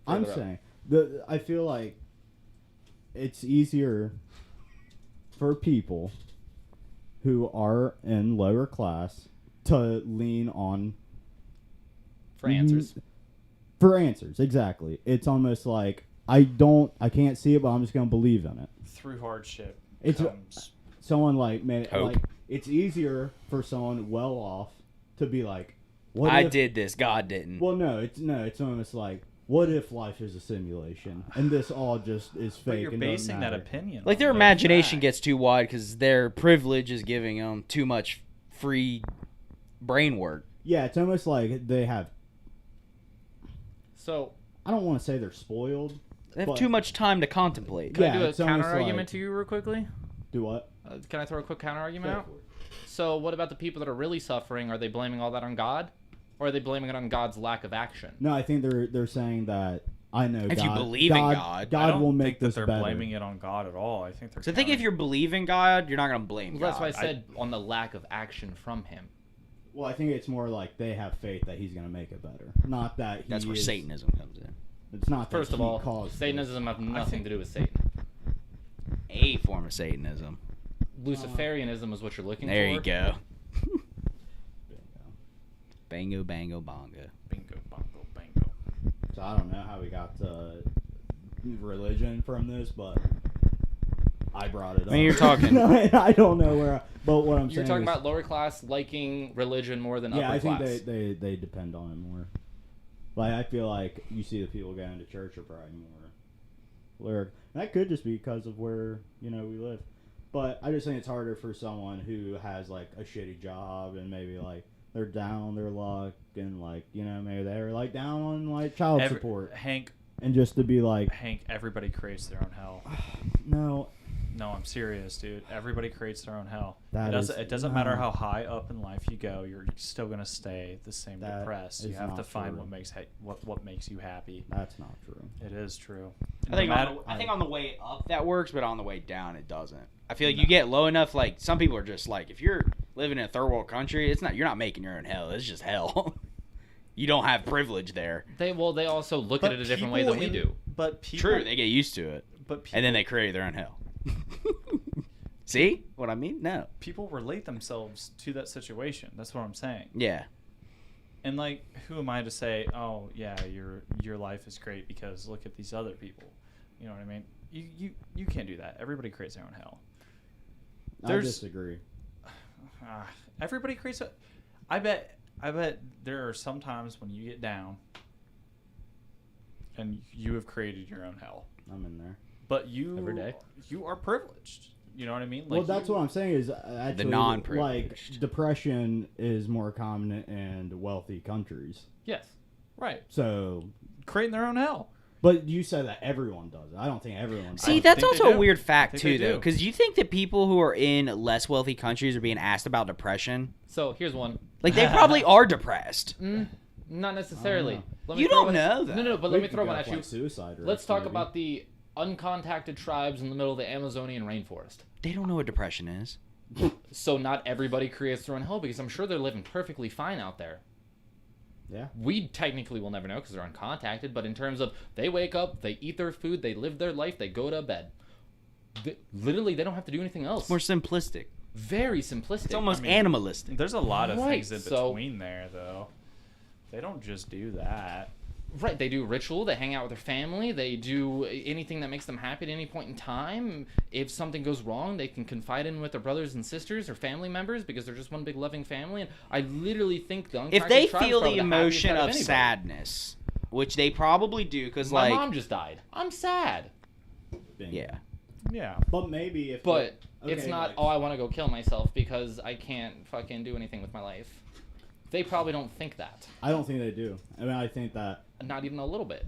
I'm further up. saying I feel like it's easier for people who are in lower class to lean on For answers. For answers, exactly. It's almost like I can't see it, but I'm just gonna believe in it. Through hardship It's comes someone like Hope. it's easier for someone well off to be like, what I if, did this. God didn't. Well, it's almost like, what if life is a simulation and this all just is fake? But you're and basing doesn't that matter? opinion. Like on their no imagination fact. gets too wide because their privilege is giving them too much free brain work. Yeah, it's almost like they have. So, I don't want to say they're spoiled. They have but- too much time to contemplate. can Yeah, I do a it's almost counter argument like- to you real quickly? Do what? Can I throw a quick counter argument Go out? for it. So, what about the people that are really suffering? Are they blaming all that on God? Or are they blaming it on God's lack of action? No, I think they're saying that I know If God, you believe in God, I God don't will make think that this they're better. blaming it on God at all. I think they're. So I think if counting- you believe in God, you're not going to blame Well, that's God. why I said on the lack of action from him. Well, I think it's more like they have faith that he's going to make it better, not that he That's where is, Satanism comes in. It's not that First of he all, caused Satanism has nothing think- to do with Satan. A form of Satanism. Luciferianism is what you're looking There for. you go. this. Bango, bango, bongo. bingo, bongo, bango. So I don't know how we got to religion from this, but I brought it up. I mean, you're talking- I don't know where, but what I'm You're saying talking is, about lower class liking religion more than yeah, upper I think class. they depend on it more. Like I feel like you see the people going to church are probably more lyric. And that could just be because of where we live. But I just think it's harder for someone who has like a shitty job and maybe like they're down on their luck and like maybe they're like down on like child support Hank, and just to be like everybody creates their own hell. no. No, I'm serious, dude. Everybody creates their own hell. That It doesn't matter no. how high up in life you go. You're still gonna stay the same That depressed. You is have to not find true. what makes you happy. That's not true. It is true. I think, No matter- I think on the way up that works, but on the way down it doesn't. I feel like you get low enough. Like some people are just like, if you're living in a third world country, you're not making your own hell. It's just hell. You don't have privilege there. They also look at it a different way people than we in- do. But people, True, they get used to it, but people, and then they create their own hell. See what I mean? No. people relate themselves to that situation. That's what I'm saying. Yeah. And like, who am I to say, oh yeah, your life is great because look at these other people. You know what I mean? You can't do that. Everybody creates their own hell. I disagree. Everybody creates a. I bet there are some times when you get down, and you have created your own hell. I'm in there. But you Every day. you are privileged. You know what I mean? Well, that's what I'm saying is actually non-privileged. like depression is more common in wealthy countries. Yes. right. So, Creating their own hell. but you said that everyone does it. I don't think everyone does See, it. that's think they also a do. weird I fact think too, they though, do. because you think that people who are in less wealthy countries are being asked about depression. So here's one. Like they probably are depressed. Not necessarily. I don't Let me You throw don't one- know that. No, but We let me could throw go one with, at you. like, suicide rates, Let's talk maybe. about the uncontacted tribes in the middle of the Amazonian rainforest. They don't know what depression is. So not everybody creates their own hell because I'm sure they're living perfectly fine out there. Yeah. We technically will never know because they're uncontacted, but in terms of they wake up, they eat their food, they live their life, they go to bed. Literally, they don't have to do anything else. It's more simplistic. Very simplistic. It's almost I mean, animalistic. There's a lot of Right, things in so- between there, though. They don't just do that. Right, they do ritual, they hang out with their family, they do anything that makes them happy at any point in time. If something goes wrong, they can confide in with their brothers and sisters or family members because they're just one big loving family. And I literally think the If they uncontacted tribe's feel probably the happiest emotion out of anybody. sadness, which they probably do, because My like, mom just died. I'm sad. Bingo. yeah, Yeah. But maybe if. But okay, it's not, like, oh, I want to go kill myself because I can't fucking do anything with my life. they probably don't think that. I don't think they do. I mean, I think that Not even a little bit.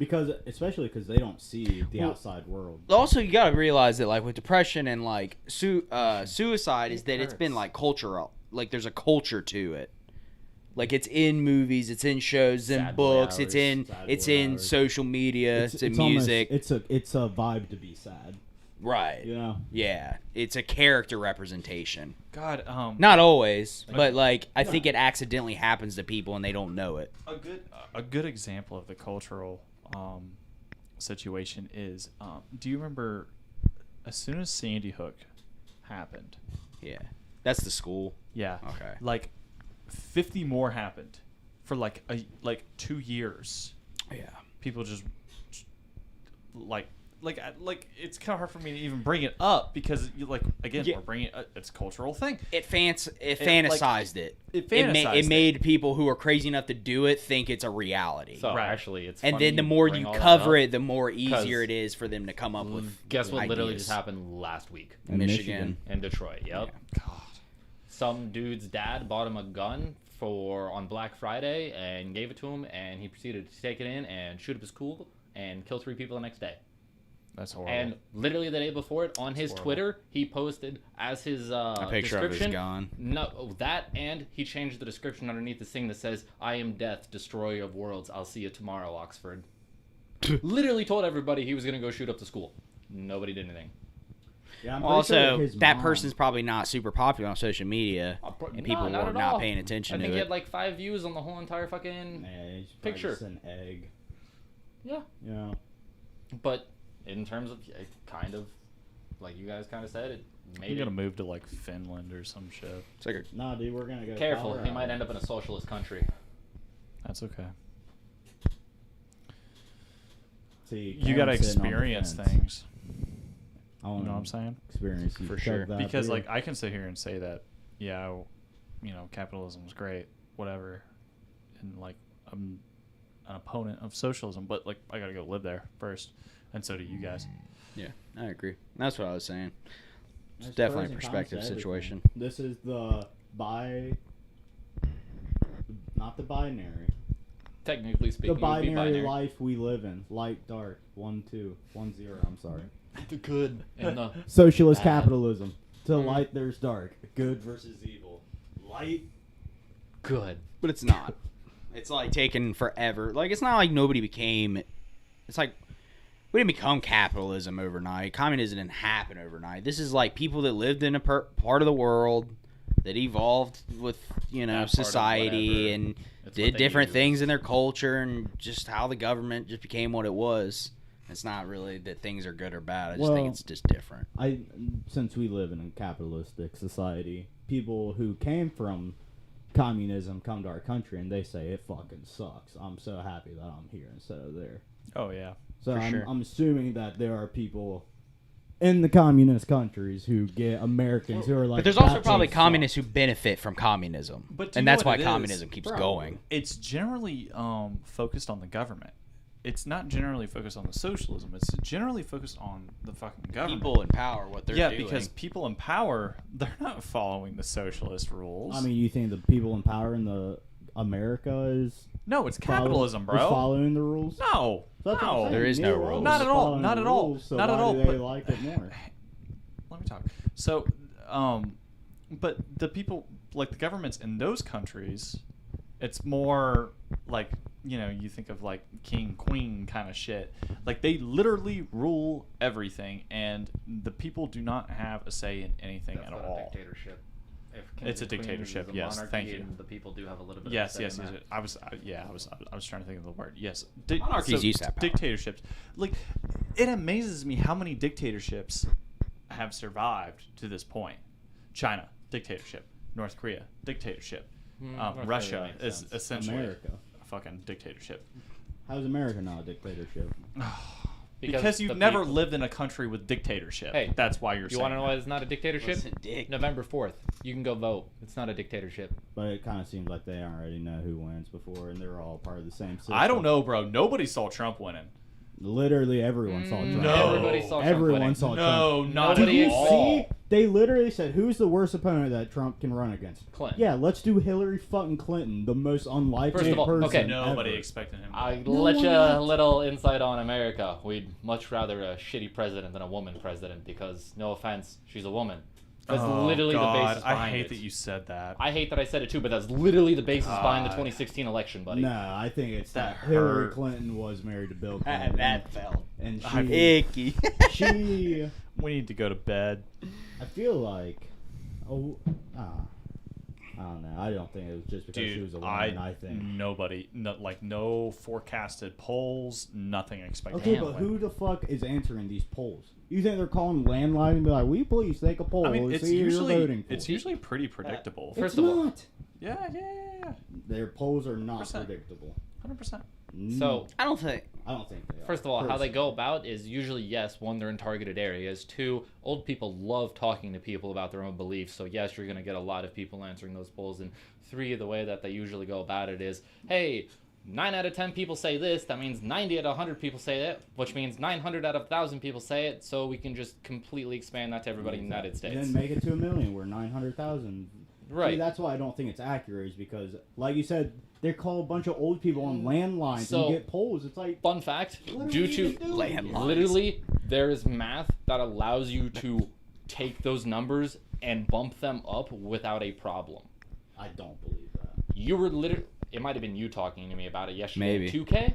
especially because they don't see the outside world. Also, you gotta realize that like with depression and like suicide is that it's been like cultural. Like there's a culture to it. Like it's in movies, it's in shows, it's in books, it's in social media, it's in music. It's a vibe to be sad. Right. You know? Yeah. It's a character representation. God, Not always, but like I think it accidentally happens to people and they don't know it. a good example of the cultural situation is, do you remember as soon as Sandy Hook happened? Yeah. That's the school. Yeah. Okay. Like 50 more happened for like 2 years. Yeah. People just like it's kind of hard for me to even bring it up because you we're bringing it's a cultural thing. It fantasized it. It made people who are crazy enough to do it think it's a reality. So Right. actually, it's and funny then the more bring you all that cover up, it, the more easier it is for them to come up with. Guess what literally ideas. just happened last week In Michigan. in Detroit. Yep. God. Some dude's dad bought him a gun on Black Friday and gave it to him, and he proceeded to take it in and shoot up his school and kill 3 people the next day. That's horrible. And literally the day before it, on his horrible. Twitter, he posted as his A picture of description. his gun. No, that, and he changed the description underneath this thing that says, "I am death, destroyer of worlds. I'll see you tomorrow, Oxford." Literally told everybody he was gonna go shoot up the school. Nobody did anything. Yeah, Also, that person's probably not super popular on social media, and people not were at not all. paying attention I to think he it. had like 5 views on the whole entire fucking picture. Just an egg. Yeah. Yeah. But in terms of it kind of, like you guys kind of said, it made You're it gonna move to like Finland or some shit. It's like a, Nah, dude, we're gonna go. careful. Colorado. He might end up in a socialist country. That's okay. See, You gotta Cameron's sitting on the experience fence. things. I You wanna know what I'm saying? Experience you For chug sure. that Because beer. like I can sit here and say that, yeah, capitalism is great, whatever, and like I'm an opponent of socialism, but like I gotta go live there first, and so do you guys. yeah, I agree. That's what I was saying. It's There's definitely a pros and cons perspective to everything. situation. This is not the binary. Technically speaking, The it would be binary binary. life we live in. Light, dark, 1, 2, 1, 0. I'm sorry. The good and the Socialist bad. capitalism. To Mhm. light, there's dark. Good versus evil. Light. good. But it's not. It's like taking forever. Like it's not like nobody became. It's like we didn't become capitalism overnight. Communism didn't happen overnight. This is like people that lived in a part of the world that evolved with That part of society whatever. and It's did what they different use. things in their culture and just how the government just became what it was. It's not really that things are good or bad. I just think Well, it's just different. Since we live in a capitalistic society, people who came from communism come to our country and they say it fucking sucks. I'm so happy that I'm here instead of there. Oh yeah. So For I'm, sure. I'm assuming that there are people in the communist countries who get Americans who are like. But there's also "That probably shit communists who benefit from communism. But do and you know that's what why it is? communism keeps Probably. going. It's generally focused on the government. It's not generally focused on the socialism. It's generally focused on the fucking government. People in power, what they're doing. because people in power, they're not following the socialist rules. I mean, you think the people in power in the America is no, it's capitalism, is bro. following the rules? No, So that's what I'm no. saying. There is no Neither rules. one Not is at all, following not the at all, rules, so not at why all, do they but- like it more? Let me talk. So, but the people, like the governments in those countries, it's more like, you think of like king, queen kind of shit. Like they literally rule everything, and the people do not have a say in anything That's at not all. a dictatorship. If It's a kings and queens dictatorship, is a yes, monarchy thank you. and the people do have a little bit Yes, of a yes, say in yes. that. I was trying to think of the word. Yes, Monarchies used to have power. dictatorships. Like, it amazes me how many dictatorships have survived to this point. China, dictatorship. North Korea, dictatorship. North Korea Russia makes is sense. essentially America. a fucking dictatorship. How's America not a dictatorship? Because you've the never people- lived in a country with dictatorship. Hey, that's why you're You saying want to know that. why it's not a dictatorship? Listen, dick. November 4th. You can go vote. It's not a dictatorship. But it kind of seems like they already know who wins before, and they're all part of the same system. I don't know, bro. Nobody saw Trump winning. Literally everyone saw Trump. No. Everybody saw Trump Everyone winning. saw Trump. No, not Did Nobody you at all. see? They literally said, "Who's the worst opponent that Trump can run against?" Clinton. Yeah, let's do Hillary fucking Clinton, the most unlikely First of all, person okay. Nobody ever. expected him. I No let you one a liked- little insight on America. We'd much rather a shitty president than a woman president because, no offense, she's a woman. That's literally the basis behind I hate it. that you said that. I hate that I said it too, but that's literally the basis behind the God. 2016 election, buddy. No, I think it's that That Hillary hurt. Clinton was married to Bill Clinton. That felt and I- she, icky. We need to go to bed. I feel like, I don't know. I don't think it was just because she was Dude, a woman. I think. nobody, no forecasted polls, nothing expected. Okay, him but to who win. the fuck is answering these polls? You think they're calling landline and be like, "We please take a poll. I mean, and it's see who you're usually voting for." it's usually pretty predictable. First It's of all- not. Yeah. Their polls are not 100%. predictable. 100%. So, I don't think. I don't think they are. first of all, how they personally. go about is usually, yes, one, they're in targeted areas. Two, old people love talking to people about their own beliefs. So, yes, you're going to get a lot of people answering those polls. And three, the way that they usually go about it is, hey, 9 out of 10 people say this. That means 90 out of 100 people say that, which means 900 out of 1,000 people say it. So we can just completely expand that to everybody in the United And States. then make it to 1 million. We're 900,000. Right. See, that's why I don't think it's accurate. Is because, like you said, they call a bunch of old people on landlines So- and get polls. It's like, Fun fact, what are due we to even doing? Landlines. literally there is math that allows you to take those numbers and bump them up without a problem. I don't believe that. You were literally, it might have been you talking to me about it yesterday. Maybe. 2K,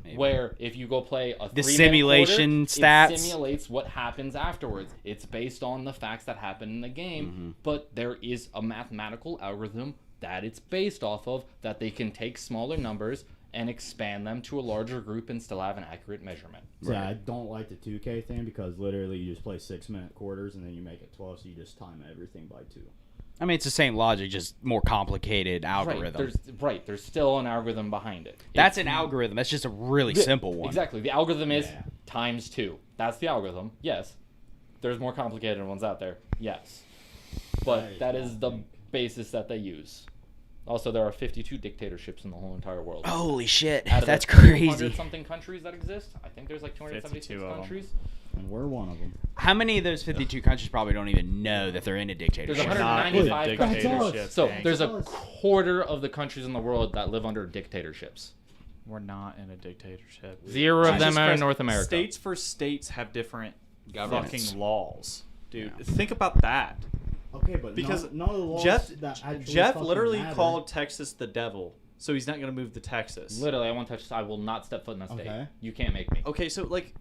Maybe. where if you go play a The 3-minute simulation quarter, stats. it simulates what happens afterwards. It's based on the facts that happen in the game, but there is a mathematical algorithm that it's based off of that they can take smaller numbers and expand them to a larger group and still have an accurate measurement. So I don't like the 2K thing because literally you just play 6-minute quarters and then you make it 12, so you just time everything by 2. I mean, it's the same logic, just more complicated algorithm. There's still an algorithm behind it. That's an algorithm. That's just a really simple one. Exactly. The algorithm is Yeah. times 2. That's the algorithm. Yes. There's more complicated ones out there. Yes. But that is the basis that they use. Also, there are 52 dictatorships in the whole entire world. Holy shit, Out of that's the crazy. 200-something countries that exist, I think there's like 276 52 of them. countries. And we're one of them. How many of those 52 countries probably don't even know that they're in a There's dictatorship? We're not in a 195 countries. dictatorship. So Hank. there's a Us. quarter of the countries in the world that live under dictatorships. We're not in a dictatorship. 0 of them Jesus are in Christ. North America. States for states have different Governments. fucking laws, dude. Think about that. Okay, but Because none of the laws Jeff that actually Jeff fucking literally matter. called Texas the devil, so he's not gonna move to Texas. Literally, I won't touch. I will not step foot in that state. Okay. You can't make me. Okay, so like,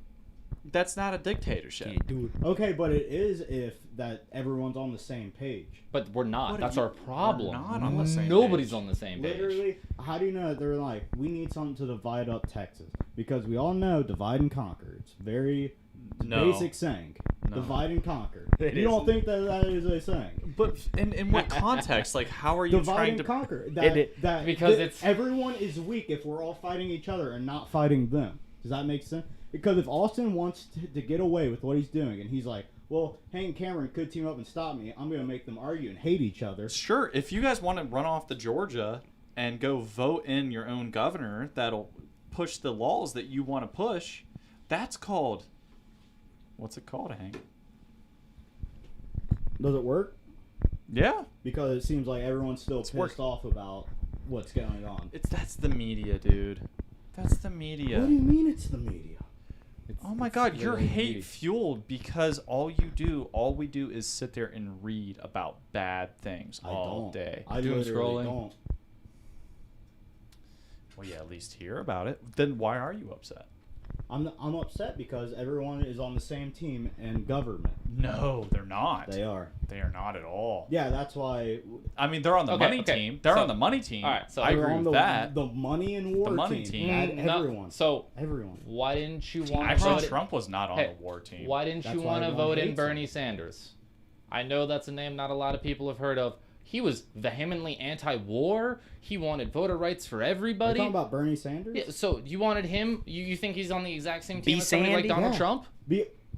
that's not a dictatorship. Can't do it. Okay, but it is if that everyone's on the same page. But we're not. What That's are our you- problem. we're not on the same Nobody's page. on the same page. Literally, how do you know that they're like, we need something to divide up Texas? Because we all know divide and conquer. It's very No. basic saying. No. Divide and conquer. It You don't isn't. think that that is a saying? But in what context? Like, how are you Divide trying and to? conquer. That, It- that, because that it's- everyone is weak if we're all fighting each other and not fighting them. Does that make sense? Because if Austin wants to get away with what he's doing, and he's like, well, Hank and Cameron could team up and stop me, I'm going to make them argue and hate each other. Sure, if you guys want to run off to Georgia and go vote in your own governor that'll push the laws that you want to push, that's called. What's it called, Hank? Does it work? Yeah, Because it seems like everyone's still It's pissed work- off about what's going on. that's the media, dude. That's the media. What do you mean it's the media? Oh my God, you're literally hate media. fueled because all we do is sit there and read about bad things all day. I Doom literally scrolling. don't. Well, yeah, at least hear about it. Then why are you upset? I'm upset because everyone is on the same team in government. No, they're not. They are. They are not at all. Yeah, that's why I mean, they're on the Okay, money okay. team. They're So- on the money team. all right, so I they're agree on with that. the money and war money team. That- everyone. So Everyone. why didn't you want to Actually, vote? Trump was not on Hey, the war team. Why didn't That's you why want to everyone vote in hates Bernie him. Sanders? I know that's a name not a lot of people have heard of. He was vehemently anti-war. He wanted voter rights for Are everybody. you talking about Bernie Sanders? Yeah, so you wanted him? You think he's on the exact same team B. as somebody like Sandy? Donald Yeah. Trump?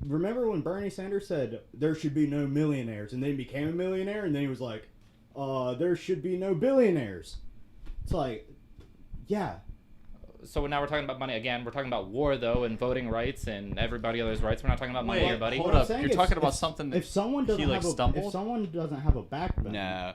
Remember when Bernie Sanders said there should be no millionaires, and then he became a millionaire, and then he was like, there should be no billionaires. It's like, yeah. So now we're talking about money again. We're talking about war though, and voting rights and everybody else's rights. We're not talking about money Wait, here, buddy. hold What I'm up. saying You're is talking about if- something that If someone doesn't he, like, have a, stumbled? if someone doesn't have a backbone, No.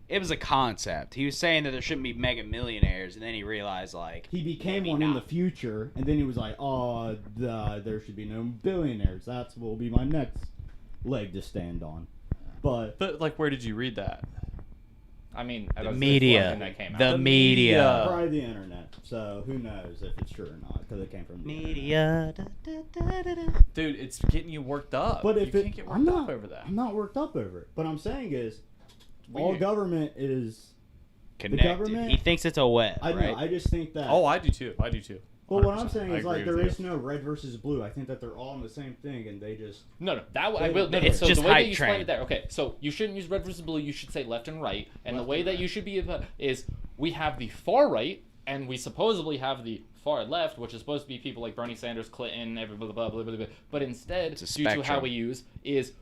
It was a concept. He was saying that there shouldn't be mega millionaires, and then he realized, like, he became maybe one in the not. future, and then he was like, "Oh, there should be no billionaires. That will be my next leg to stand on." But But like, where did you read that? I mean, The that's media. one thing that came out. The media. probably the internet. So who knows if it's true or not? Because it came from the internet. Media. Dude, it's getting you worked up. But if you it, can't get I'm worked not up over that. I'm not worked up over it. But I'm saying is, all Weird. government is. Connected. government- He thinks it's a web, I know. right? I just think that. Oh, I do too. I do too. But what I'm 100%. saying I is, like, agree there with is no red versus blue. I think that they're all in the same thing, and they just. No, that I will. It's so just the way hype that you explain train. it there. Okay, so you shouldn't use red versus blue. You should say left and right. And the Left way and that right. you should be is we have the far right, and we supposedly have the far left, which is supposed to be people like Bernie Sanders, Clinton, everybody, blah, blah, blah, blah, blah. But instead, It's a due to how spectrum. we use, is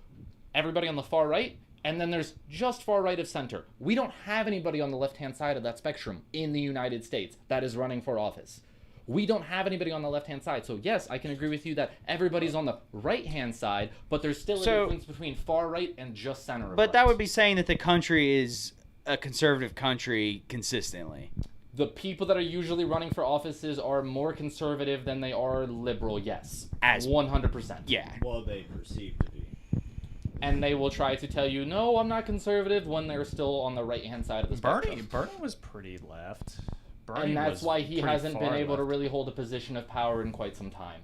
everybody on the far right, and then there's just far right of center. We don't have anybody on the left-hand side of that spectrum in the United States that is running for office. We don't have anybody on the left-hand side. So yes, I can agree with you that everybody's on the right-hand side, but there's still a So- difference between far right and just center. But that would be saying that the country is a conservative country consistently. the people that are usually running for offices are more conservative than they are liberal. Yes, As 100%. Yeah. Well, they perceive to be. And they will try to tell you, no, I'm not conservative, when they're still on the right-hand side of the spectrum. Bernie was pretty left. Bernie And that's was why he pretty hasn't been far able to left. really hold a position of power in quite some time.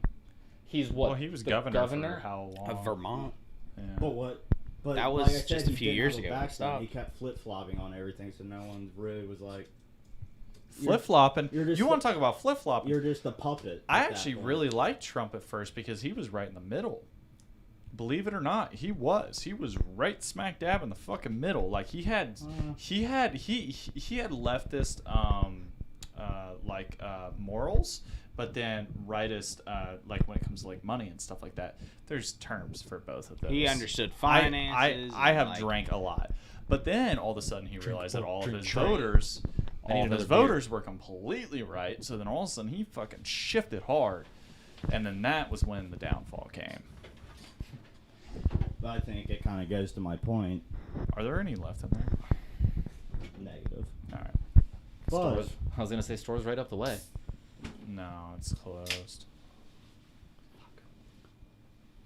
He's what? Well, he was the governor for how long? Of Vermont. Yeah. But what? But That was like I said, just a he few didn't years have a ago. backbone. Stop. He kept flip flopping on everything, so no one really was like, Flip flopping. you're just You the- want to talk about flip flopping? "You're just a puppet." I at that actually point. really liked Trump at first because he was right in the middle. Believe it or not, he was. He was right smack dab in the fucking middle. Like he had leftist morals, but then rightist like when it comes to like money and stuff like that. There's terms for both of those. He understood finances. I and, have like, drank a lot, but then all of a sudden he realized that more, all of drink his train. voters, I need all of his another beer. voters were completely right. So then all of a sudden he fucking shifted hard, and then that was when the downfall came. But I think it kind of goes to my point. Are there any left in there? Negative. All right. But Stores. I was going to say stores right up the way. No, it's closed.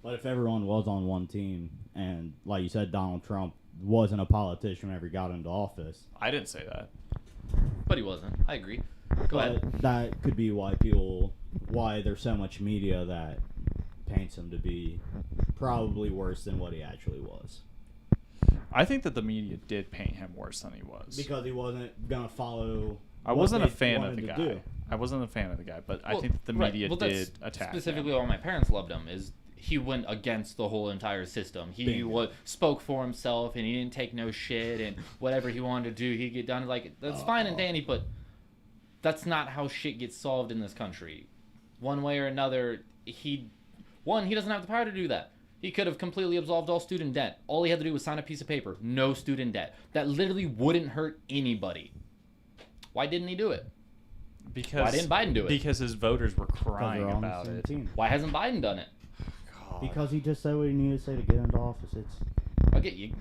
But if everyone was on one team, and like you said, Donald Trump wasn't a politician whenever he got into office, I didn't say that. But he wasn't. I agree. Go ahead. but that could be why there's so much media that paints him to be probably worse than what he actually was. I think that the media did paint him worse than he was. Because he wasn't gonna follow. I what wasn't a they fan of wanted the to guy. do. I wasn't a fan of the guy, but I Well, think that the right. media Well, that's did attack specifically him. why my parents loved him is he went against the whole entire system. He spoke for himself and he didn't take no shit, and whatever he wanted to do he'd get done. Like, that's fine and dandy, but that's not how shit gets solved in this country. One way or another, he doesn't have the power to do that. He could have completely absolved all student debt. All he had to do was sign a piece of paper, no student debt. That literally wouldn't hurt anybody. Why didn't he do it? Because Why didn't Biden do it? Because his voters were Because crying they're on the about same it. team. Why hasn't Biden done it? God. Because he just said what he needed to say to get into office. It's I'll get you.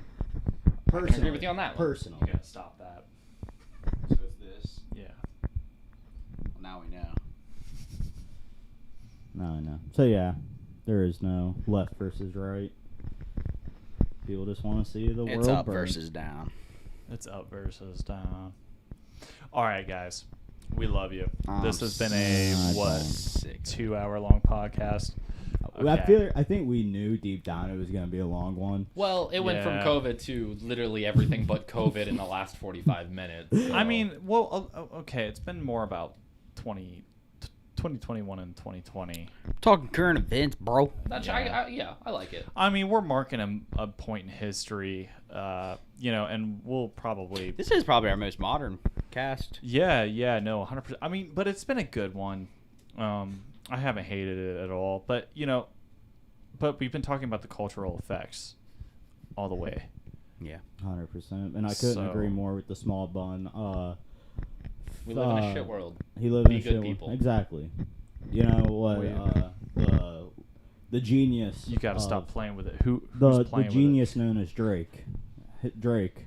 personally. agree with you on that one. Personally. You gotta stop that. So it's this. Yeah. Well, now we know. No. So yeah, there is no left versus right. People just want to see the It's world up burn. versus down. It's up versus down. All right, guys. We love you. I'm This has been a, what, sick. 2-hour-long podcast? I think we knew deep down it was going to be a long one. Well, it went from Yeah. COVID to literally everything but COVID in the last 45 minutes. so- I mean, well, okay, it's been more about 2021 and 2020. Talking current events, bro. That's, yeah. I like it. I mean, we're marking a point in history, and we'll probably... This is probably our most modern cast. Yeah, no, 100%. I mean, but it's been a good one. I haven't hated it at all, but but we've been talking about the cultural effects all the way. Yeah. 100%. And I couldn't So- agree more with the small bun. We live in a shit world. He lived Be in a good shit people. world. Exactly. You know what? The genius. You got to stop playing with it. Who's The playing genius known as Drake. Drake.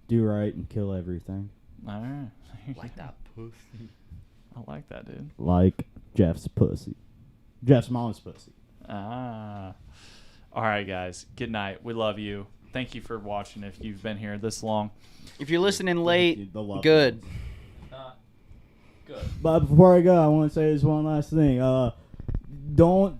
Do right and kill everything. with it? All right. Like that pussy. I like that, dude. Like Jeff's pussy. Jeff's mom's pussy. Ah. All right, guys. Good night. We love you. Thank you for watching. If you've been here this long, If you're listening late, The love good. Not good. But before I go, I want to say this one last thing. Don't